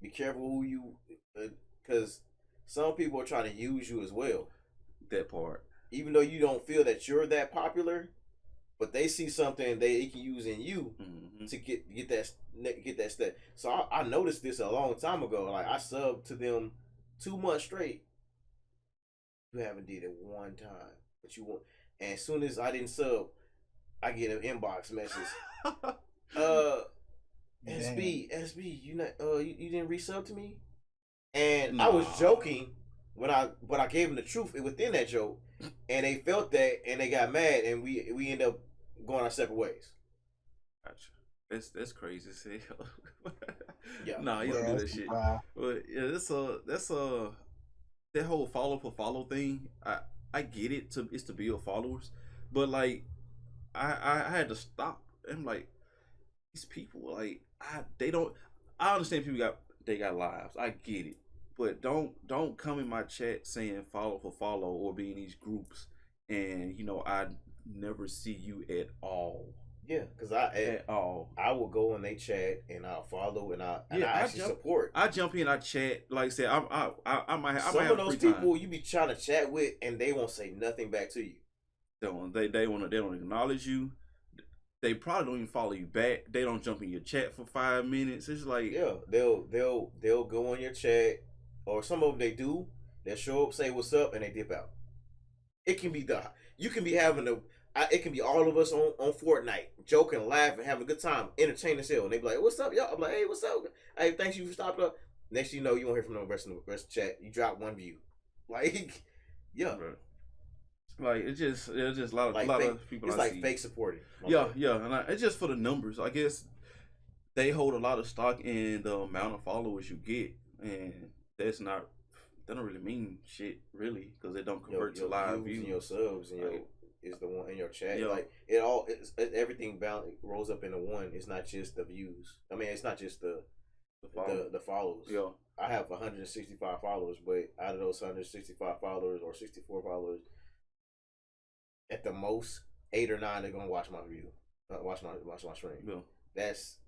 S2: be careful who you, because some people are trying to use you as well.
S1: That part. Even
S2: though you don't feel that you're that popular, but they see something they can use in you to get that step. So I noticed this a long time ago. Like, I subbed to them 2 months straight. You haven't did it one time, but you want. And as soon as I didn't sub, I get an inbox message. SB, you not you didn't resub to me, and I was joking but I gave them the truth within that joke, and they felt that and they got mad, and we end up going our separate ways.
S1: Gotcha. That's crazy as hell.
S2: Yeah.
S1: Nah, you don't do that shit. But yeah, that's that whole follow for follow thing. I get it, it's to build followers, but like I had to stop. I'm like, these people, like, I understand people got lives. I get it. But don't come in my chat saying follow for follow or be in these groups and I never see you at all.
S2: Yeah, because I will go in they chat and I'll follow and I actually support.
S1: I jump in, I chat. Like I said, I might have
S2: some of those people you be trying to chat with and they won't say nothing back to you.
S1: They don't acknowledge you. They probably don't even follow you back. They don't jump in your chat for 5 minutes. It's like
S2: they'll go in your chat, or some of them they do. They'll show up, say what's up, and they dip out. It can be you can be having it can be all of us on Fortnite, joking, laughing, having a good time, entertaining as hell. And they be like, "What's up, y'all?" I'm like, "Hey, what's up? Hey, thanks you for stopping up." Next you know, you won't hear from the rest of the chat. You drop one view, like, yeah.
S1: Right. Like it's just a lot of people.
S2: It's like fake supporting.
S1: Yeah, and it's just for the numbers. I guess they hold a lot of stock in the amount of followers you get, and that don't really mean shit really because it don't convert to live views.
S2: And your subs and your is the one in your chat.
S1: Yeah.
S2: Like everything rolls up into one. It's not just the views. I mean, it's not just the follows.
S1: Yeah,
S2: I have 165 followers, but out of those 165 followers or 64 followers, at the most 8 or 9 are gonna watch my review, watch my stream.
S1: Yeah.
S2: That's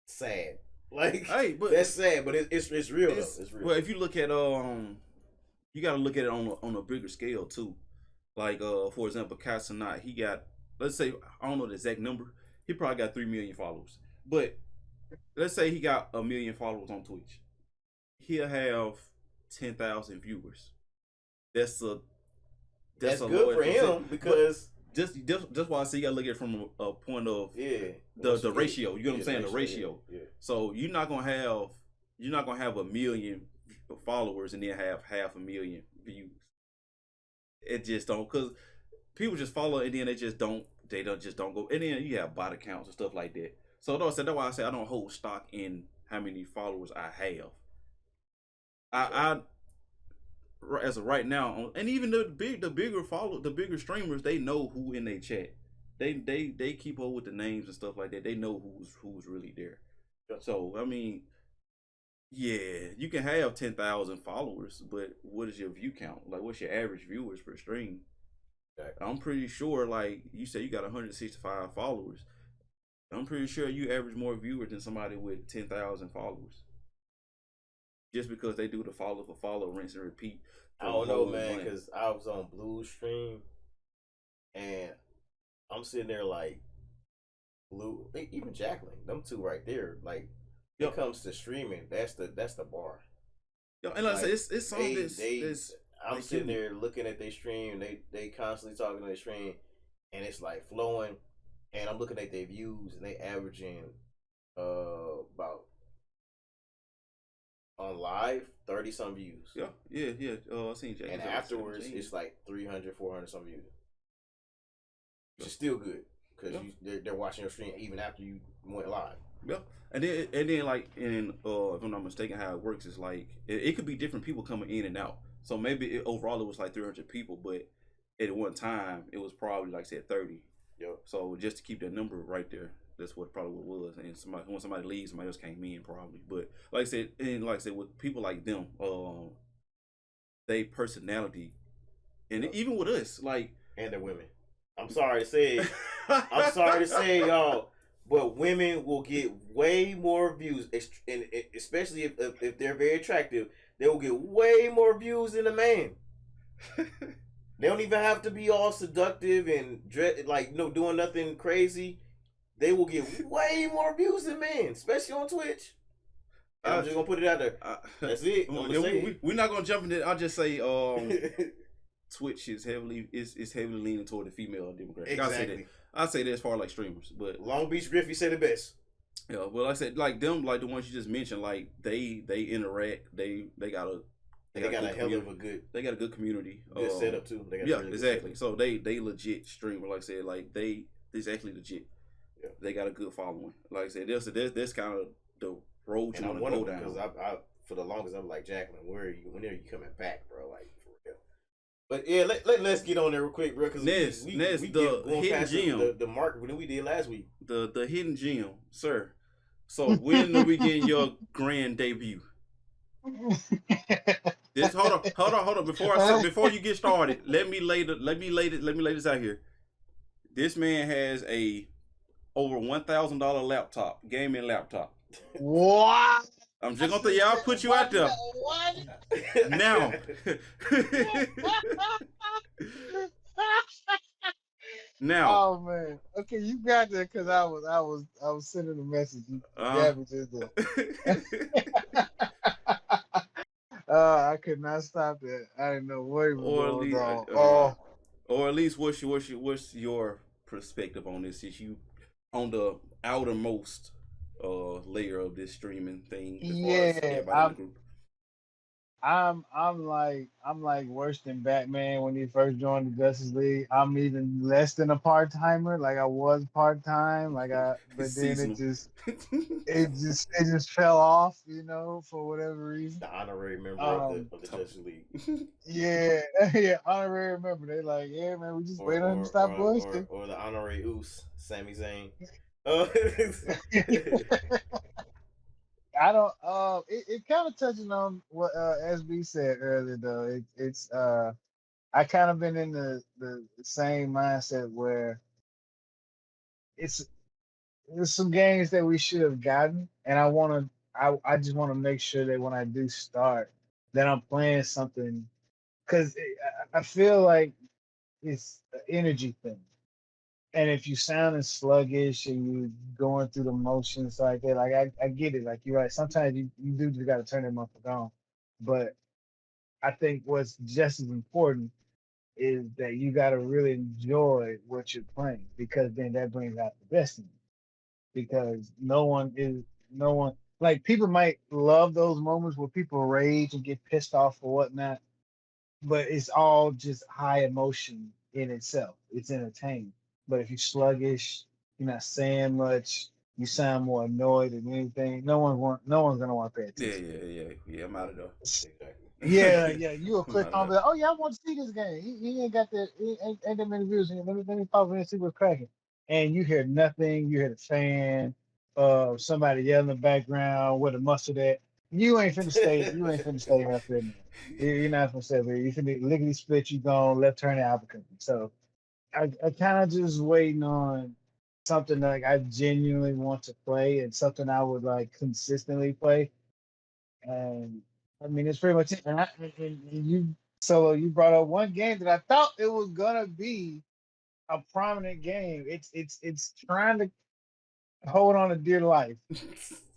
S2: sad. Like,
S1: hey, but
S2: that's sad, but it's real. It's real.
S1: Well, if you look at you got to look at it on a bigger scale too. Like for example, Casanat, he got, let's say, I don't know the exact number. He probably got 3 million followers, but let's say he got 1 million followers on Twitch. He'll have 10,000 viewers. That's
S2: good for him because
S1: just why I say you gotta look at it from a point of the ratio. You know what I'm saying? The ratio.
S2: Yeah.
S1: So you're not gonna have 1 million followers and then have 500,000 views. It just don't, because people just follow and then they just don't go. And then you have bot accounts and stuff like that. So that's why I say I don't hold stock in how many followers I have. I as of right now, and even the bigger streamers, they know who in their chat. They keep up with the names and stuff like that. They know who's really there. So I mean, yeah, you can have 10,000 followers, but what is your view count? Like, what's your average viewers per stream? Exactly. I'm pretty sure, like you say, you got 165 followers. I'm pretty sure you average more viewers than somebody with 10,000 followers. Just because they do the follow for follow, rinse and repeat.
S2: I don't know, man, because I was on Blue's stream and I'm sitting there like, Blue, even Jacqueline, them two right there, like, when it comes to streaming, that's the bar.
S1: Yo, and like I said, it's something
S2: I'm sitting there looking at their stream, they constantly talking to their stream, and it's like flowing, and I'm looking at their views, and they averaging about, on live, 30 some views.
S1: Yeah. I seen Jay.
S2: And afterwards, it's like 300, 400 some views. Which is still good because they're watching your stream even after you went live.
S1: Yeah, and then like if I'm not mistaken, how it works is like it could be different people coming in and out. So maybe overall it was like 300 people, but at one time it was probably like said 30.
S2: Yep. So
S1: just to keep that number right there. That's what probably what it was, and when somebody leaves, somebody else came in probably. But like I said, with people like them, they personality, and even with us, like,
S2: and they're women. I'm sorry to say, y'all, but women will get way more views, and especially if they're very attractive, they will get way more views than a man. They don't even have to be all seductive and doing nothing crazy. They will get way more views than men, especially on Twitch. I'm just gonna put it out there. That's it.
S1: We're not gonna jump into it. I'll just say Twitch is heavily leaning toward the female demographic.
S2: Exactly.
S1: I say that as far as like streamers, but
S2: Long Beach Griffey said it best.
S1: Yeah, well, like I said, like them, like the ones you just mentioned, like they interact. They got a hell of a good. They got a good community.
S2: Good setup too. They got
S1: really exactly. So they legit streamer. Like I said, like they actually legit. Yeah. They got a good following. Like I said, that's kind of the road you want to go down.
S2: Because I for the longest I'm like, Jacqueline, where are you? When are you coming back, bro? Like for real. But yeah, let's get on there real quick, bro. Because we the hidden gem, the mark that we did last week.
S1: The hidden gem, sir. So when are we getting your grand debut? Just hold on. Before you get started, let me lay this out here. This man has a over $1,000 laptop, gaming laptop.
S3: What?
S1: I'm just gonna y'all put you out there.
S3: What?
S1: Now. Now.
S3: Oh man. Okay, you got that because I was sending a message. You got me just there. I could not stop that. I didn't know what was going on.
S1: Or at least what's your perspective on this? Is you on the outermost layer of this streaming thing as far as everybody in the group?
S3: I'm like worse than Batman when he first joined the Justice League. I'm even less than a part timer. Like I was part time. But then it just fell off, for whatever reason.
S2: The honorary member of the Justice League.
S3: Yeah, honorary member. They like, yeah, man, we just wait on him to stop bullshit.
S2: Or the honorary Oos, Sami Zayn.
S3: I don't. It kind of touching on what SB said earlier, though. It's I kind of been in the same mindset where there's some games that we should have gotten, and I just want to make sure that when I do start, that I'm playing something, because I feel like it's an energy thing. And if you sounding sluggish and you going through the motions like that, like I get it. Like you're right. Sometimes you do just got to turn that motherfucker on. But I think what's just as important is that you got to really enjoy what you're playing, because then that brings out the best in you. Because no one like, people might love those moments where people rage and get pissed off or whatnot, but it's all just high emotion in itself. It's entertaining. But if you're sluggish, you're not saying much, you sound more annoyed than anything, no one's gonna want to pay attention.
S1: Yeah. I'm out of there.
S2: Exactly.
S3: Yeah. You will click on, oh yeah, I want to see this game. He ain't got that. He ain't that many views. Let me pop in and see what's cracking. And you hear nothing. You hear the fan, somebody yelling in the background with a mustard at. You ain't finna stay. You ain't finna stay up there. You're not finna stay there. You finna lickety split. You gone left turn to Albuquerque. So I kind of just waiting on something like I genuinely want to play, and something I would like consistently play. And I mean, it's pretty much it. And you, Solo, you brought up one game that I thought it was gonna be a prominent game. It's trying to hold on to dear life.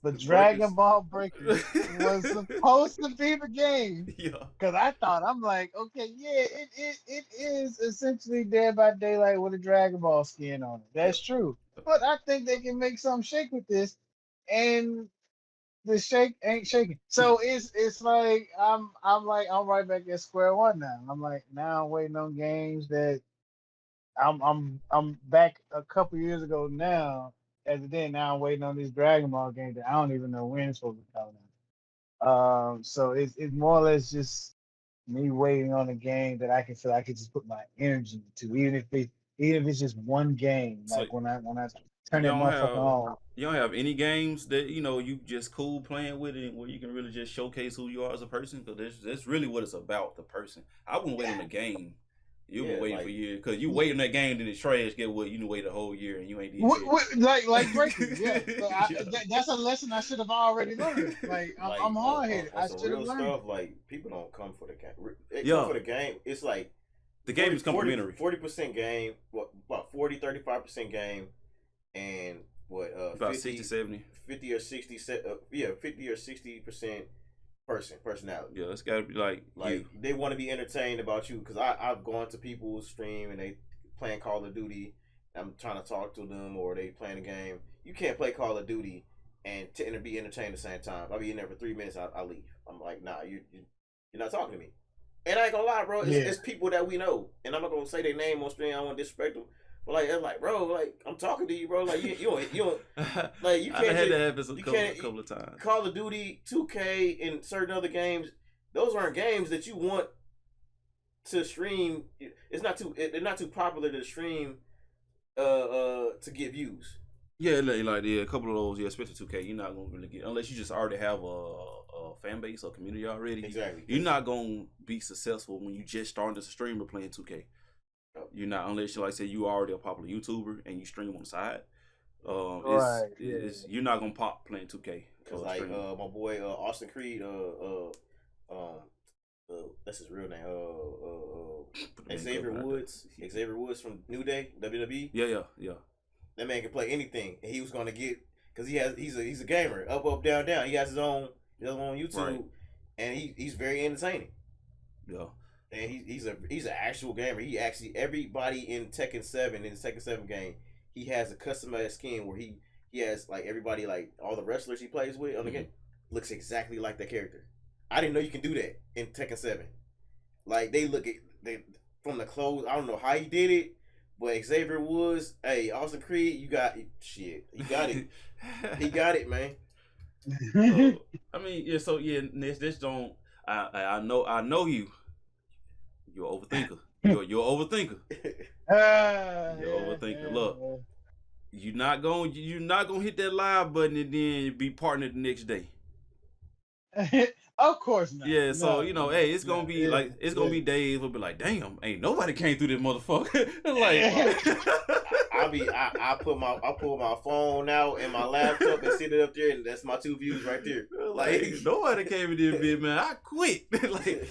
S3: The Dragon Ball Breakers was supposed to be the game.
S1: Yeah.
S3: Because I'm like, okay, yeah, it is essentially Dead by Daylight with a Dragon Ball skin on it. That's true. But I think they can make something shake with this, and the shake ain't shaking. So it's like I'm right back at square one now. I'm like, now I'm waiting on games that I'm back a couple years ago now. As it then, now I'm waiting on these Dragon Ball games that I don't even know when it's supposed to come out. So it's more or less just me waiting on a game that I can feel I can just put my energy to, even if it's just one game. Like when I turn that motherfucker on.
S1: You don't have any games that you just cool playing with it, where you can really just showcase who you are as a person? Because that's really what it's about, the person. I wouldn't wait on the game. You've been waiting for years, because you waiting that game, then it's trash. Get what? You wait a whole year and you ain't did
S3: like breaking. Yeah, that's a lesson I should have already learned. Like I'm hard headed. I should have learned.
S2: Stuff, like, people don't come for the game. They come for the game. It's like
S1: the game is complimentary.
S2: 40% game. About 35% game, and
S1: about 60-70,
S2: 50 or 60. 50 or 60% personality.
S1: Yeah, it's gotta be like
S2: they want to be entertained about you, because I've gone to people's stream and they playing Call of Duty. I'm trying to talk to them, or they playing a game. You can't play Call of Duty and be entertained at the same time. I'll be in there for 3 minutes. I leave. I'm like, nah, you're not talking to me. And I ain't gonna lie, bro. It's people that we know, and I'm not gonna say their name on stream. I don't want to disrespect them. But it's like, bro, like, I'm talking to you, bro. Like, you don't like, you can't.
S1: I had that happen a couple of times.
S2: Call of Duty, 2K, and certain other games. Those aren't games that you want to stream. They're not too popular to stream, to get views.
S1: Yeah, like a couple of those, especially 2K. You're not gonna really get, unless you just already have a fan base or community already.
S2: Exactly.
S1: You're not gonna be successful when you just starting as a streamer playing 2K. You're not, unless you, like say, you already a popular YouTuber and you stream on the side.
S3: Right.
S1: It's you're not gonna pop playing 2K.
S2: Cause like my boy Austin Creed that's his real name Xavier Woods from New Day WWE.
S1: Yeah.
S2: That man can play anything, and he was gonna get because he's a gamer, up down down. He has his own YouTube, right. And he's very entertaining.
S1: Yeah,
S2: and he's an actual gamer. He actually everybody in Tekken 7 in the Tekken 7 game, he has a customized skin where he has like everybody like all the wrestlers he plays with on the game looks exactly like that character. I didn't know you can do that in Tekken 7. Like they from the clothes. I don't know how he did it. But Xavier Woods, hey, Austin Creed, you got shit. He got it. He got it, man.
S1: I mean, yeah. So yeah, this don't. I know you. You're an overthinker. You're an overthinker. You're an overthinker. Look, you're not gonna hit that live button and then be partnered the next day.
S3: Of course not.
S1: Yeah, so hey, it's gonna be gonna be days will be like, damn, ain't nobody came through this motherfucker.
S2: I pull my phone out and my laptop and sit it up there, and that's my 2 views right there.
S1: Like nobody came in this bit, man. I quit. Like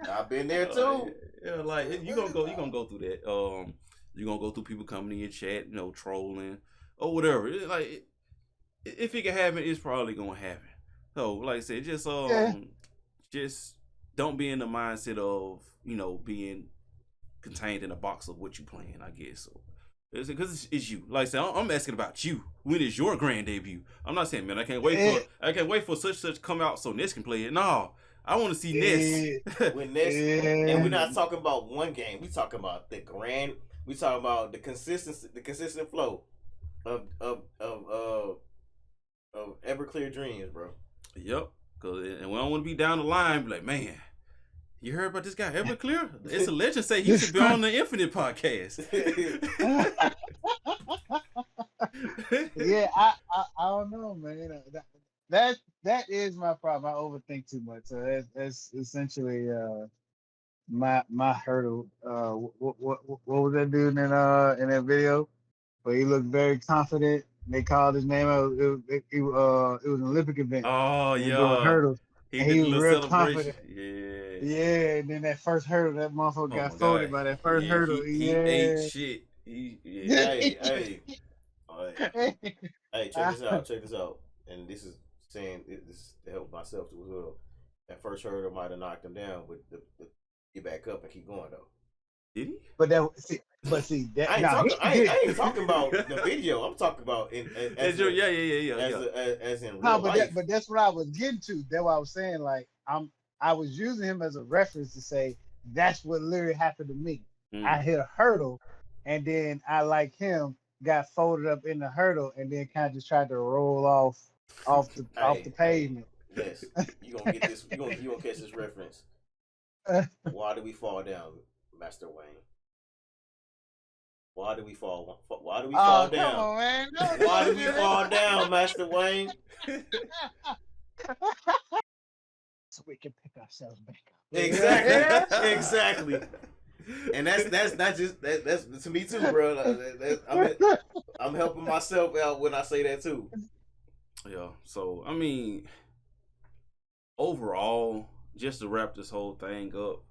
S2: I've been there too.
S1: Yeah, like you gonna go through that. You're gonna go through people coming in your chat, trolling or whatever. If it can happen, it's probably gonna happen. So, like I said, just don't be in the mindset of being contained in a box of what you playing. I guess so. Because it's you. Like I said, I'm asking about you. When is your grand debut? I'm not saying, man, I can't wait for such come out so Ness can play it. No, I want to see Ness.
S2: When Ness, and we're not talking about one game. We talking about the grand. We talking about the consistent flow of Everclear Dreams, bro.
S1: Yep, and we don't want to be down the line. Be like, man, you heard about this guy Everclear? It's a legend. Say he should be on the Infinite podcast.
S3: Yeah, I don't know, man. That is my problem. I overthink too much. So that's essentially my hurdle. What was that dude in that video? But he looked very confident. They called his name out. It was an Olympic event.
S1: Oh yeah,
S3: doing hurdles.
S1: He was real
S3: confident.
S1: Yeah.
S3: And then that first hurdle, that motherfucker got folded by that first hurdle.
S1: He ate shit.
S2: Hey, check this out. And this is saying this to help myself too as well. That first hurdle might have knocked him down, but get back up and keep going though.
S1: Did he?
S3: But that
S2: I ain't talking about the video. I'm talking about as in real life.
S3: But that's what I was getting to. That's what I was saying. Like I was using him as a reference to say that's what literally happened to me. I hit a hurdle, and then I like him got folded up in the hurdle, and then kind of just tried to roll off the pavement.
S2: Yes, you gonna get this. You gonna catch this reference. Why do we fall down, Master Wayne? Why do we fall? Why do we fall down?
S3: Come on, man.
S2: Why do we fall down, Master Wayne?
S3: So we can pick ourselves back up.
S2: Exactly. And that's not just that's to me too, bro. I'm helping myself out when I say that too.
S1: Yeah. So I mean, overall, just to wrap this whole thing up,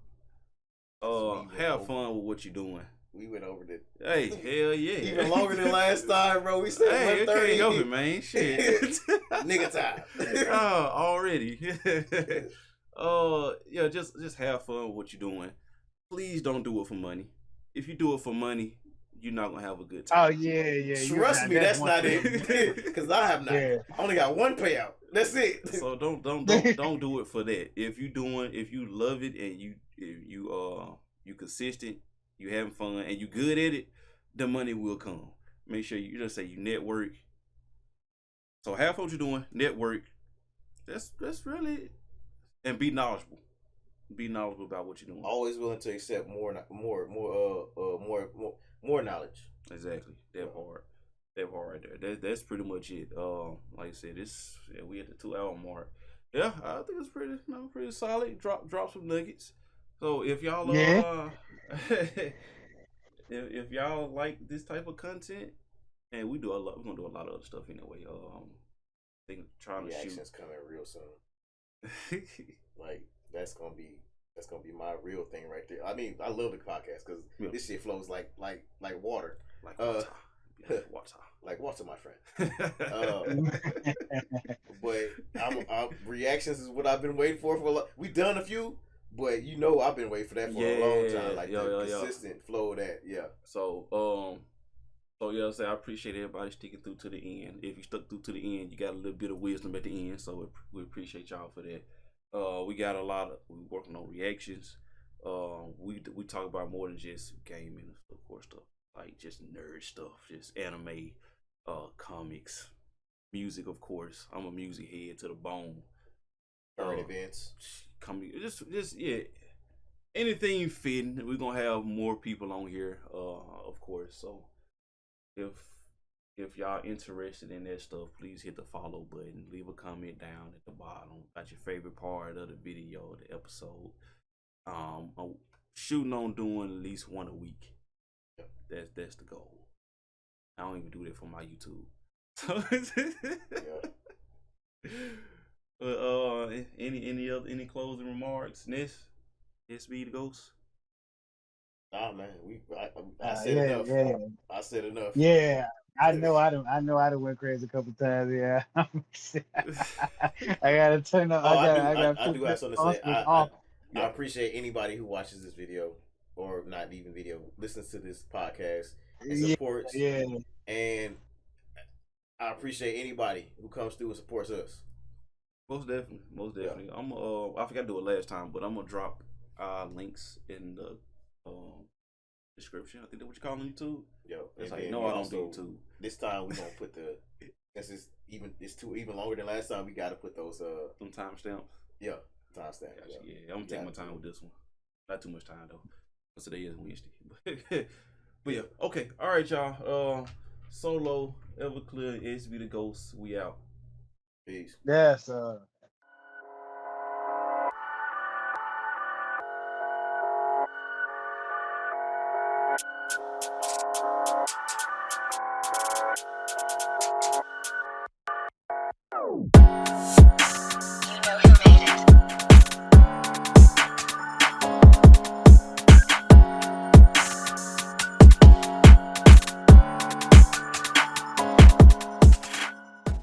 S1: have fun with what you're doing.
S2: We went over it.
S1: Hey, hell yeah.
S2: Even longer than last time, bro. We said 1:30.
S1: Hey, over, man. Shit.
S2: Nigga time.
S1: Already. Yeah, just have fun with what you're doing. Please don't do it for money. If you do it for money, you're not gonna have a good time.
S3: Oh yeah.
S2: Trust me, that's not it. Because I have not. Yeah. I only got one payout. That's it.
S1: So don't do it for that. If you love it and you consistent, you having fun and you good at it, the money will come. Make sure you just say you network. So have fun what you're doing, network. That's really, and be knowledgeable. Be knowledgeable about what you're doing.
S2: Always willing to accept more knowledge.
S1: Exactly. That part right there. That's pretty much it. Like I said, we at the 2-hour mark. Yeah, I think it's pretty solid. Drop some nuggets. So if y'all if y'all like this type of content, And we do a lot. We're gonna do a lot of other stuff anyway. Think trying to shoot.
S2: Reactions coming real soon. Like that's gonna be my real thing right there. I mean, I love the podcast because this shit flows like water.
S1: Like water. Water.
S2: Like water, my friend. But reactions is what I've been waiting for a lot. We done a few, but you know I've been waiting for that for a long time. Like the consistent flow of that. Yeah.
S1: So yeah, I appreciate everybody sticking through to the end. If you stuck through to the end, you got a little bit of wisdom at the end. So we appreciate y'all for that. We got we working on reactions. We talk about more than just gaming, of course, stuff like just nerd stuff, just anime, comics, music, of course. I'm a music head to the bone.
S2: Current events,
S1: just yeah, anything fitting. We're gonna have more people on here, of course. So if y'all interested in that stuff, please hit the follow button. Leave a comment down at the bottom about your favorite part of the video, the episode. I'm shooting on doing at least one a week. That's the goal. I don't even do that for my YouTube. So any closing remarks? Ness? SB the Ghost?
S2: Nah, man. I said enough.
S3: Yeah.
S2: I said enough.
S3: Yeah. I know I done went crazy a couple times. Yeah. I gotta turn up.
S2: I do have something to say. I appreciate anybody who watches this video, or not even video, listens to this podcast and supports.
S3: Yeah.
S2: And I appreciate anybody who comes through and supports us.
S1: Most definitely. Yeah. I forgot to do it last time, but I'm gonna drop links in the description. I think that's what you call on YouTube.
S2: It's
S1: like, no, I don't do YouTube.
S2: This time we're gonna put it's even longer than last time. We gotta put those
S1: some timestamps.
S2: Yeah, timestamps.
S1: Yeah, I'm gonna take my time with this one. Not too much time though, because today is Wednesday. But yeah, okay, all right, y'all. Solo, Everclear, SB the Ghost. We out.
S2: Peace.
S3: Yes.